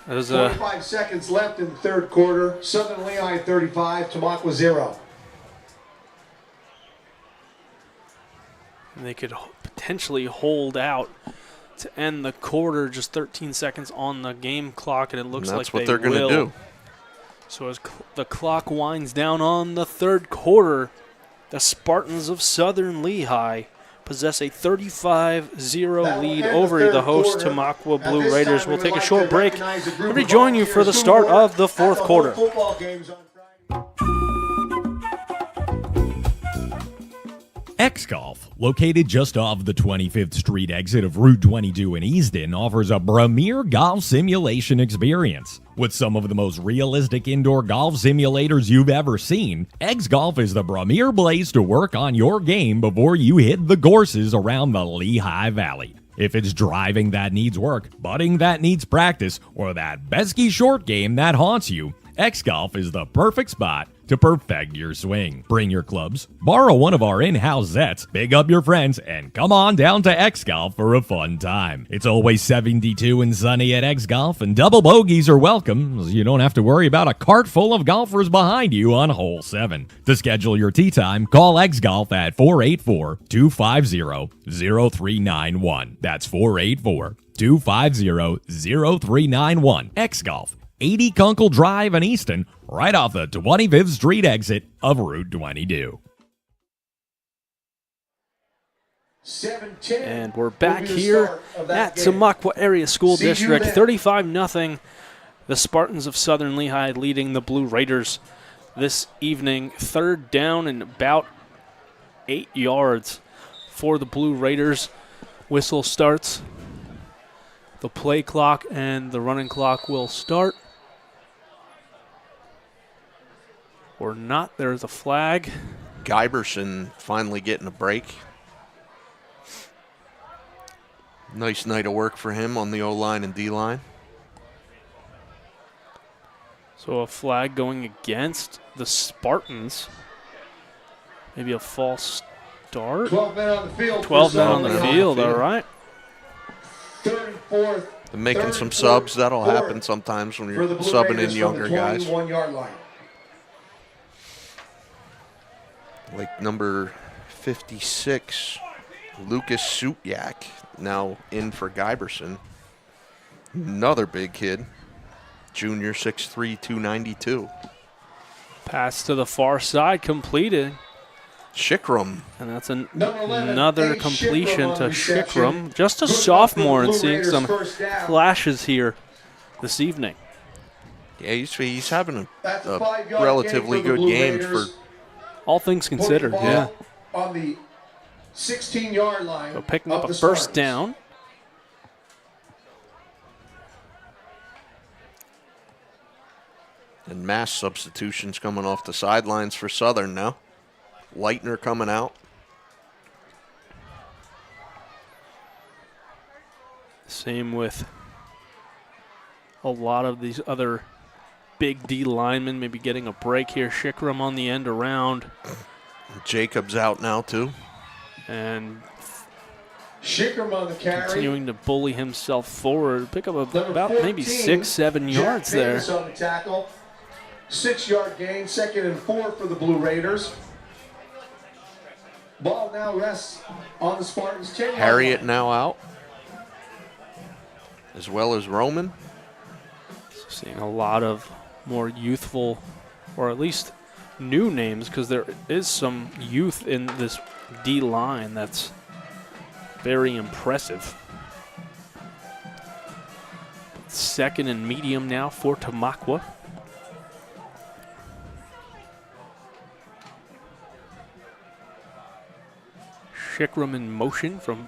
There's 45 seconds left in the third quarter. Southern Lehigh 35, Tamaqua 0. They could potentially hold out to end the quarter. Just 13 seconds on the game clock, and it looks like that's what they they're going to do. So as the clock winds down on the third quarter, the Spartans of Southern Lehigh possess a 35-0 lead over the host Tamaqua Blue Raiders. We'll take a short break and rejoin you for the start of the fourth quarter. X-Golf, located just off the 25th Street exit of Route 22 in Easton, offers a premier golf simulation experience. With some of the most realistic indoor golf simulators you've ever seen, X-Golf is the premier place to work on your game before you hit the courses around the Lehigh Valley. If it's driving that needs work, putting that needs practice, or that pesky short game that haunts you, X-Golf is the perfect spot to perfect your swing. Bring your clubs, borrow one of our in-house sets, big up your friends, and come on down to X-Golf for a fun time. It's always 72 and sunny at X-Golf, and double bogeys are welcome, so you don't have to worry about a cart full of golfers behind you on hole 7. To schedule your tee time, call X-Golf at 484-250-0391. That's 484-250-0391. X-Golf. 80 Kunkel Drive in Easton, right off the 25th Street exit of Route 22. And we're back here at Tamaqua Area School District, 35-0. The Spartans of Southern Lehigh leading the Blue Raiders this evening. Third down and about 8 yards for the Blue Raiders. Whistle starts. The play clock and the running clock will start. Or not. There's a flag. Giberson finally getting a break. Nice night of work for him on the O-line and D-line. So a flag going against the Spartans. Maybe a false start. 12 men on the field. 12 men on the field, all right. Third and fourth. They're making some subs. That'll happen sometimes when you're subbing in younger guys. 21-yard line. Like number 56, Lucas Sutyak, now in for Giberson. Another big kid, junior, 6'3", 292. Pass to the far side, completed. Shikram. And that's another completion to Shikram. Just a sophomore and seeing some flashes here this evening. Yeah, he's having a relatively good game for all things considered, yeah. On the 16-yard line. So picking up a first down. And mass substitutions coming off the sidelines for Southern now. Leitner coming out. Same with a lot of these other big D linemen maybe getting a break here. Shikram on the end around. Jacobs out now too. And Shikram on the carry. Continuing to bully himself forward. Pick up about maybe 6-7 yards there. On the tackle. 6-yard gain, 2nd and 4 for the Blue Raiders. Ball now rests on the Spartans' 10-yard line. Harriet now out, as well as Roman. Seeing a lot of more youthful, or at least new names, because there is some youth in this D line that's very impressive. 2nd and medium now for Tamaqua. Chickram in motion from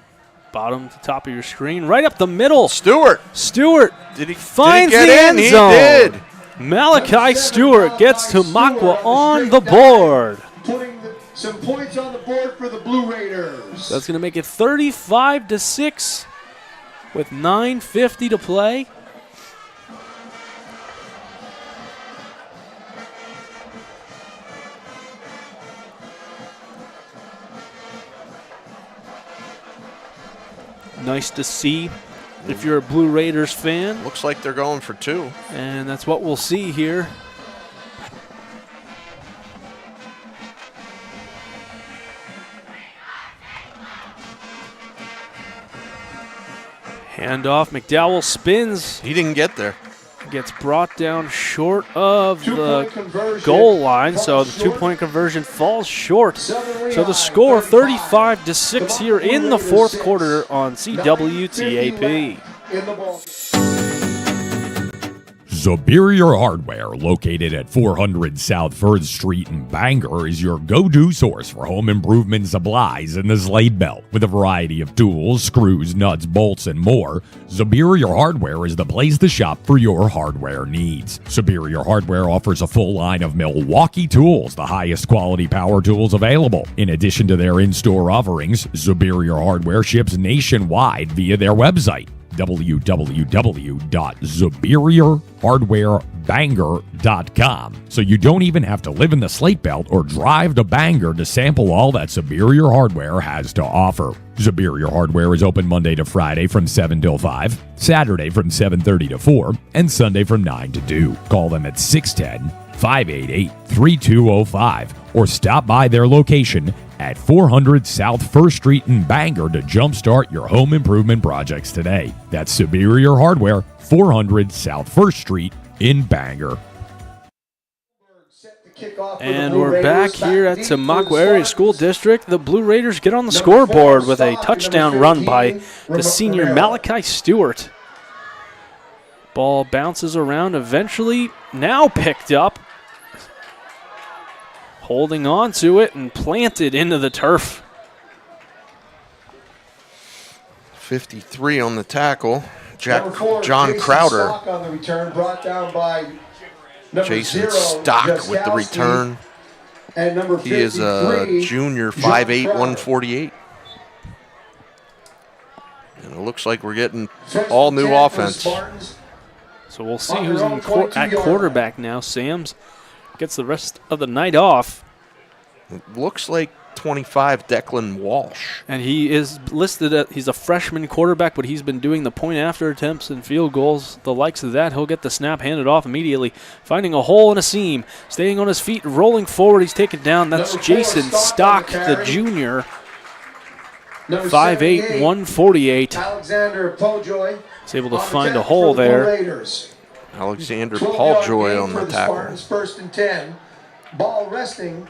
bottom to top of your screen. Right up the middle. Stewart Finds get the in? end He zone. did. Malachi Stewart gets Tamaqua on the board. Putting some points on the board for the Blue Raiders. That's going to make it 35-6 with 9:50 to play. Nice to see if you're a Blue Raiders fan. Looks like they're going for 2. And that's what we'll see here. Handoff, McDowell spins. He didn't get there. Gets brought down short of the goal line, so the 2-point conversion falls short. So the score 35-6 here in the fourth quarter on CWTAP. Superior Hardware, located at 400 South 3rd Street in Bangor, is your go-to source for home improvement supplies in the Slade Belt. With a variety of tools, screws, nuts, bolts, and more, Superior Hardware is the place to shop for your hardware needs. Superior Hardware offers a full line of Milwaukee tools, the highest quality power tools available. In addition to their in-store offerings, Superior Hardware ships nationwide via their website, www.superiorhardwarebangor.com. So you don't even have to live in the Slate Belt or drive to Bangor to sample all that Superior Hardware has to offer. Superior Hardware is open Monday to Friday from 7 till 5, Saturday from 7:30 to 4, and Sunday from 9 to 2. Call them at 610-588-3205 or stop by their location at 400 South 1st Street in Bangor to jumpstart your home improvement projects today. That's Superior Hardware, 400 South 1st Street in Bangor. And we're back here at Tamaqua Area School District. The Blue Raiders get on the scoreboard with a touchdown run by the senior Malachi Stewart. Ball bounces around, eventually now picked up. Holding on to it and planted into the turf. 53 on the tackle. John Crowder. On the return, brought down by Jason Stock with the return. And number he is a junior, 5'8", 148. And it looks like we're getting all new offense. So we'll see who's at quarterback now. Sam's gets the rest of the night off. It looks like 25, Declan Walsh. And he is listed at, he's a freshman quarterback, but he's been doing the point after attempts and field goals, the likes of that. He'll get the snap handed off immediately, finding a hole in a seam, staying on his feet, rolling forward. He's taken down. That's Jason Stock, the junior, 5'8", 148. Alexander Pojoy. He's able to find a hole there. Alexander Pauljoy on the tackle. Spartans 1st and 10. Ball resting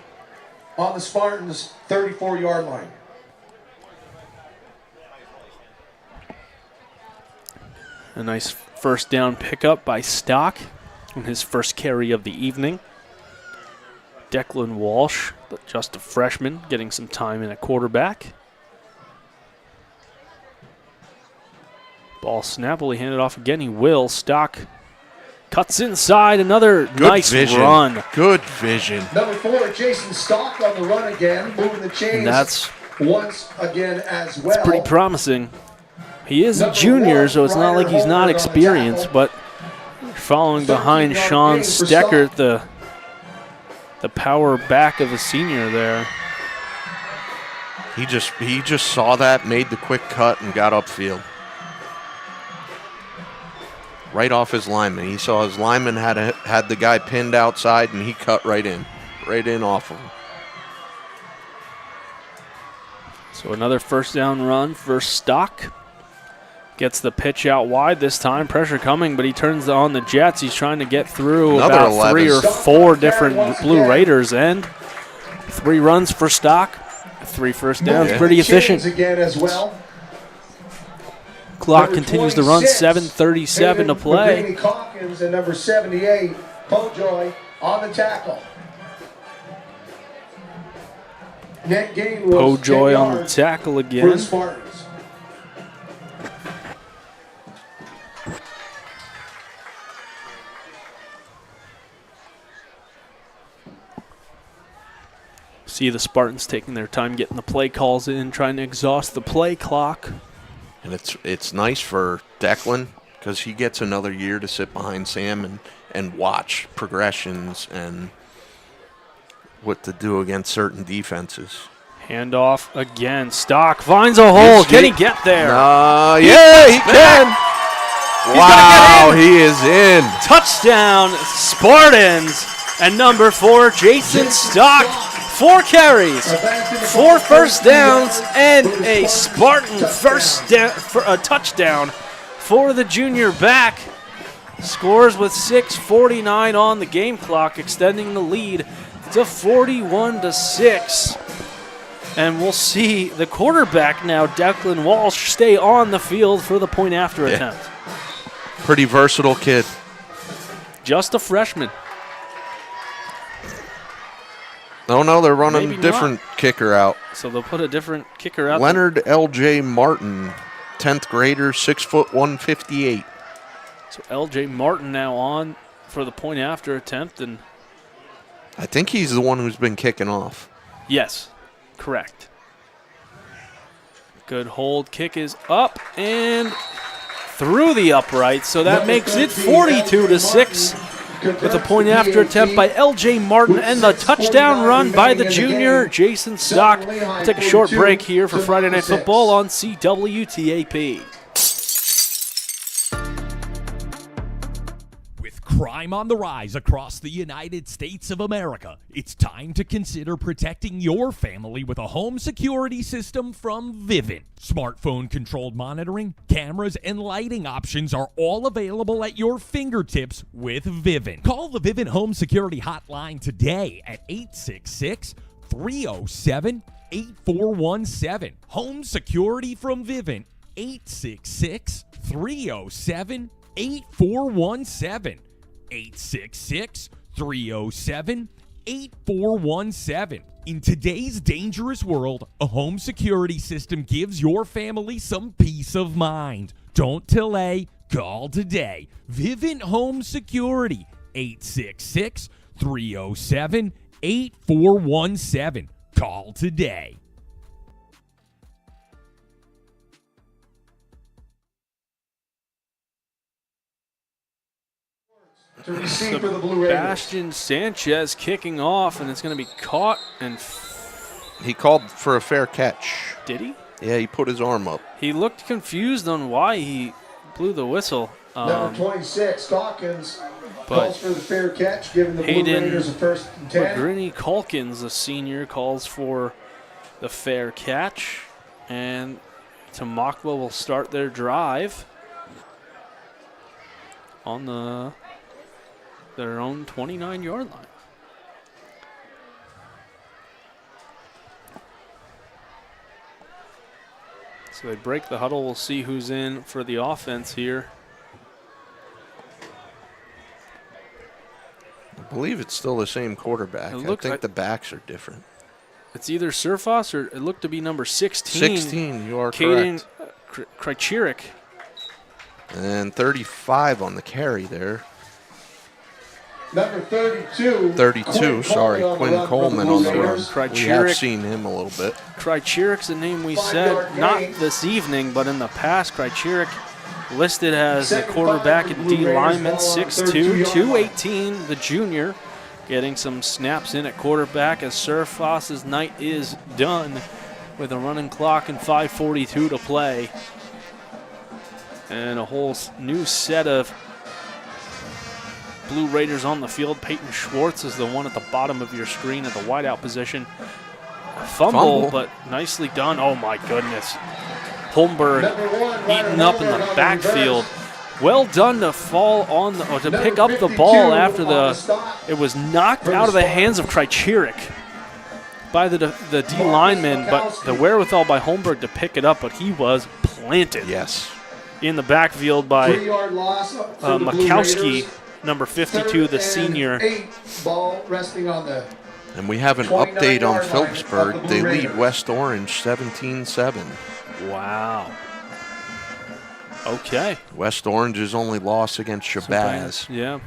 on the Spartans' 34-yard line. A nice first down pickup by Stock on his first carry of the evening. Declan Walsh, just a freshman, getting some time in at quarterback. Ball snappily handed off again. He will. Stock cuts inside. Another nice run. Good vision. Number 4, Jason Stock on the run again, moving the chains. And that's once again as well. It's pretty promising. He is a junior, so it's not like he's not experienced, but following behind Sean Steckert, the power back of a senior there. He just saw that, made the quick cut, and got upfield. Right off his lineman. He saw his lineman had the guy pinned outside, and he cut right in off of him. So another first down run for Stock. Gets the pitch out wide this time. Pressure coming, but he turns on the Jets. He's trying to get through about 3 or 4 different Blue Raiders, and 3 runs for Stock. 3 first downs, pretty efficient. Again as well. Clock continues to run, 7:37 to play. Calkins and number 78, Pojoy on the tackle. Net gain was Pojoy 10 on the yards tackle for again. the Spartans. See the Spartans taking their time getting the play calls in, trying to exhaust the play clock. And it's nice for Declan because he gets another year to sit behind Sam and watch progressions and what to do against certain defenses. Handoff again. Stock finds a hole. Can he get there? Yeah, he can. Wow, he is in. Touchdown, Spartans. And number 4, Jason Stock. 4 carries, 4 first downs, and a Spartan touchdown for the junior back. Scores with 6:49 on the game clock, extending the lead to 41-6. And we'll see the quarterback now, Declan Walsh, stay on the field for the point after attempt. Pretty versatile kid. Just a freshman. No, they're running Maybe a different kicker out. So they'll put a different kicker out. Leonard L.J. Martin, 10th grader, 6'1", 158. So L.J. Martin now on for the point after attempt. And I think he's the one who's been kicking off. yes, correct. Good hold. Kick is up and through the upright. So that makes it 42-6. With a point after attempt by L.J. Martin and the touchdown run by the junior Jason Stock. We'll take a short break here for Friday Night Football on CWTAP. With crime on the rise across the United States of America, it's time to consider protecting your family with a home security system from Vivint. Smartphone-controlled monitoring, cameras, and lighting options are all available at your fingertips with Vivint. Call the Vivint Home Security Hotline today at 866-307-8417. Home security from Vivint, 866-307-8417. 866-307-8417. In today's dangerous world, a home security system gives your family some peace of mind. Don't delay. Call today. Vivint Home Security, 866-307-8417. Call today. To receive for the Blue Raiders. Sebastian Sanchez kicking off, and it's going to be caught. And He called for a fair catch. did he? Yeah, he put his arm up. He looked confused on why he blew the whistle. Number 26, Dawkins, but calls for the fair catch, giving the Blue Hayden Raiders a 1st and 10. McGrinney Calkins, the senior, calls for the fair catch. And Tamaqua will start their drive on their own 29-yard line. So they break the huddle. We'll see who's in for the offense here. I believe it's still the same quarterback. I think the backs are different. It's either Surfos or it looked to be number 16. 16, you are Caden correct. Krychirek. And 35 on the carry there. Number 32. 32, sorry. Quinn Coleman on the run. We have Krychirek. seen him a little bit. Krychirek's a name we said not this evening, but in the past. Krychirek listed as the quarterback and D lineman, 6'2", 218, the junior, getting some snaps in at quarterback as Surfos's night is done with a running clock and 5:42 to play. And a whole new set of Blue Raiders on the field. Peyton Schwartz is the one at the bottom of your screen at the wideout position. Fumble, but nicely done. Oh my goodness. Holmberg eaten up in the backfield. Well done to fall on to pick up the ball after it was knocked out of the hands of Krychirek by the D lineman, but the wherewithal by Holmberg to pick it up, but he was planted. Yes. In the backfield by 3-yard loss for the Blue Makowski, Raiders. number 52, the senior. 8 ball resting on the And we have an update on Phillipsburg. They lead West Orange 17-7. Wow. Okay. West Orange's only loss against Shabazz. Yeah.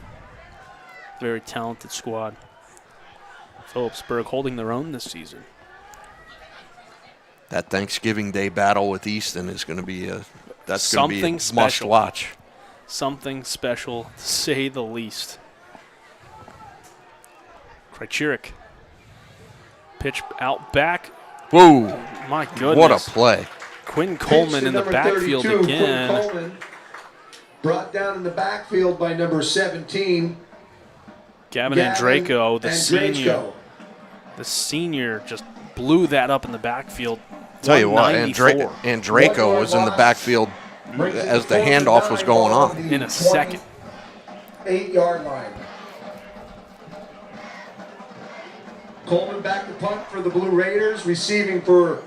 Very talented squad. Phillipsburg holding their own this season. That Thanksgiving Day battle with Easton is going to be a Something must special. watch. Something special, to say the least. Krychirek. Pitch out back. Whoa. My goodness. What a play. Quinn Coleman in the backfield again. Quinn Coleman, brought down in the backfield by number 17. Gavin Andrejko, the senior. The senior just blew that up in the backfield. Tell you what, Andrejko was in the backfield as the handoff was going on. In a second. 8-yard line. Coleman back to punt for the Blue Raiders, receiving for.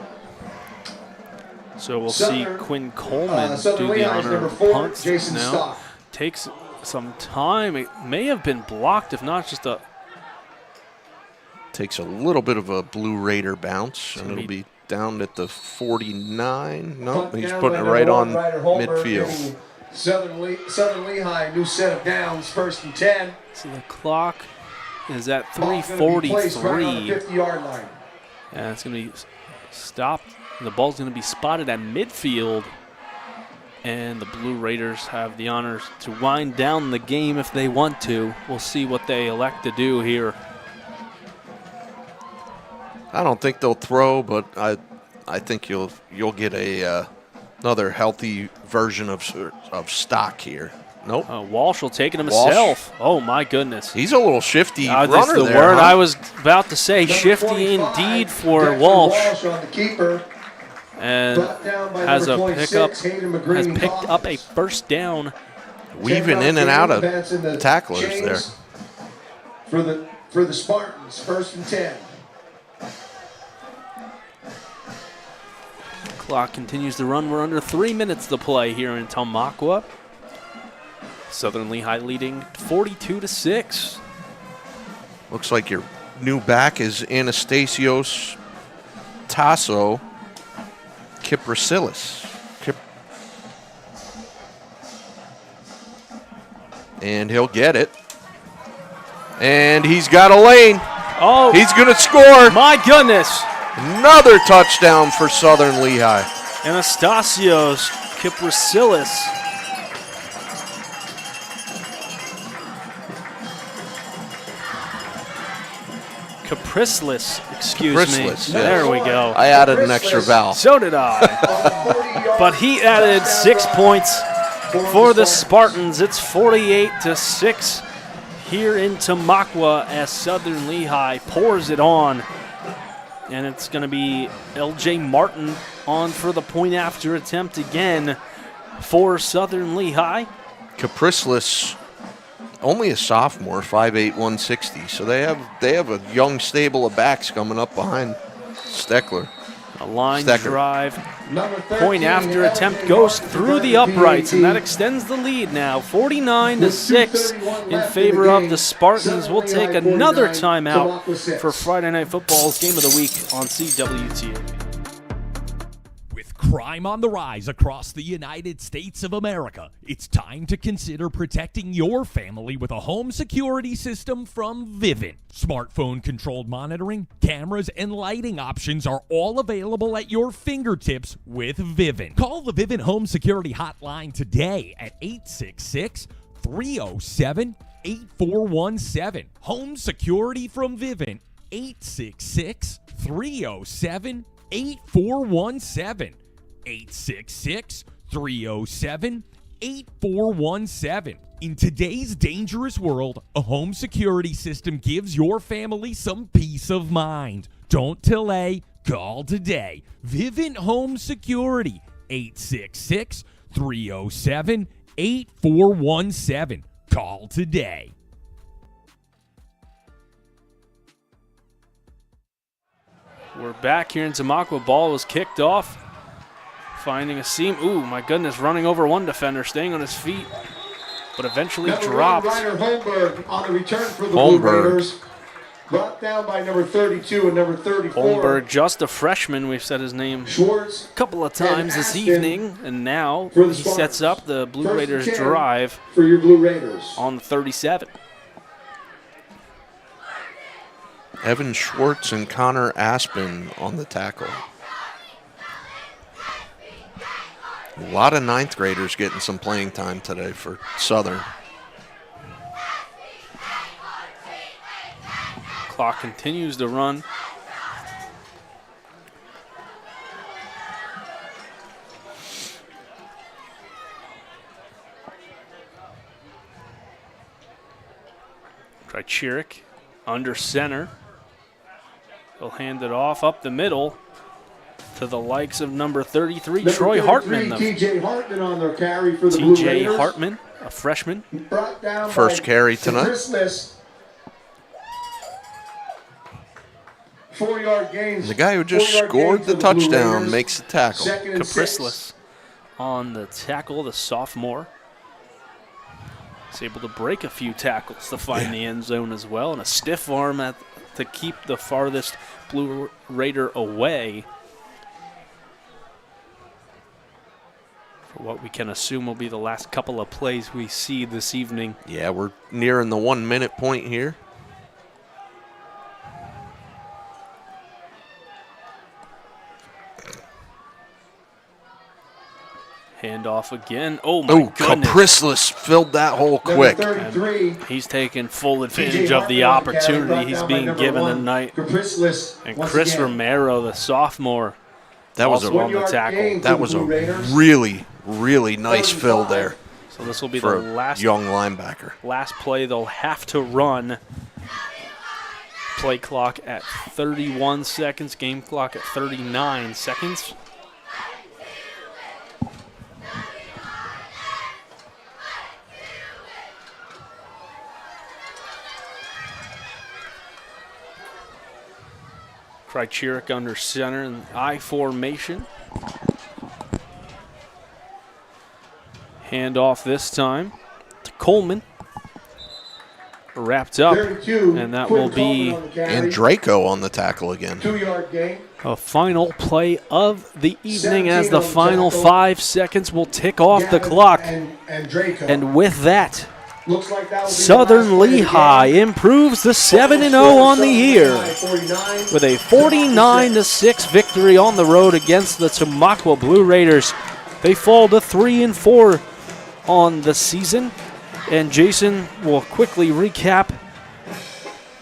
So we'll Southern, see Quinn Coleman do Lehigh's the honor number of 4, punt Jason now. Stock. Takes some time. It may have been blocked, if not just a. Takes a little bit of a Blue Raider bounce, and it'll be down at the 49. No, he's putting it right on midfield. Southern Lehigh, new set of downs, 1st and 10. So the clock is at Ball's gonna be placed right on 3:43. the 50-yard line. And it's going to be stopped. The ball's going to be spotted at midfield. And the Blue Raiders have the honors to wind down the game if they want to. We'll see what they elect to do here. I don't think they'll throw, but I think you'll get a another healthy version of Stock here. Nope. Walsh will take it himself. Oh, my goodness. He's a little shifty runner that's the there. word huh? I was about to say. Shifty indeed for Walsh. On the keeper. And Brought down by has number a 26, pickup, Hayden McGreen has picked Coffins. up a first down. Weaving in and out of tacklers there. For the Spartans, 1st and 10. Clock continues to run. We're under 3 minutes to play here in Tamaqua. Southern Lehigh leading 42-6. Looks like your new back is Anastasios Tasso Kiprasilis. And he'll get it. And he's got a lane. Oh, He's going to score. my goodness. Another touchdown for Southern Lehigh. Anastasios Kiprasilis. Caprislis, excuse me. Caprislis, There we go. I added an extra vowel. So did I. But he added 6 points for the Spartans. It's 48-6 here in Tamaqua as Southern Lehigh pours it on. And it's going to be L.J. Martin on for the point after attempt again for Southern Lehigh. Caprislis, only a sophomore, 5'8", 160. So they have a young stable of backs coming up behind Steckler. A line Stecker. drive. Point after attempt goes through the uprights, and that extends the lead now. 49-6 in favor of the Spartans. We'll take another timeout for Friday Night Football's Game of the Week on CWTAP. With crime on the rise across the United States of America, it's time to consider protecting your family with a home security system from Vivint. Smartphone-controlled monitoring, cameras, and lighting options are all available at your fingertips with Vivint. Call the Vivint Home Security Hotline today at 866-307-8417. Home security from Vivint, 866-307-8417. 866-307-8417. In today's dangerous world, a home security system gives your family some peace of mind. Don't delay. Call today. Vivint Home Security, 866-307-8417. Call today. We're back here in Tamaqua. Ball was kicked off. Finding a seam. Ooh, my goodness, running over one defender, staying on his feet, but eventually dropped. Ryder Holmberg on the return for the Holmberg. Blue Raiders. Brought down by number 32 and number 34. Holmberg, just a freshman. We've said his name Schwartz a couple of times this Aston evening, and now for the he sets Spartans. up the Blue First and Raiders 10 drive for your Blue Raiders. on the 37. Evan Schwartz and Connor Aspen on the tackle. A lot of ninth graders getting some playing time today for Southern. Clock continues to run. Trichiric under center. He'll hand it off up the middle to the likes of number 33, Number Troy 33, Hartman. TJ Hartman on their carry for the Blue TJ Raiders. Hartman, a freshman. Brought down First by carry tonight. Christmas. 4-yard gains. The guy who just 4-yard scored gains the for Blue touchdown Raiders. makes the tackle. Second and 6. Capriceless on the tackle, the sophomore. He's able to break a few tackles to find the end zone as well, and a stiff arm to keep the farthest Blue Raider away for what we can assume will be the last couple of plays we see this evening. Yeah, we're nearing the 1 minute point here. Handoff again. Oh, my goodness. Capriceless filled that hole quick. Number 33. He's taking full advantage TJ of the Hartman on the carry, opportunity brought he's down by being number given 1, tonight. Capriceless And once Chris again. Romero, the sophomore, That was also on the 1-yard tackle. gain That for was the a Blue Raiders. really, really nice fill there So this will be for the a last young linebacker. play they'll have to run. Play clock at 31 seconds, game clock at 39 seconds. Krychirek under center in I formation. Handoff this time to Coleman. Wrapped up, 32, and that Quinn will be Coleman on the carry. And Draco on the tackle again. 2-yard gain. a final play of the evening as 17 the on the final tackle. 5 seconds will tick off the Gavin clock. And Draco. And with that, Looks like that will be the Southern last play of the Lehigh game. improves to 7-0 on the year with a 49-6 victory on the road against the Tamaqua Blue Raiders. They fall to 3-4 on the season, and Jason will quickly recap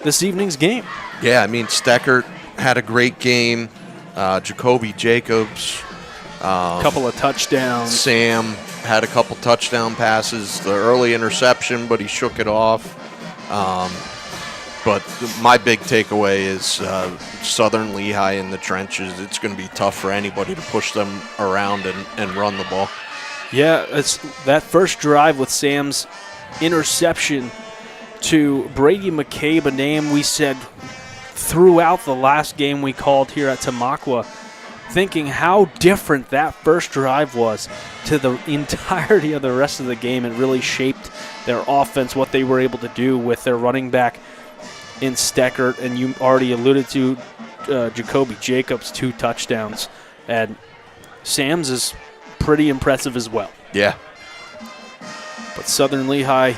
this evening's game. Yeah, I mean, Steckert had a great game. Jacoby Jacobs, Couple of touchdowns. Sam had a couple touchdown passes. The early interception, but he shook it off. But my big takeaway is Southern Lehigh in the trenches. It's going to be tough for anybody to push them around and run the ball. Yeah, it's that first drive with Sam's interception to Brady McCabe, a name we said throughout the last game we called here at Tamaqua, thinking how different that first drive was to the entirety of the rest of the game. It really shaped their offense, what they were able to do with their running back in Steckert, and you already alluded to Jacoby Jacobs, 2 touchdowns, and Sam's is pretty impressive as well. Yeah. But Southern Lehigh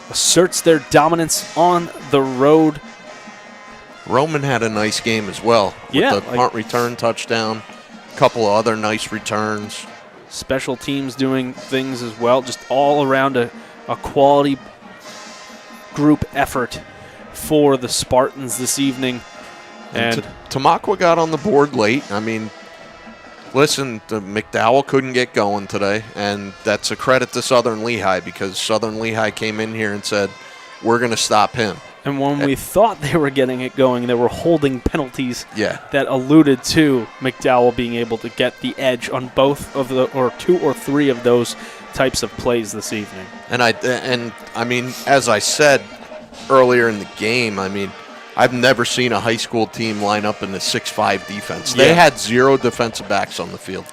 asserts their dominance on the road. Roman had a nice game as well. Yeah, With the punt return touchdown, a couple of other nice returns. Special teams doing things as well. Just all around a quality group effort for the Spartans this evening. And Tamaqua got on the board late. I mean, listen, the McDowell couldn't get going today, and that's a credit to Southern Lehigh because Southern Lehigh came in here and said, we're going to stop him. And when we thought they were getting it going, there were holding penalties Yeah. that alluded to McDowell being able to get the edge on both of the, or 2 or 3 of those types of plays this evening. And I mean, as I said earlier in the game, I mean, I've never seen a high school team line up in a 6'5" defense. They Yeah. had 0 defensive backs on the field.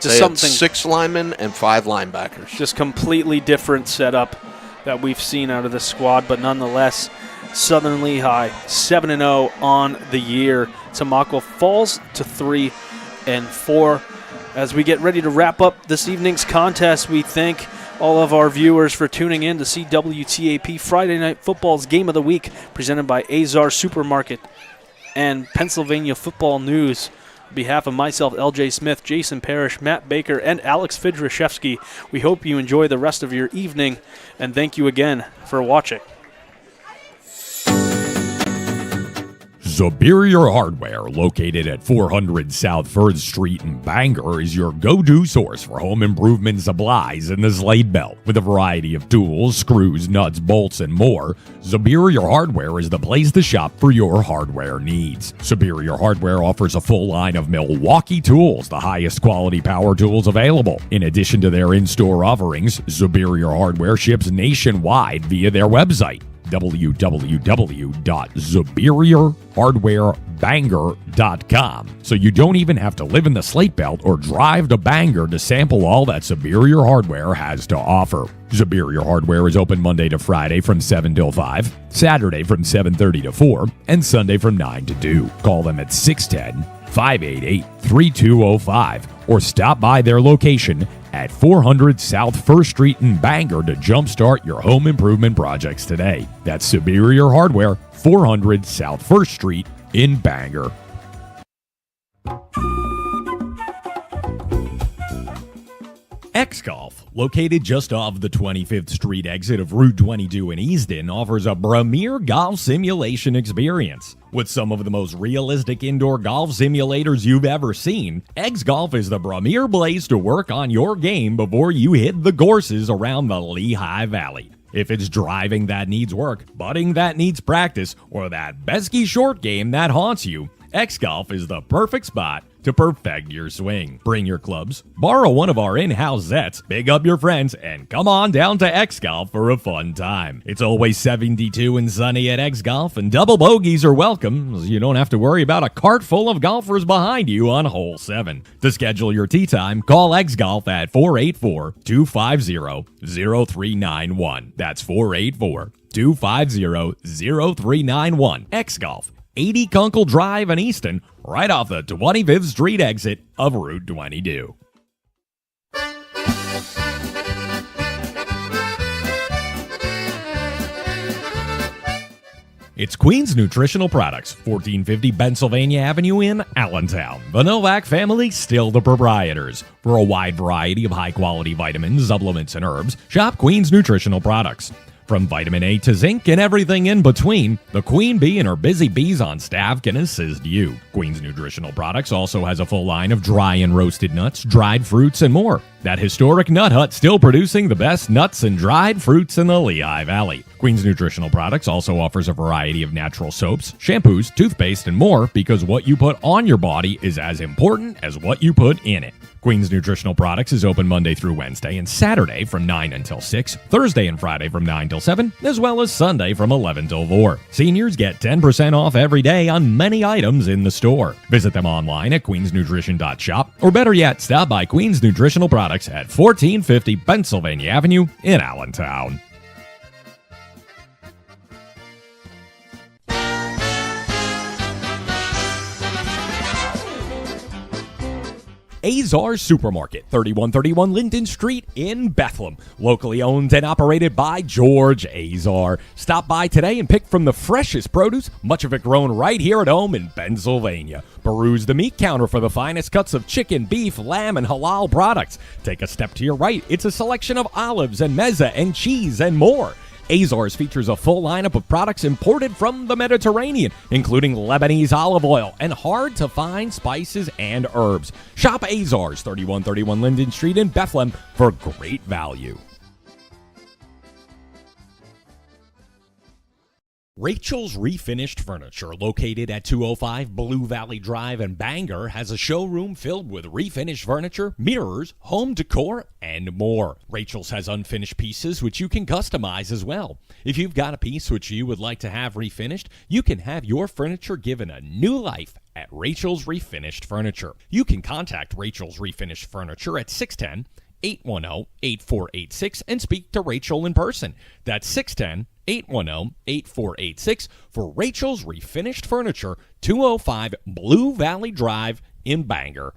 Just They something, had 6 linemen and 5 linebackers. just completely different setup that we've seen out of this squad, but nonetheless, Southern Lehigh 7-0 on the year. Tamaqua falls to 3-4. As we get ready to wrap up this evening's contest, we thank all of our viewers for tuning in to CWTAP Friday Night Football's Game of the Week, presented by Azar Supermarket and Pennsylvania Football News. On behalf of myself, LJ Smith, Jason Parrish, Matt Baker, and Alex Fidrashevsky, we hope you enjoy the rest of your evening, and thank you again for watching. Superior Hardware, located at 400 South 3rd Street in Bangor, is your go-to source for home improvement supplies in the Slade Belt. With a variety of tools, screws, nuts, bolts, and more, Superior Hardware is the place to shop for your hardware needs. Superior Hardware offers a full line of Milwaukee tools, the highest quality power tools available. In addition to their in-store offerings, Superior Hardware ships nationwide via their website, www.superiorhardwarebangor.com. So you don't even have to live in the Slate Belt or drive to Bangor to sample all that Superior Hardware has to offer. Superior Hardware is open Monday to Friday from 7 till 5, Saturday from 7:30 to 4, and Sunday from 9 to 2. Call them at 610-588-3205 or stop by their location at 400 South 1st Street in Bangor to jumpstart your home improvement projects today. That's Superior Hardware, 400 South 1st Street in Bangor. X-Golf, located just off the 25th Street exit of Route 22 in Easton, offers a premier golf simulation experience. With some of the most realistic indoor golf simulators you've ever seen, X-Golf is the premier place to work on your game before you hit the courses around the Lehigh Valley. If it's driving that needs work, putting that needs practice, or that pesky short game that haunts you, X-Golf is the perfect spot to perfect your swing. Bring your clubs, borrow one of our in-house sets, big up your friends, and come on down to X-Golf for a fun time. It's always 72 and sunny at X-Golf, and double bogeys are welcome, so you don't have to worry about a cart full of golfers behind you on hole 7. To schedule your tee time, call X-Golf at 484-250-0391. That's 484-250-0391. X-Golf, 80 Kunkel Drive in Easton, right off the 25th Street exit of Route 22. It's Queen's Nutritional Products, 1450 Pennsylvania Avenue in Allentown. The Novak family, still the proprietors. For a wide variety of high-quality vitamins, supplements, and herbs, shop Queen's Nutritional Products. From vitamin A to zinc and everything in between, the Queen Bee and her busy bees on staff can assist you. Queen's Nutritional Products also has a full line of dry and roasted nuts, dried fruits, and more. That historic nut hut still producing the best nuts and dried fruits in the Lehigh Valley. Queen's Nutritional Products also offers a variety of natural soaps, shampoos, toothpaste, and more, because what you put on your body is as important as what you put in it. Queen's Nutritional Products is open Monday through Wednesday and Saturday from 9 until 6, Thursday and Friday from 9 till 7, as well as Sunday from 11 till 4. Seniors get 10% off every day on many items in the store. Visit them online at queensnutrition.shop, or better yet, stop by Queen's Nutritional Products at 1450 Pennsylvania Avenue in Allentown. Azar Supermarket, 3131 Linden Street in Bethlehem. Locally owned and operated by George Azar. Stop by today and pick from the freshest produce, much of it grown right here at home in Pennsylvania. Peruse the meat counter for the finest cuts of chicken, beef, lamb, and halal products. Take a step to your right. It's a selection of olives and mezza and cheese and more. Azars features a full lineup of products imported from the Mediterranean, including Lebanese olive oil and hard-to-find spices and herbs. Shop Azars, 3131 Linden Street in Bethlehem, for great value. Rachel's Refinished Furniture, located at 205 Blue Valley Drive in Bangor, has a showroom filled with refinished furniture, mirrors, home decor, and more. Rachel's has unfinished pieces which you can customize as well. If you've got a piece which you would like to have refinished, you can have your furniture given a new life at Rachel's Refinished Furniture. You can contact Rachel's Refinished Furniture at 610 610-810-8486 and speak to Rachel in person. That's 610-810-8486 for Rachel's Refinished Furniture, 205 Blue Valley Drive in Bangor.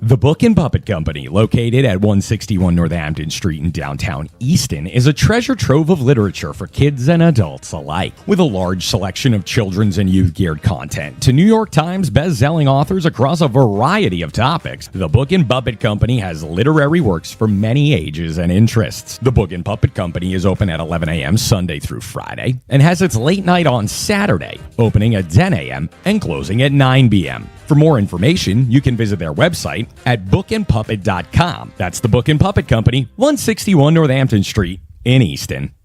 The Book and Puppet Company, located at 161 Northampton Street in downtown Easton, is a treasure trove of literature for kids and adults alike. With a large selection of children's and youth-geared content to New York Times best-selling authors across a variety of topics, the Book and Puppet Company has literary works for many ages and interests. The Book and Puppet Company is open at 11 a.m. Sunday through Friday and has its late night on Saturday, opening at 10 a.m. and closing at 9 p.m. For more information, you can visit their website at bookandpuppet.com. That's the Book and Puppet Company, 161 Northampton Street in Easton.